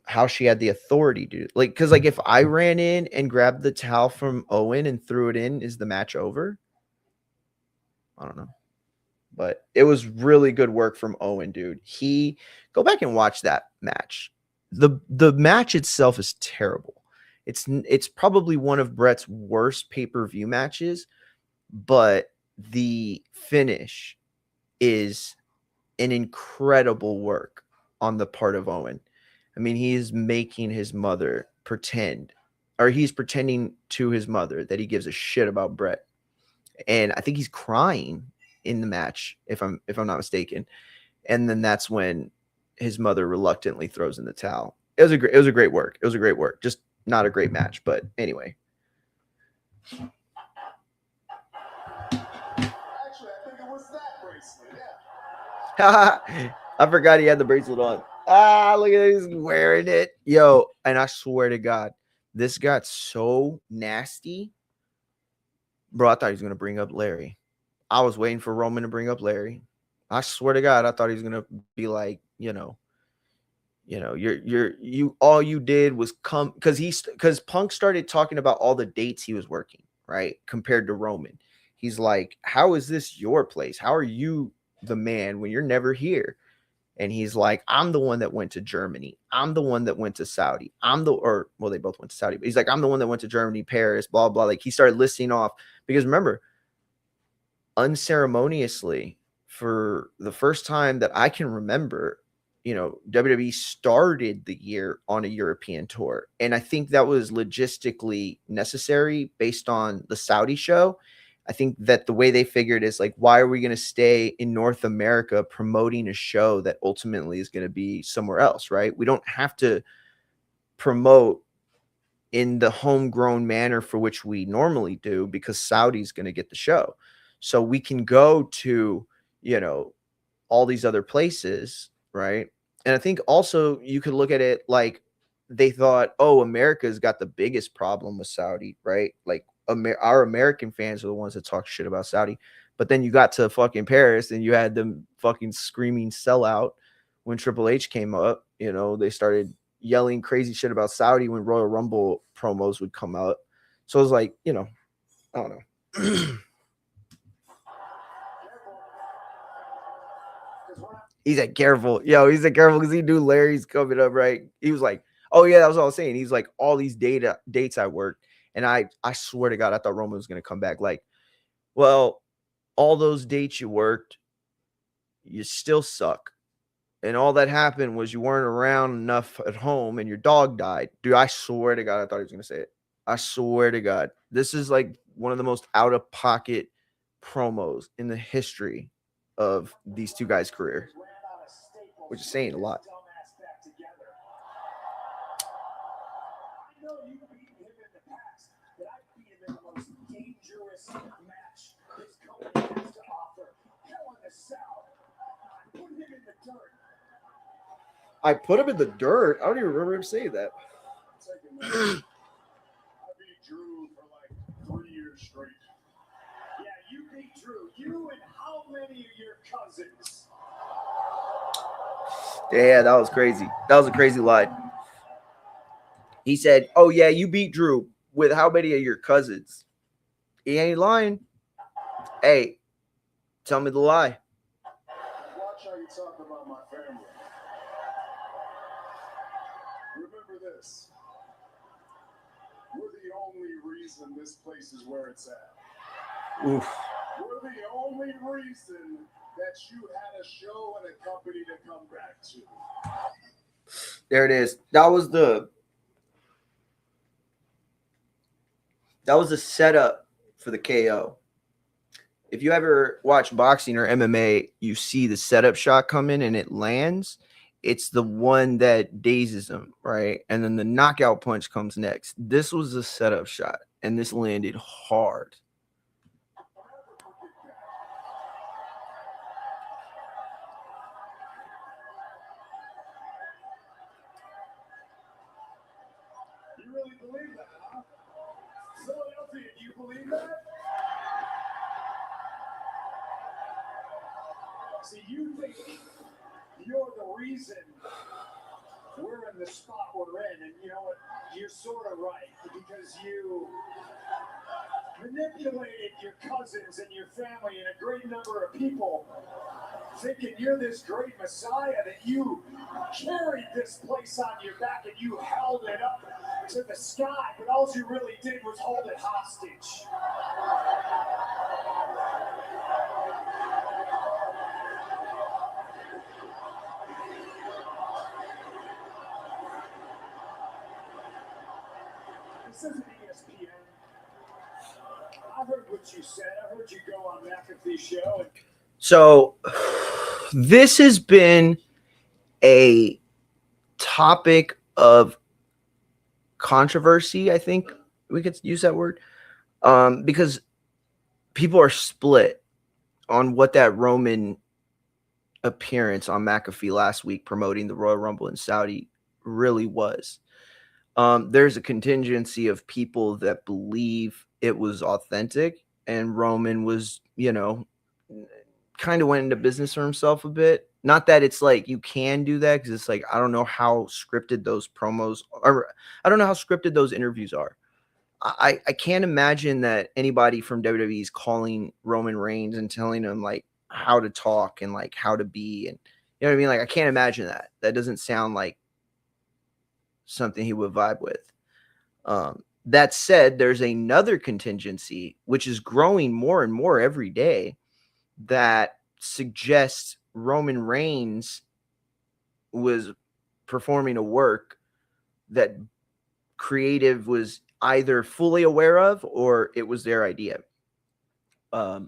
How she had the authority to, like, because like if I ran in and grabbed the towel from Owen and threw it in, is the match over? I don't know. But it was really good work from Owen, dude. He go back and watch that match. The match itself is terrible. It's probably one of Bret's worst pay-per-view matches, but the finish is an incredible work on the part of Owen. I mean, he is making his mother pretend, or he's pretending to his mother that he gives a shit about Bret. And I think he's crying in the match, if I'm not mistaken. And then that's when his mother reluctantly throws in the towel. It was a great work. It was a great work. Just not a great match, but anyway. Actually, I think it was that bracelet. Yeah. I forgot he had the bracelet on. Look at this, he's wearing it. Yo, and I swear to God, this got so nasty. Bro, I thought he was going to bring up Larry. I was waiting for Roman to bring up Larry. I swear to God, I thought he was going to be like, you all you did was come, because Punk started talking about all the dates he was working, right? Compared to Roman. He's like, how is this your place? How are you the man when you're never here? And he's like, I'm the one that went to Germany. I'm the one that went to Saudi. They both went to Saudi, but he's like, I'm the one that went to Germany, Paris, blah, blah. Like he started listing off, because remember, unceremoniously, for the first time that I can remember, WWE started the year on a European tour. And I think that was logistically necessary based on the Saudi show. I think that the way they figured is like, why are we going to stay in North America promoting a show that ultimately is going to be somewhere else, right? We don't have to promote in the homegrown manner for which we normally do, because Saudi's going to get the show. So we can go to, all these other places, right? And I think also you could look at it like they thought, oh, America's got the biggest problem with Saudi, right? Like, our American fans are the ones that talk shit about Saudi. But then you got to fucking Paris and you had them fucking screaming sellout when Triple H came up. You know, they started yelling crazy shit about Saudi when Royal Rumble promos would come out. So it was like, you know, I don't know. He said, careful. Yo, he said, careful because he knew Larry's coming up, right? He was like, oh, yeah, that was all I was saying. He's like, all these dates I worked. And I swear to God, I thought Roman was going to come back. Like, well, all those dates you worked, you still suck. And all that happened was you weren't around enough at home and your dog died. Dude, I swear to God, I thought he was going to say it. I swear to God. This is like one of the most out-of-pocket promos in the history of these two guys' career, which is saying a lot. I know you beat him in the past, but I beat him in the most dangerous match this company has to offer. Hell in the South. I put him in the dirt. I put him in the dirt? I don't even remember him saying that. I beat Drew for like 3 years straight. Yeah, you beat Drew. You and how many of your cousins? Yeah, that was crazy. That was a crazy lie. He said, oh, yeah, you beat Drew with how many of your cousins? He ain't lying. Hey, tell me the lie. Watch how you talk about my family. Remember this. We're the only reason this place is where it's at. Oof. We're the only reason that you had a show and a company to come back to. There it is. That was the setup for the KO. If you ever watch boxing or MMA, you see the setup shot come in and it lands. It's the one that dazes him, right? And then the knockout punch comes next. This was the setup shot, and this landed hard. You really believe that, huh? Philadelphia, do you believe that? See, you think you're the reason we're in the spot we're in, and you know what? You're sort of right, because you manipulated your cousins and your family and a great number of people thinking you're this great messiah, that you carried this place on your back and you held it up to the sky, but all you really did was hold it hostage. This isn't ESPN. I heard what you said. I heard you go on McInytre's show. And So this has been a topic of controversy, I think we could use that word, because people are split on what that Roman appearance on McAfee last week promoting the Royal Rumble in Saudi really was. There's a contingency of people that believe it was authentic and Roman was, you know, kind of went into business for himself a bit. Not that it's like you can do that, because it's like, I don't know how scripted those promos are. I don't know how scripted those interviews are. I can't imagine that anybody from WWE is calling Roman Reigns and telling him like how to talk and like how to be, and you know what I mean? Like, I can't imagine that. That doesn't sound like something he would vibe with. That said, there's another contingency which is growing more and more every day that suggests Roman Reigns was performing a work that creative was either fully aware of or it was their idea. I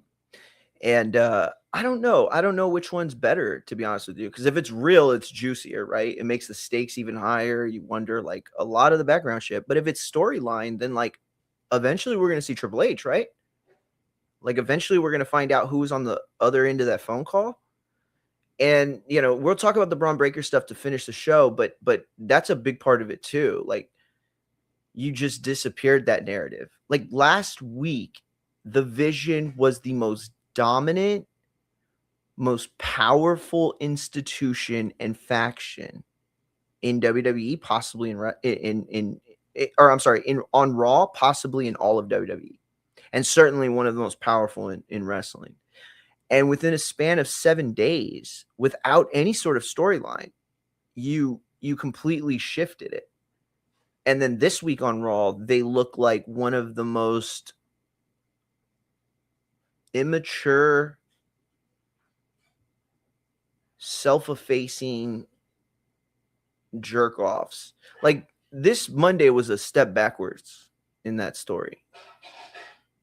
don't know. I don't know which one's better, to be honest with you, because if it's real, it's juicier, right? It makes the stakes even higher. You wonder like a lot of the background shit. But if it's storyline, then like eventually we're going to see Triple H, right? Like eventually we're going to find out who was on the other end of that phone call. And, you know, we'll talk about the Braun Breaker stuff to finish the show, but that's a big part of it too. Like, you just disappeared that narrative. Like last week, the Vision was the most dominant, most powerful institution and faction in WWE, possibly on Raw, possibly in all of WWE, and certainly one of the most powerful in wrestling. And within a span of 7 days, without any sort of storyline, you completely shifted it. And then this week on Raw, they look like one of the most immature, self-effacing jerk offs. Like this Monday was a step backwards in that story.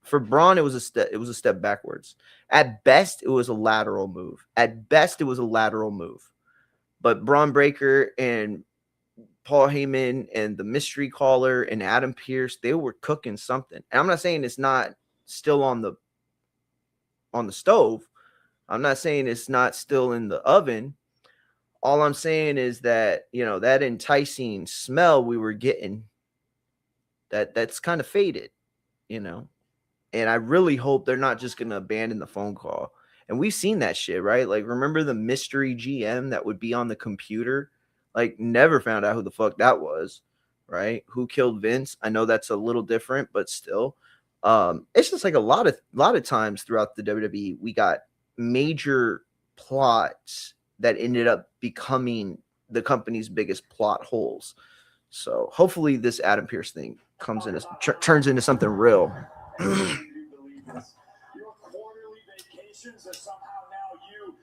For Braun, it was a step backwards. At best, it was a lateral move. But Braun Breaker and Paul Heyman and the mystery caller and Adam Pearce, they were cooking something. And I'm not saying it's not still on the stove. I'm not saying it's not still in the oven. All I'm saying is that, that enticing smell we were getting, that's kind of faded, And I really hope they're not just going to abandon the phone call. And we've seen that shit, right? Like, remember the mystery GM that would be on the computer? Like, never found out who the fuck that was, right? Who killed Vince? I know that's a little different, but still. It's just like a lot of times throughout the WWE, we got major plots that ended up becoming the company's biggest plot holes. So hopefully this Adam Pearce thing comes in, turns into something real. Your quarterly vacations are somehow now you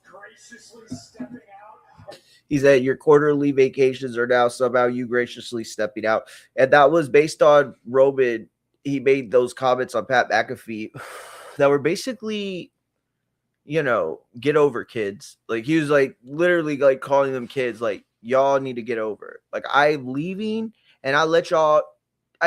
graciously stepping out. He said your quarterly vacations are now somehow you graciously stepping out. And that was based on Roman. He made those comments on Pat McAfee that were basically, get over kids. Like he was like literally like calling them kids, like y'all need to get over it. Like I'm leaving and I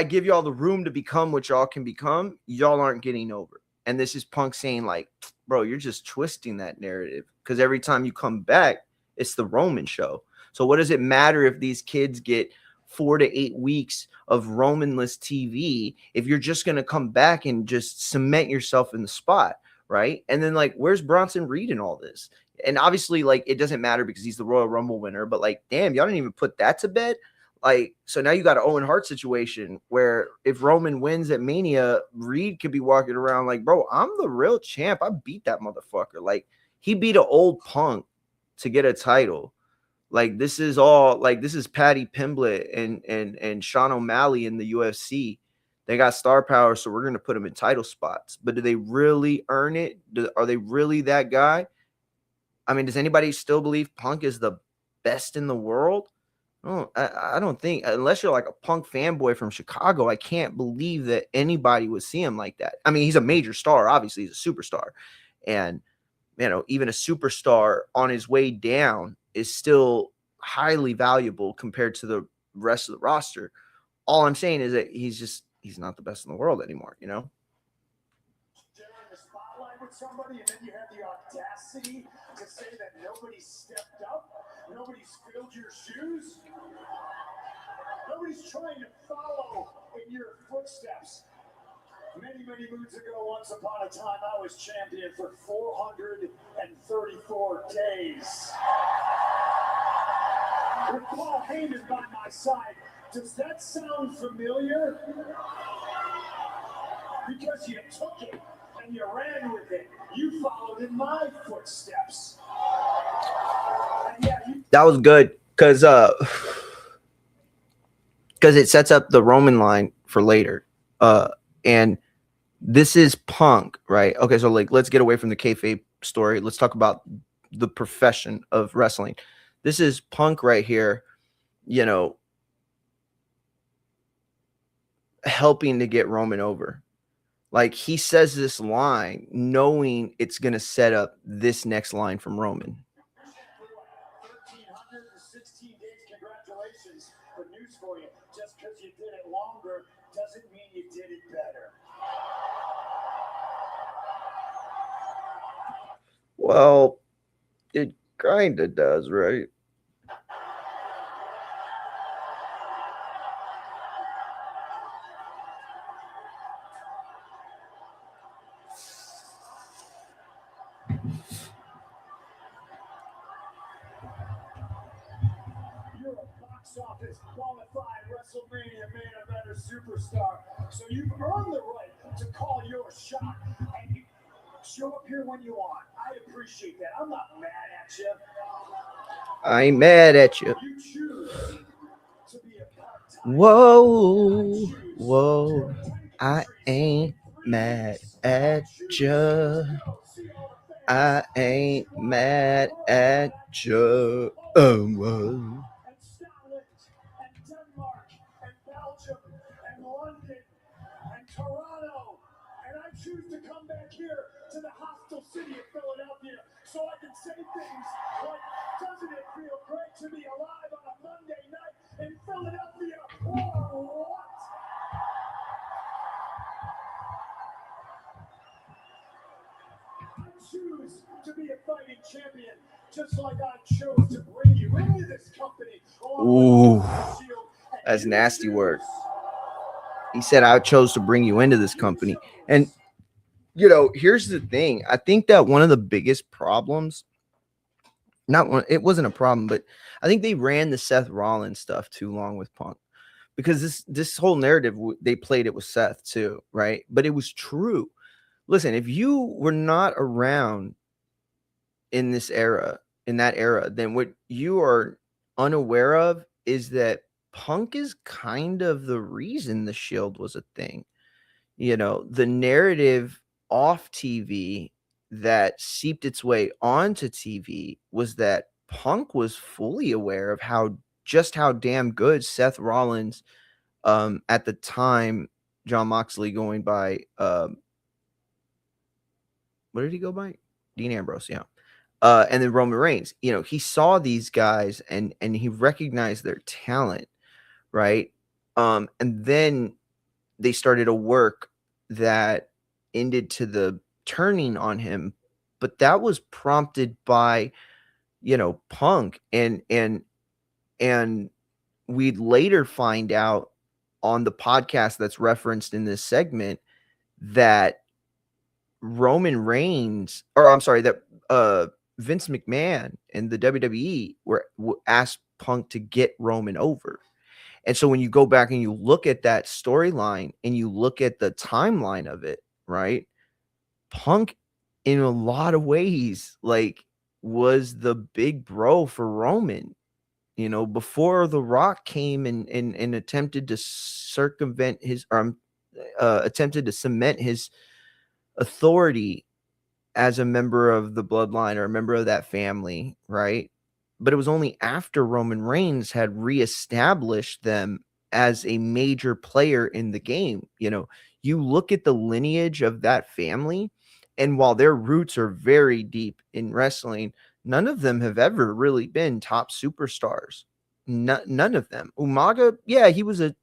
give y'all the room to become what y'all can become. Y'all aren't getting over. And this is Punk saying like, bro, you're just twisting that narrative because every time you come back, it's the Roman show. So what does it matter if these kids get 4 to 8 weeks of Romanless TV if you're just going to come back and just cement yourself in the spot, right? And then like, where's Bronson Reed in all this? And obviously like, it doesn't matter because he's the Royal Rumble winner, but like, damn, y'all didn't even put that to bed. Like, so now you got an Owen Hart situation where if Roman wins at Mania, Reed could be walking around like, bro, I'm the real champ. I beat that motherfucker. Like, he beat an old Punk to get a title. Like, this is Patty Pimblett and Sean O'Malley in the UFC. They got star power, so we're going to put them in title spots. But do they really earn it? Are they really that guy? I mean, does anybody still believe Punk is the best in the world? Oh, I don't think, unless you're like a Punk fanboy from Chicago, I can't believe that anybody would see him like that. I mean, he's a major star. Obviously, he's a superstar. And, even a superstar on his way down is still highly valuable compared to the rest of the roster. All I'm saying is that he's not the best in the world anymore, Sharing the spotlight with somebody, and then you have the audacity to say that nobody stepped up, nobody's filled your shoes, nobody's trying to follow in your footsteps. Many, many moons ago, once upon a time, I was champion for 434 days. With Paul Heyman by my side, does that sound familiar? Because you took it and you ran with it. You followed in my footsteps. And yeah, that was good because it sets up the Roman line for later. And this is Punk, right? Okay, so like let's get away from the kayfabe story. Let's talk about the profession of wrestling. This is Punk right here, helping to get Roman over. Like he says this line knowing it's going to set up this next line from Roman. 1,316 days, congratulations. But news for you, just because you did it longer doesn't mean you did it better. Well, it kind of does, right? You're a box office qualified WrestleMania main eventer superstar, so you've earned the right to call your shot, and you show up here when you want. I appreciate that. I'm not mad at you. I ain't mad at you. You choose to be a part-time. Whoa, whoa, I ain't mad at you. I ain't mad at you. Oh, whoa. And Scotland, and Denmark, and Belgium, and London, and Toronto. And I choose to come back here to the hostile city of Philadelphia so I can say things like, doesn't it feel great to be alive on a Monday night in Philadelphia? Or what? I choose to be a fighting champion, just like I chose to bring you into this company. Ooh, that's nasty word. He said, I chose to bring you into this company. And, you know, here's the thing. I think that one of the biggest problems, it wasn't a problem, but I think they ran the Seth Rollins stuff too long with Punk, because this whole narrative, they played it with Seth too, right? But it was true. Listen, if you were not around in that era, then what you are unaware of is that Punk is kind of the reason the Shield was a thing. You know, the narrative off TV that seeped its way onto TV was that Punk was fully aware of how damn good Seth Rollins, at the time, Jon Moxley going by, what did he go by? Dean Ambrose, yeah. And then Roman Reigns, you know, he saw these guys and he recognized their talent, right? And then they started a work that ended to the turning on him, but that was prompted by, you know, Punk, and we'd later find out on the podcast that's referenced in this segment that Roman Reigns, or I'm sorry, that Vince McMahon and the WWE were asked Punk to get Roman over. And so when you go back and you look at that storyline and you look at the timeline of it, right? Punk, in a lot of ways, like, was the big bro for Roman, you know, before The Rock came and attempted to circumvent his, attempted to cement his authority as a member of the bloodline or a member of that family, right? But it was only after Roman Reigns had reestablished them as a major player in the game. You know, you look at the lineage of that family, and while their roots are very deep in wrestling, none of them have ever really been top superstars. None of them. Umaga, yeah, he was a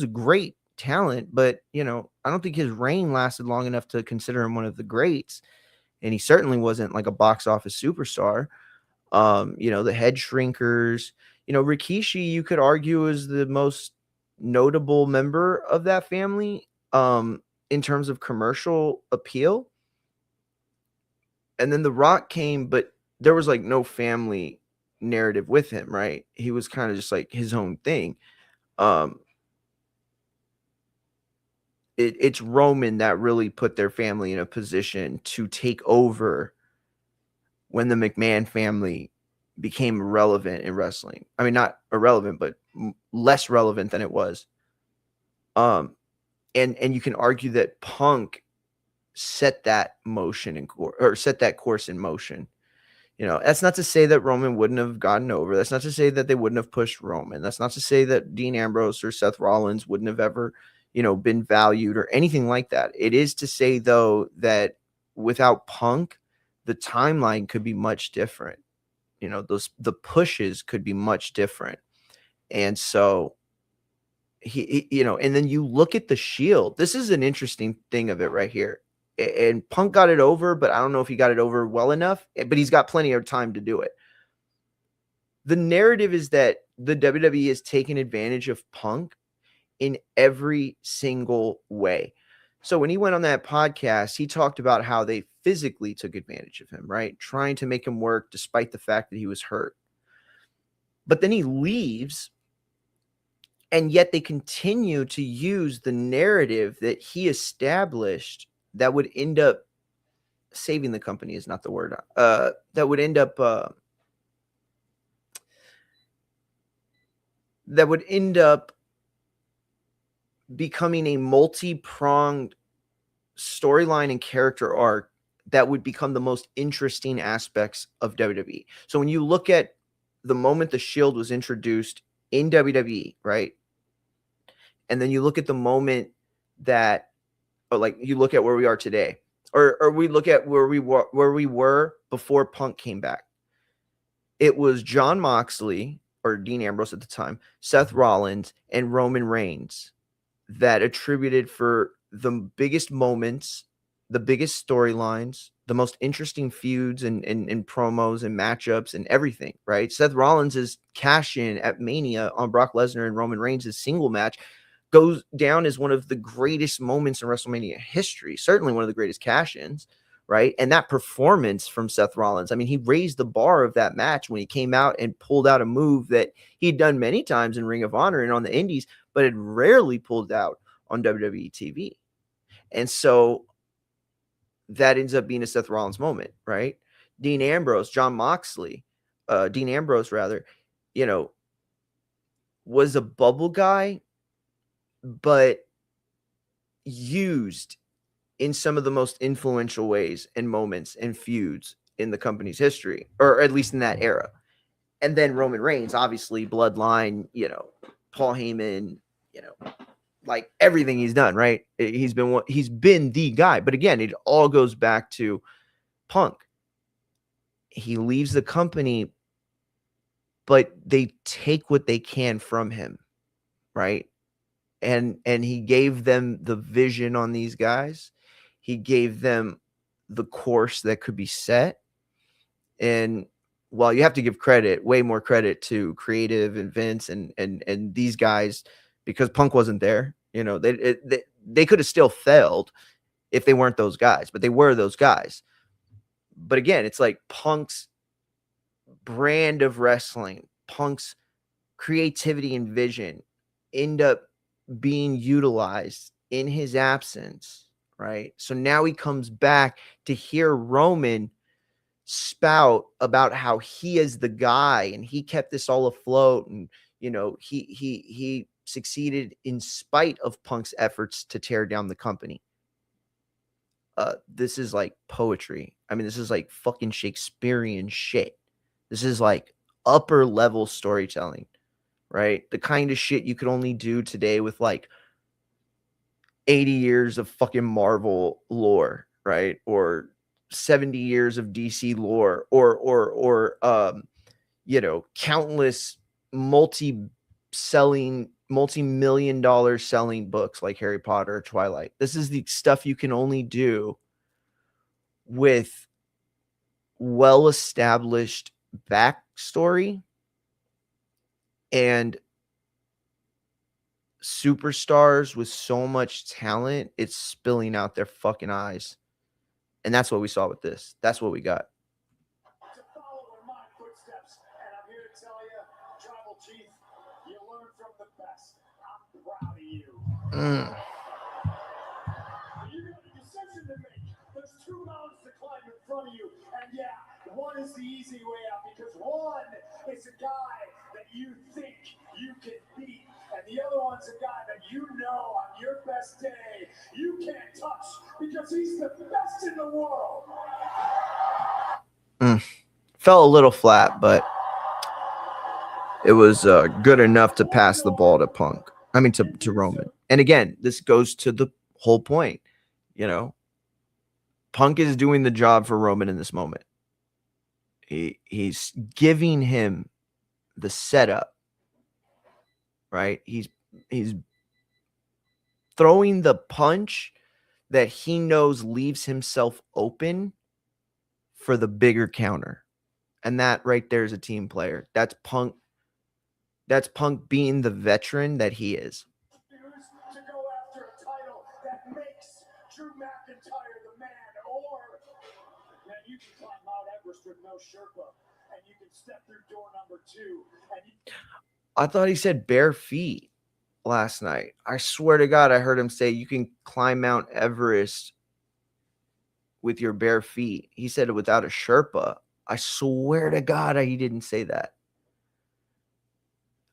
great talent, but, you know, I don't think his reign lasted long enough to consider him one of the greats. And he certainly wasn't like a box office superstar. You know, the Head Shrinkers, you know, Rikishi, you could argue, is the most notable member of that family, in terms of commercial appeal. And then The Rock came, but there was like no family narrative with him, right? He was kind of just like his own thing. It's Roman that really put their family in a position to take over when the McMahon family became relevant in wrestling. I mean, not irrelevant, but less relevant than it was. And you can argue that Punk set that motion set that course in motion. You know, that's not to say that Roman wouldn't have gotten over. That's not to say that they wouldn't have pushed Roman. That's not to say that Dean Ambrose or Seth Rollins wouldn't have ever, you know, been valued or anything like that. It is to say, though, that without Punk, the timeline could be much different. You know, the pushes could be much different. And so he, you know, and then you look at the Shield. This is an interesting thing of it right here. And Punk got it over, but I don't know if he got it over well enough, but he's got plenty of time to do it. The narrative is that the WWE has taken advantage of Punk in every single way. So when he went on that podcast, he talked about how they physically took advantage of him, right? Trying to make him work despite the fact that he was hurt. But then he leaves, and yet they continue to use the narrative that he established that would end up saving the company is not the word. That would end up becoming a multi-pronged storyline and character arc that would become the most interesting aspects of WWE. So when you look at the moment the Shield was introduced in WWE, right? And then you look at the moment that, or like you look at where we are today, or we look at where we were before Punk came back. It was Jon Moxley or Dean Ambrose at the time, Seth Rollins, and Roman Reigns that attributed for the biggest moments, the biggest storylines, the most interesting feuds and promos and matchups and everything, right? Seth Rollins' cash in at Mania on Brock Lesnar and Roman Reigns' single match goes down as one of the greatest moments in WrestleMania history, certainly one of the greatest cash-ins, right? And that performance from Seth Rollins, I mean, he raised the bar of that match when he came out and pulled out a move that he'd done many times in Ring of Honor and on the Indies, but had rarely pulled out on WWE TV. And so that ends up being a Seth Rollins moment, right? Dean Ambrose, you know, was a bubble guy, but used in some of the most influential ways and moments and feuds in the company's history, or at least in that era. And then Roman Reigns, obviously, bloodline, Paul Heyman, like everything he's done, right? He's been the guy. But again, it all goes back to Punk. He leaves the company, but they take what they can from him, right? And he gave them the vision on these guys. He gave them the course that could be set. And while you have to give credit, way more credit to creative and Vince and these guys, because Punk wasn't there, they could have still failed if they weren't those guys, but they were those guys. But again, it's like Punk's brand of wrestling, Punk's creativity and vision end up being utilized in his absence, right? So now he comes back to hear Roman spout about how he is the guy and he kept this all afloat, and he succeeded in spite of Punk's efforts to tear down the company. This is like poetry. I mean, this is like fucking Shakespearean shit. This is like upper level storytelling, right? The kind of shit you could only do today with like 80 years of fucking Marvel lore, right? Or 70 years of DC lore, or countless multi-million-dollar selling books like Harry Potter or Twilight. This is the stuff you can only do with well-established backstory and superstars with so much talent, it's spilling out their fucking eyes. And that's what we saw with this. That's what we got. To follow in my footsteps, and I'm here to tell you, Tribal Chief, you learn from the best. I'm proud of you. You got a decision to make. There's 2 mountains to climb in front of you, and yeah, one is the easy way out because one is a guy that you think you can beat, and the other one's a guy that on your best day you can't touch because he's the best in the world. Fell a little flat, but it was good enough to pass the ball to Punk. I mean, to Roman. And again, this goes to the whole point. Punk is doing the job for Roman in this moment. He's giving him the setup, right? He's throwing the punch that he knows leaves himself open for the bigger counter. And that right there is a team player. That's Punk. That's Punk being the veteran that he is. To go after a title that makes you can climb Mount Everest with no Sherpa, and you can step through door number 2, and you I thought he said bare feet last night. I swear to God, I heard him say you can climb Mount Everest with your bare feet. He said it without a Sherpa. I swear to God, he didn't say that.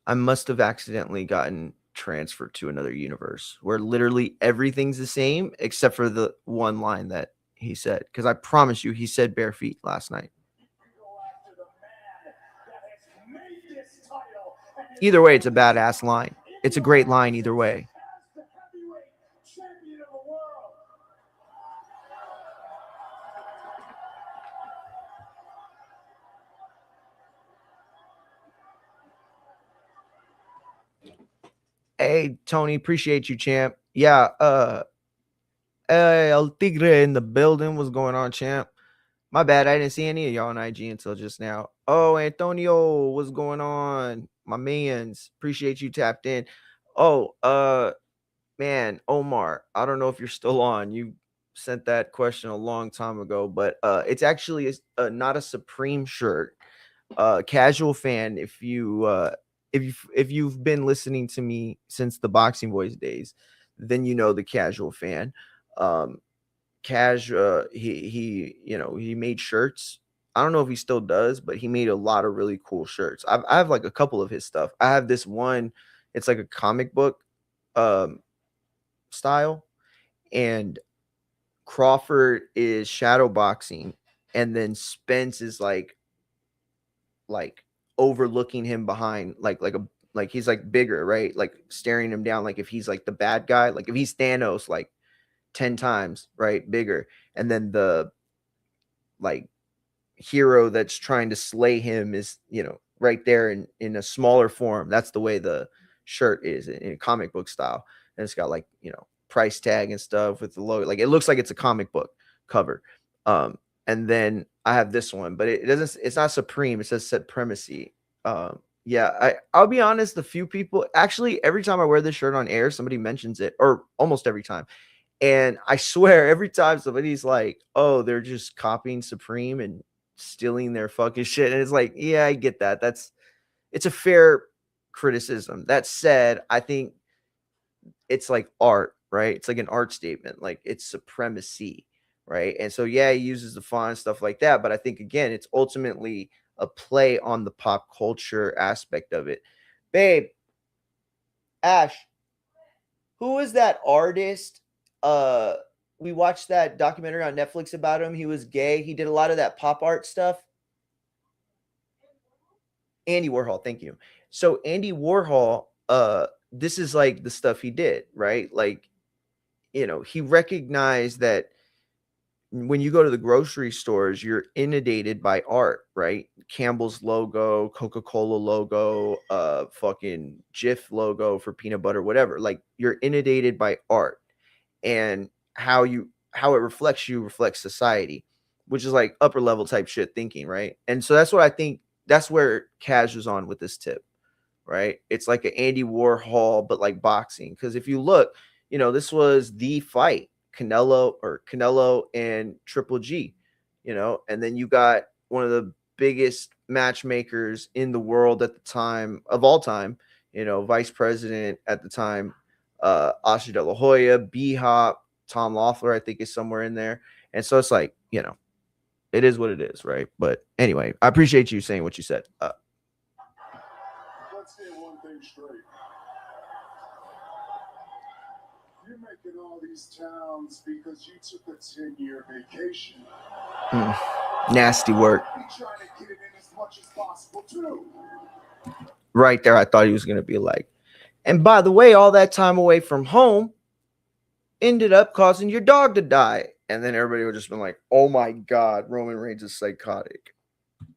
I must have accidentally gotten transferred to another universe where literally everything's the same except for the one line that he said. Because I promise you, he said bare feet last night. can go after the man that has made this title. And is Either way, it's a badass line. It's a great line either way. as the heavyweight champion of the world. Hey, Tony, appreciate you, champ. Yeah, hey, El Tigre in the building. What's going on, champ? My bad. I didn't see any of y'all on IG until just now. Oh, Antonio, what's going on? My mans. Appreciate you tapped in. Oh, man, Omar, I don't know if you're still on. You sent that question a long time ago, but it's actually not a Supreme shirt. Casual fan, if you've been listening to me since the Boxing Boys days, then you know the casual fan. Cash, he made shirts. I don't know if he still does, but he made a lot of really cool shirts. I have like a couple of his stuff. I have this one. It's like a comic book style, and Crawford is shadow boxing, and then Spence is like overlooking him behind, like he's like bigger, right? Like staring him down, like if he's like the bad guy, like if he's Thanos, like 10 times, right? Bigger. And then the like hero that's trying to slay him is, right there in a smaller form. That's the way the shirt is in comic book style. And it's got like, price tag and stuff with the logo. Like it looks like it's a comic book cover. And then I have this one, but it's not Supreme. It says Supremacy. Yeah, I'll be honest, the few people actually every time I wear this shirt on air, somebody mentions it, or almost every time. And I swear every time somebody's like, oh, they're just copying Supreme and stealing their fucking shit. And it's like, yeah, I get that. It's a fair criticism. That said, I think it's like art, right? It's like an art statement, like it's supremacy, right? And so, yeah, he uses the font and stuff like that. But I think, again, it's ultimately a play on the pop culture aspect of it. Babe, Ash, who is that artist? We watched that documentary on Netflix about him. He was gay. He did a lot of that pop art stuff. Andy Warhol, thank you. So Andy Warhol, this is like the stuff he did, right? Like, he recognized that when you go to the grocery stores, you're inundated by art, right? Campbell's logo, Coca-Cola logo, fucking Jif logo for peanut butter, whatever. Like you're inundated by art, and how it reflects society, which is like upper level type shit thinking, right? And so that's what I think. That's where Cash was on with this tip, right? It's like an Andy Warhol, but like boxing. Because if you look, this was the fight. Canelo and Triple G, and then you got one of the biggest matchmakers in the world at the time, of all time, vice president at the time, Oscar De La Hoya, B-Hop, Tom Loeffler, I think is somewhere in there. And so it's like, it is what it is, right? But anyway, I appreciate you saying what you said. Let's get one thing straight. You're making all these towns because you took a 10-year vacation. Nasty work. Be trying to get it in as much as possible, too. Right there, I thought he was going to be like, and by the way, all that time away from home ended up causing your dog to die. And then everybody would just been like, oh my God, Roman Reigns is psychotic. And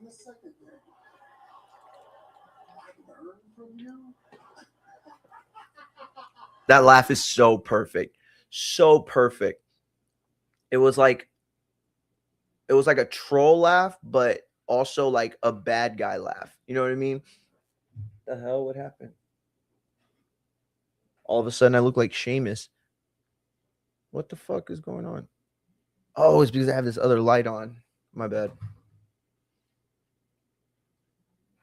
the second thing, I learned from you. That laugh is so perfect. So perfect. It was like a troll laugh, but also like a bad guy laugh. You know what I mean? The hell, what happened? All of a sudden I look like Sheamus. What the fuck is going on? Oh, it's because I have this other light on. My bad.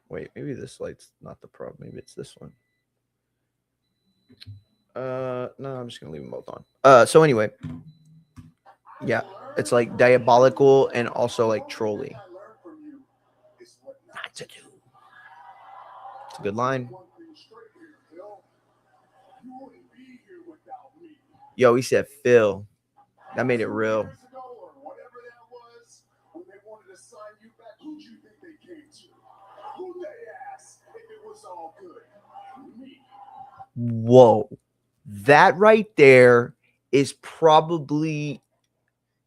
Wait, maybe this light's not the problem. Maybe it's this one. No, I'm just gonna leave them both on. So anyway, yeah, it's like diabolical and also like trolly. Not to do. It's a good line. Yo, he said Phil. That made it real. Whoa. That right there is probably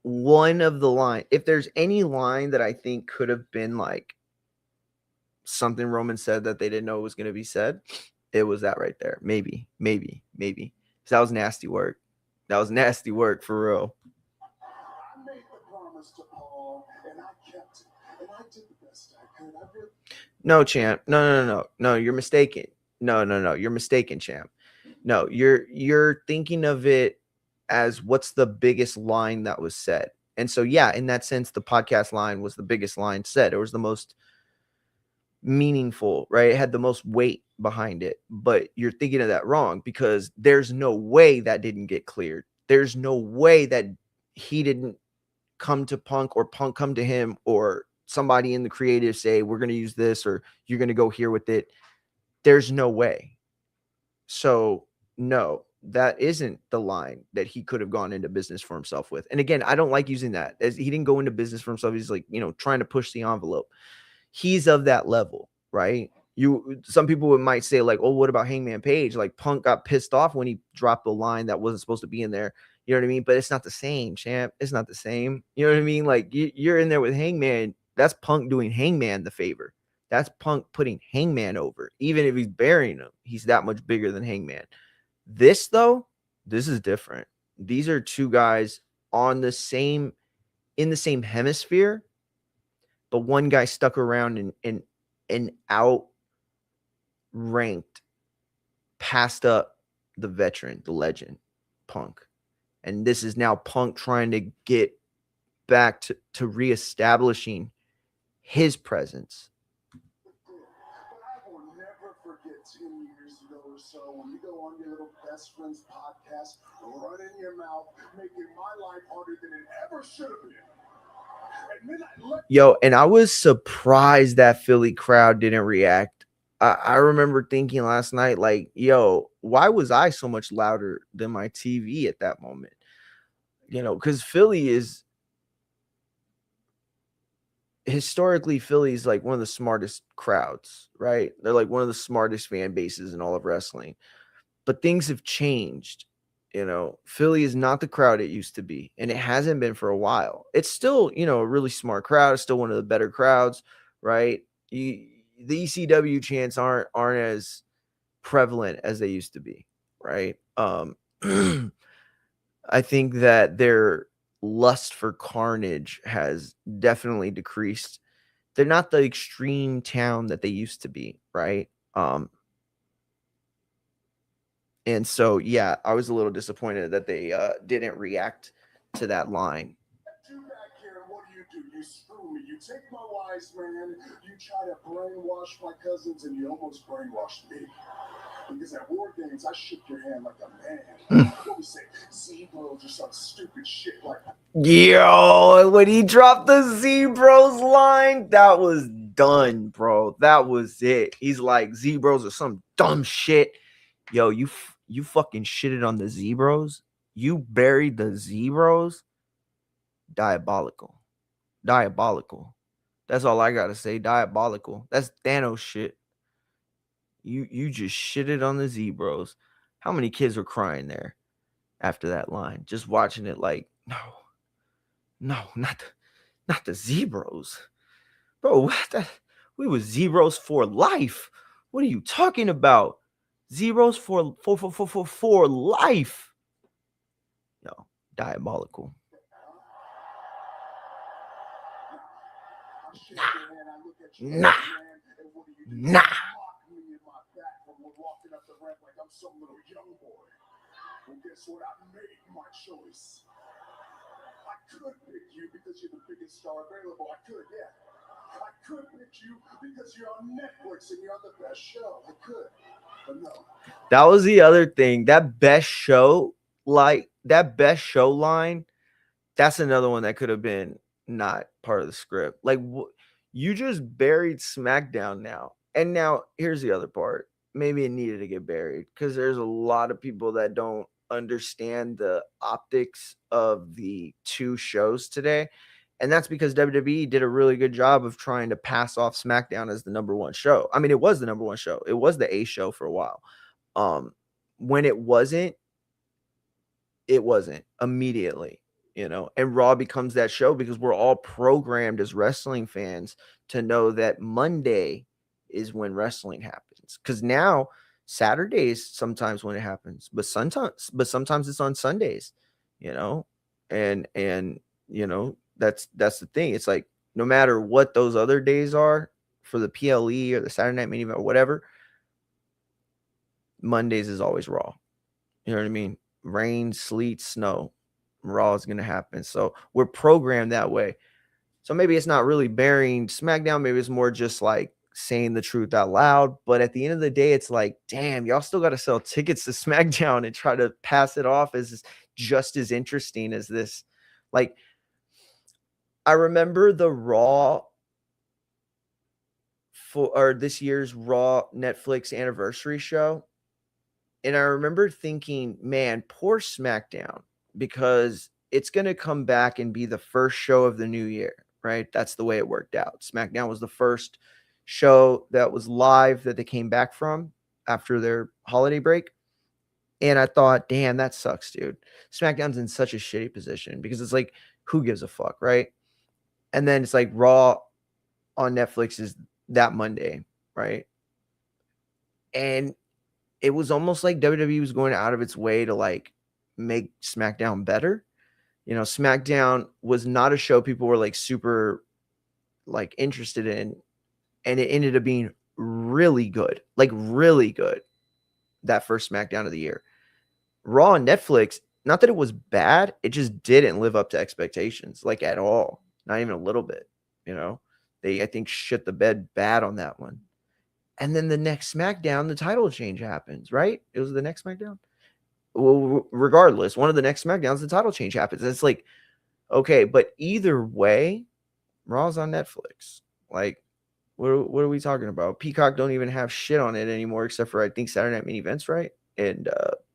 one of the line. If there's any line that I think could have been like something Roman said that they didn't know was going to be said, it was that right there. Maybe. Because that was nasty work. That was nasty work for real. I made the promise to Paul, and I kept it, and I did the best I could. No, champ. No, you're mistaken. No, you're mistaken, champ. No, you're thinking of it as what's the biggest line that was said. And so, yeah, in that sense, the podcast line was the biggest line said. It was the most meaningful, right? It had the most weight behind it. But you're thinking of that wrong, because there's no way that didn't get cleared. There's no way that he didn't come to Punk or Punk come to him or somebody in the creative say, we're going to use this or you're going to go here with it. There's no way. So no, that isn't the line that he could have gone into business for himself with. And again, I don't like using that, as he didn't go into business for himself. He's like, trying to push the envelope. He's of that level, right? Some people might say like, oh, what about Hangman Page? Like Punk got pissed off when he dropped the line that wasn't supposed to be in there. You know what I mean? But it's not the same, champ. It's not the same. You know what I mean? Like you're in there with Hangman. That's Punk doing Hangman the favor. That's Punk putting Hangman over. Even if he's burying him, he's that much bigger than Hangman. This though, this is different. These are two guys in the same hemisphere, but one guy stuck around and outranked, passed up the veteran, the legend, Punk. And this is now Punk trying to get back to reestablishing his presence. But I will never forget 10 years ago or so when you go on your little best friend's podcast, running your mouth, making my life harder than it ever should have been. Yo, and I was surprised that Philly crowd didn't react. I remember thinking last night, like, yo, why was I so much louder than my TV at that moment? Because Philly is historically, Philly's like one of the smartest crowds, right? They're like one of the smartest fan bases in all of wrestling. But things have changed. Philly is not the crowd it used to be, and it hasn't been for a while. It's still, a really smart crowd. It's still one of the better crowds, right? The ECW chants aren't as prevalent as they used to be, right? I think that their lust for carnage has definitely decreased. They're not the extreme town that they used to be, right? And so, yeah, I was a little disappointed that they didn't react to that line. You back here, and what do? You screw me. You take my wise man, you try to brainwash my cousins, and you almost brainwashed me. Because at War Games, I shook your hand like a man. What we say, Z-Bros or some stupid shit like that. Yo, when he dropped the Z-Bros line, that was done, bro. That was it. He's like, Z-Bros or some dumb shit. Yo, you fucking shitted on the Z-Bros. You buried the Z-Bros. Diabolical. That's all I gotta say. Diabolical. That's Thanos shit. You just shitted on the Z-Bros. How many kids were crying there after that line? Just watching it like, no, not the Z-Bros. Bro, we was Z-Bros for life. What are you talking about? Z-Bros for life. Yo, diabolical. Nah. Some little young boy. Well, guess what? I made my choice. I could pick you because you're the biggest star available. I could, yeah. I could pick you because you're on Netflix and you're on the best show. I could, but no. That was the other thing. That best show, like that best show line, that's another one that could have been not part of the script. Like you just buried SmackDown now. And now here's the other part. Maybe it needed to get buried because there's a lot of people that don't understand the optics of the two shows today. And that's because WWE did a really good job of trying to pass off SmackDown as the number one show. I mean, it was the number one show. It was the A show for a while. When it wasn't immediately, and Raw becomes that show because we're all programmed as wrestling fans to know that Monday is when wrestling happens. Because now Saturdays sometimes when it happens, but sometimes it's on Sundays, and that's the thing. It's like no matter what those other days are for the PLE or the Saturday Night Main Event or whatever, Mondays is always Raw. You know what I mean? Rain, sleet, snow, Raw is going to happen. So we're programmed that way. So maybe it's not really burying SmackDown. Maybe it's more just like saying the truth out loud. But at the end of the day, it's like, damn, y'all still got to sell tickets to SmackDown and try to pass it off as just as interesting as this. Like, I remember the Raw or this year's Raw Netflix anniversary show. And I remember thinking, man, poor SmackDown, because it's going to come back and be the first show of the new year, right? That's the way it worked out. SmackDown was the first show that was live that they came back from after their holiday break. And I thought, damn, that sucks, dude. SmackDown's in such a shitty position because it's like, who gives a fuck, right? And then it's like Raw on Netflix is that Monday, right? And it was almost like WWE was going out of its way to like make SmackDown better. SmackDown was not a show people were like super like interested in, and it ended up being really good, like really good. That first SmackDown of the year. Raw on Netflix, not that it was bad, it just didn't live up to expectations like at all, not even a little bit. They I think shit the bed bad on that one. And then the next SmackDown, the title change happens, right? It was the next SmackDown. Well, regardless, one of the next SmackDowns, the title change happens. It's like, okay, but either way, Raw's on Netflix. Like, what are we talking about? Peacock don't even have shit on it anymore, except for I think Saturday Night Main Events, right? And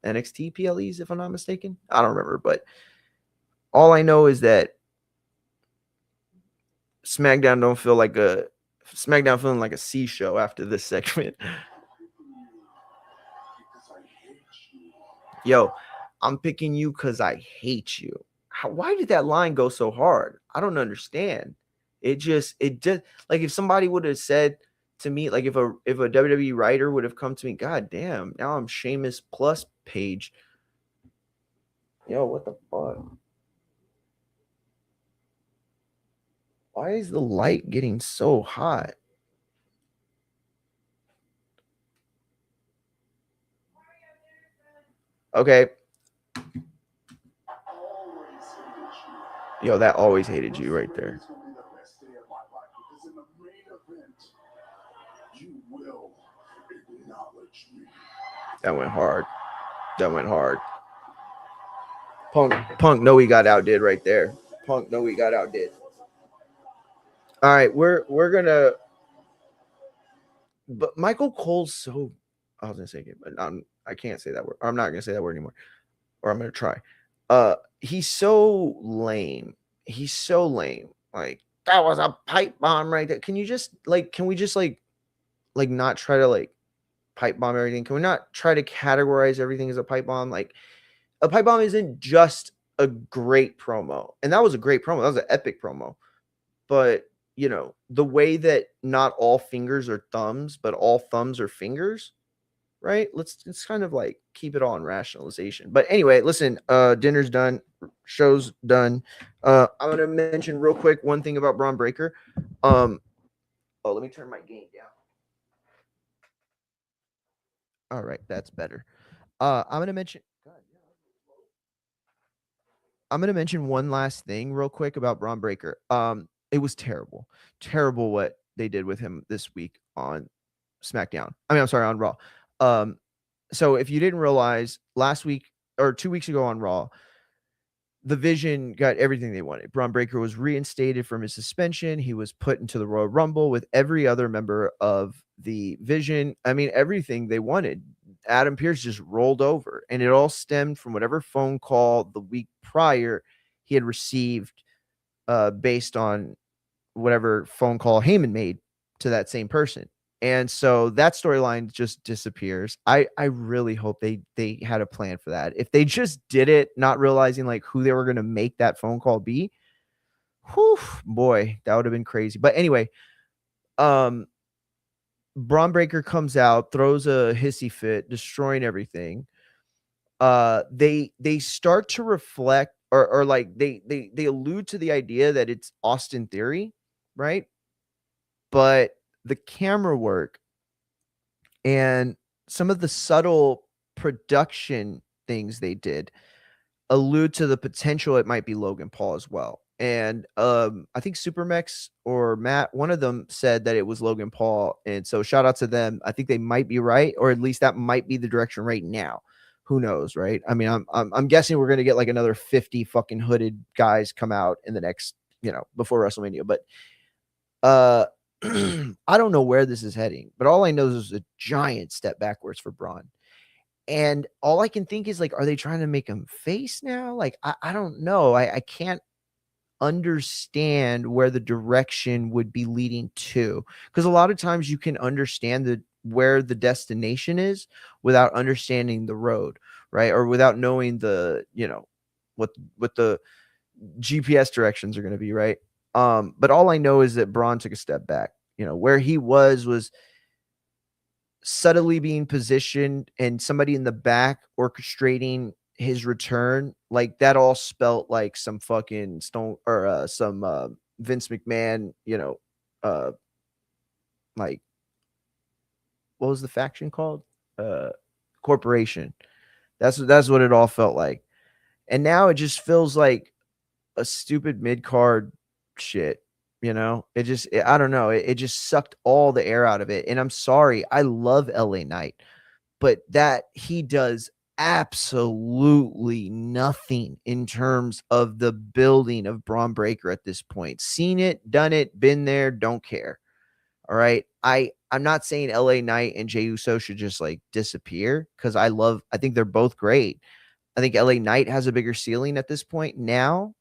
NXT PLEs, if I'm not mistaken. I don't remember, but all I know is that SmackDown feeling like a C show after this segment. Yo, I'm picking you because I hate you. Why did that line go so hard? I don't understand. It just like if somebody would have said to me, like if a WWE writer would have come to me, God damn, now I'm Sheamus plus page. Yo, what the fuck? Why is the light getting so hot? Okay. Yo, that always hated you right there. That went hard. Punk know he got outdid right there. Punk know he got outdid. All right, we're gonna. But Michael Cole's so. I was gonna say it, but I can't say that word. I'm not gonna say that word anymore, or I'm gonna try. He's so lame. Like that was a pipe bomb right there. Can you just like? Can we just like not try to like pipe bomb everything? Can we not try to categorize everything as a pipe bomb? Like a pipe bomb isn't just a great promo, and that was a great promo. That was an epic promo, but the way that not all fingers are thumbs, but all thumbs are fingers, right? Let's kind of like keep it all in rationalization. But anyway, listen, dinner's done, show's done. I'm gonna mention real quick one thing about Braun Breaker. Let me turn my gain down. All right, that's better. I'm gonna mention. God, I'm gonna mention one last thing real quick about Braun Breaker. It was terrible, terrible what they did with him this week on SmackDown. I mean, I'm sorry, on Raw. So if you didn't realize, last week or 2 weeks ago on Raw, the Vision got everything they wanted. Braun Breaker was reinstated from his suspension. He was put into the Royal Rumble with every other member of the Vision. I mean, everything they wanted. Adam Pearce just rolled over, and it all stemmed from whatever phone call the week prior he had received, based on whatever phone call Heyman made to that same person. And so that storyline just disappears. I really hope they had a plan for that. If they just did it, not realizing like who they were going to make that phone call be, whew, boy, that would have been crazy. But anyway, Braun Breaker comes out, throws a hissy fit, destroying everything. They start to reflect, or like they allude to the idea that it's Austin Theory, right? But the camera work and some of the subtle production things they did allude to the potential it might be Logan Paul as well. And I think Supermex or Matt, one of them said that it was Logan Paul. And so shout out to them. I think they might be right, or at least that might be the direction right now. Who knows, right? I mean, I'm guessing we're gonna get like another 50 fucking hooded guys come out in the next, before WrestleMania. But I don't know where this is heading, but all I know is a giant step backwards for Braun. And all I can think is like, are they trying to make him face now? Like, I don't know. I can't understand where the direction would be leading to, because a lot of times you can understand where the destination is without understanding the road, right? Or without knowing the, what the GPS directions are going to be, right? But all I know is that Braun took a step back. Where he was subtly being positioned and somebody in the back orchestrating his return. Like that all spelt like some fucking stone or some Vince McMahon, like what was the faction called? Corporation. That's what it all felt like. And now it just feels like a stupid mid-card shit. I don't know. It just sucked all the air out of it. And I'm sorry, I love LA Knight, but that he does absolutely nothing in terms of the building of Braun Breaker at this point. Seen it, done it, been there, don't care. All right. I'm not saying LA Knight and Jey Uso should just like disappear, because I think they're both great. I think LA Knight has a bigger ceiling at this point now.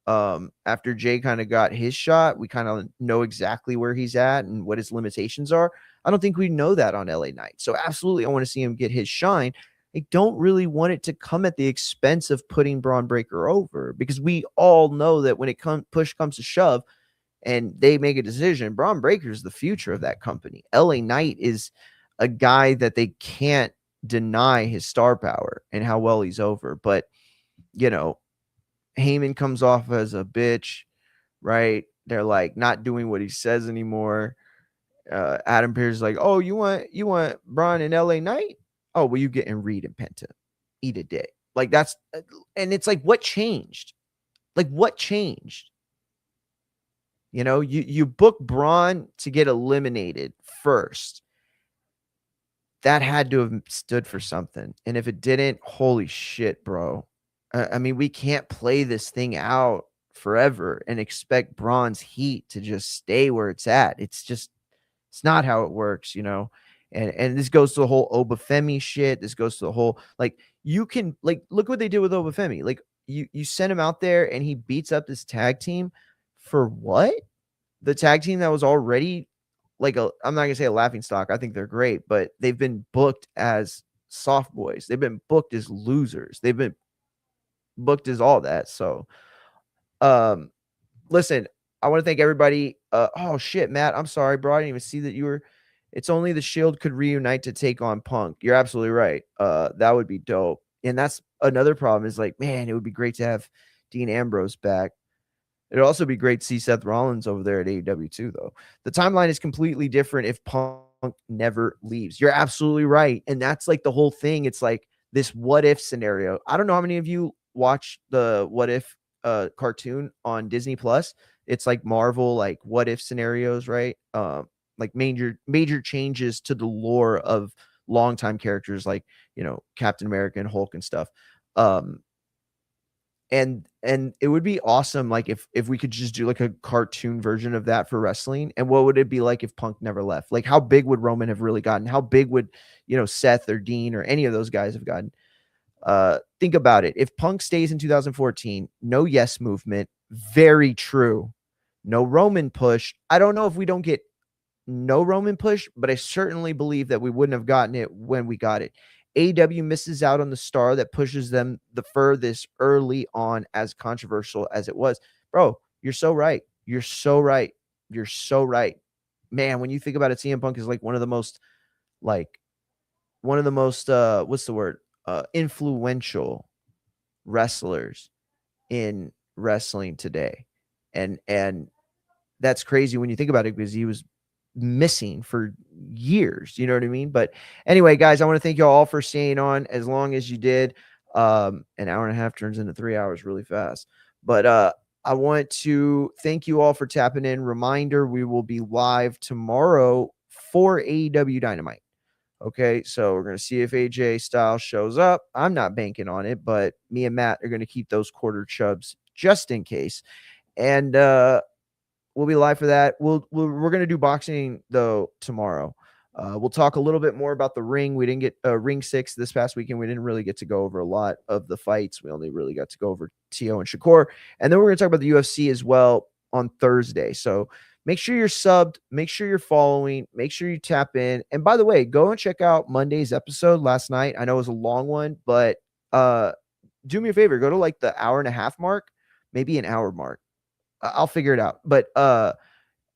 After Jay kind of got his shot, we kind of know exactly where he's at and what his limitations are. I don't think we know that on LA Knight. So absolutely, I want to see him get his shine. I don't really want it to come at the expense of putting Braun Breaker over, because we all know that when push comes to shove and they make a decision, Braun Breaker is the future of that company. LA Knight is a guy that they can't deny his star power and how well he's over. But, Heyman comes off as a bitch, right? They're like not doing what he says anymore. Adam Pearce is like, oh, you want Braun and LA Knight? Oh, well, you getting Reed and Penta. Eat a dick. Like that's, and it's like, what changed? Like what changed? You book Braun to get eliminated first. That had to have stood for something. And if it didn't, holy shit, bro. I mean, we can't play this thing out forever and expect Braun's heat to just stay where it's at. It's not how it works, And this goes to the whole Obafemi shit. This goes to the whole, like, you can, like, look what they did with Obafemi. Like, you send him out there and he beats up this tag team for what? The tag team that was already like I'm not gonna say a laughing stock. I think they're great, but they've been booked as soft boys. They've been booked as losers. They've been booked as all that. So, listen, I want to thank everybody. Oh shit, Matt, I'm sorry, bro. I didn't even see that you were. It's only the Shield could reunite to take on Punk. You're absolutely right. That would be dope. And that's another problem is like, man, it would be great to have Dean Ambrose back. It'd also be great to see Seth Rollins over there at AEW too, though. The timeline is completely different if Punk never leaves. You're absolutely right. And that's like the whole thing. It's like this what if scenario. I don't know how many of you watch the what if cartoon on Disney Plus. It's like Marvel, like what if scenarios, right? Like major changes to the lore of longtime characters like, you know, Captain America and Hulk and stuff. And it would be awesome, like if we could just do like a cartoon version of that for wrestling. And what would it be like if Punk never left? Like, how big would Roman have really gotten? How big would, you know, Seth or Dean or any of those guys have gotten? Think about it. If Punk stays in 2014, no yes movement, very true. No Roman push. I don't know if we don't get no Roman push, but I certainly believe that we wouldn't have gotten it when we got it. AEW misses out on the star that pushes them the furthest early on, as controversial as it was. Bro, you're so right. You're so right. You're so right. Man, when you think about it, CM Punk is like one of the most what's the word? Influential wrestlers in wrestling today. And that's crazy when you think about it, because he was missing for years, you know what I mean? But anyway, guys, I want to thank you all for staying on as long as you did. An hour and a half turns into 3 hours really fast. But I want to thank you all for tapping in. Reminder, we will be live tomorrow for AEW Dynamite. Okay, so we're going to see if AJ Styles shows up. I'm not banking on it, but me and Matt are going to keep those quarter chubs just in case. And we'll be live for that. We're going to do boxing though tomorrow. We'll talk a little bit more about the ring. We didn't get ring 6 this past weekend. We didn't really get to go over a lot of the fights. We only really got to go over Tio and Shakur. And then we're going to talk about the UFC as well on Thursday. So make sure you're subbed. Make sure you're following. Make sure you tap in. And by the way, go and check out Monday's episode last night. I know it was a long one, but do me a favor. Go to like the hour and a half mark, maybe an hour mark. I'll figure it out. But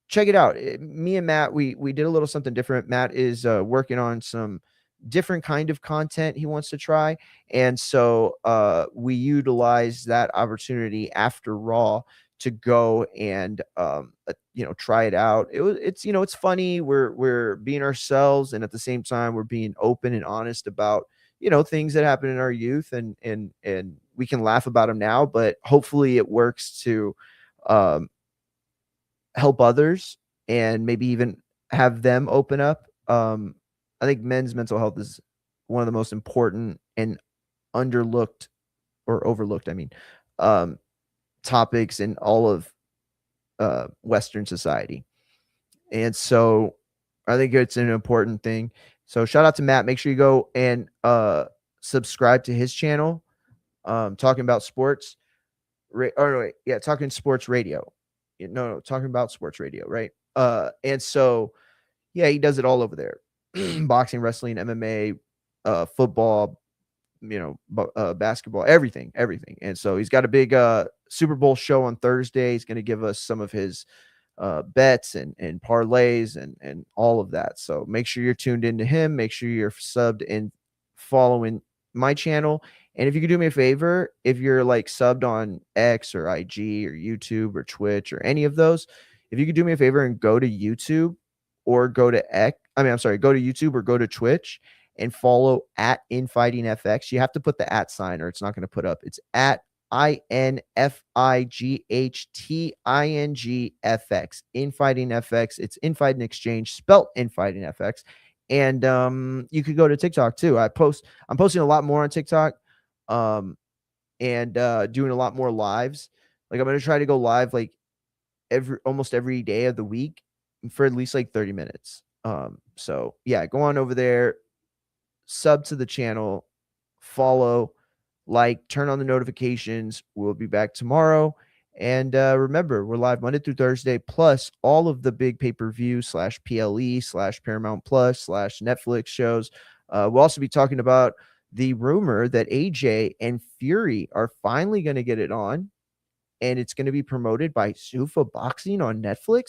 check it out. Me and Matt, we did a little something different. Matt is working on some different kind of content he wants to try. And so we utilize that opportunity after Raw to go and try it out. It's funny. We're being ourselves, and at the same time we're being open and honest about things that happen in our youth, and we can laugh about them now, but hopefully it works to help others and maybe even have them open up. I think men's mental health is one of the most important and underlooked or overlooked, topics in all of Western society. And so I think it's an important thing. So shout out to Matt. Make sure you go and subscribe to his channel, talking about sports. Talking sports radio. Talking about sports radio, right? And so, yeah, he does it all over there. Boxing, wrestling, MMA, football, basketball, everything. And so he's got a big Super Bowl show on Thursday. He's going to give us some of his bets and parlays and all of that. So make sure you're tuned into him. Make sure you're subbed and following my channel. And if you could do me a favor, if you're like subbed on X or IG or YouTube or Twitch or any of those, if you could do me a favor and go to YouTube or go to go to YouTube or go to Twitch and follow at InfightingFX. You have to put the at sign or it's not going to put up. It's at INFIGHTINGFX. InfightingFX. It's Infighting Exchange, spelt InfightingFX. And you could go to TikTok too. I'm posting a lot more on TikTok. And doing a lot more lives. Like, I'm going to try to go live like almost every day of the week for at least like 30 minutes. So yeah, go on over there, sub to the channel, follow, like, turn on the notifications. We'll be back tomorrow. And remember, we're live Monday through Thursday, plus all of the big pay-per-view /PLE /Paramount Plus /Netflix shows. We'll also be talking about the rumor that AJ and Fury are finally going to get it on, and it's going to be promoted by Zuffa Boxing on Netflix.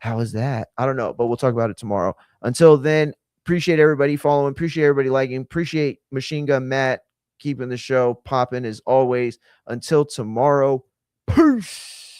How is that? I don't know, but we'll talk about it tomorrow. Until then, appreciate everybody following, appreciate everybody liking, appreciate Machine Gun Matt keeping the show popping as always. Until tomorrow, peace.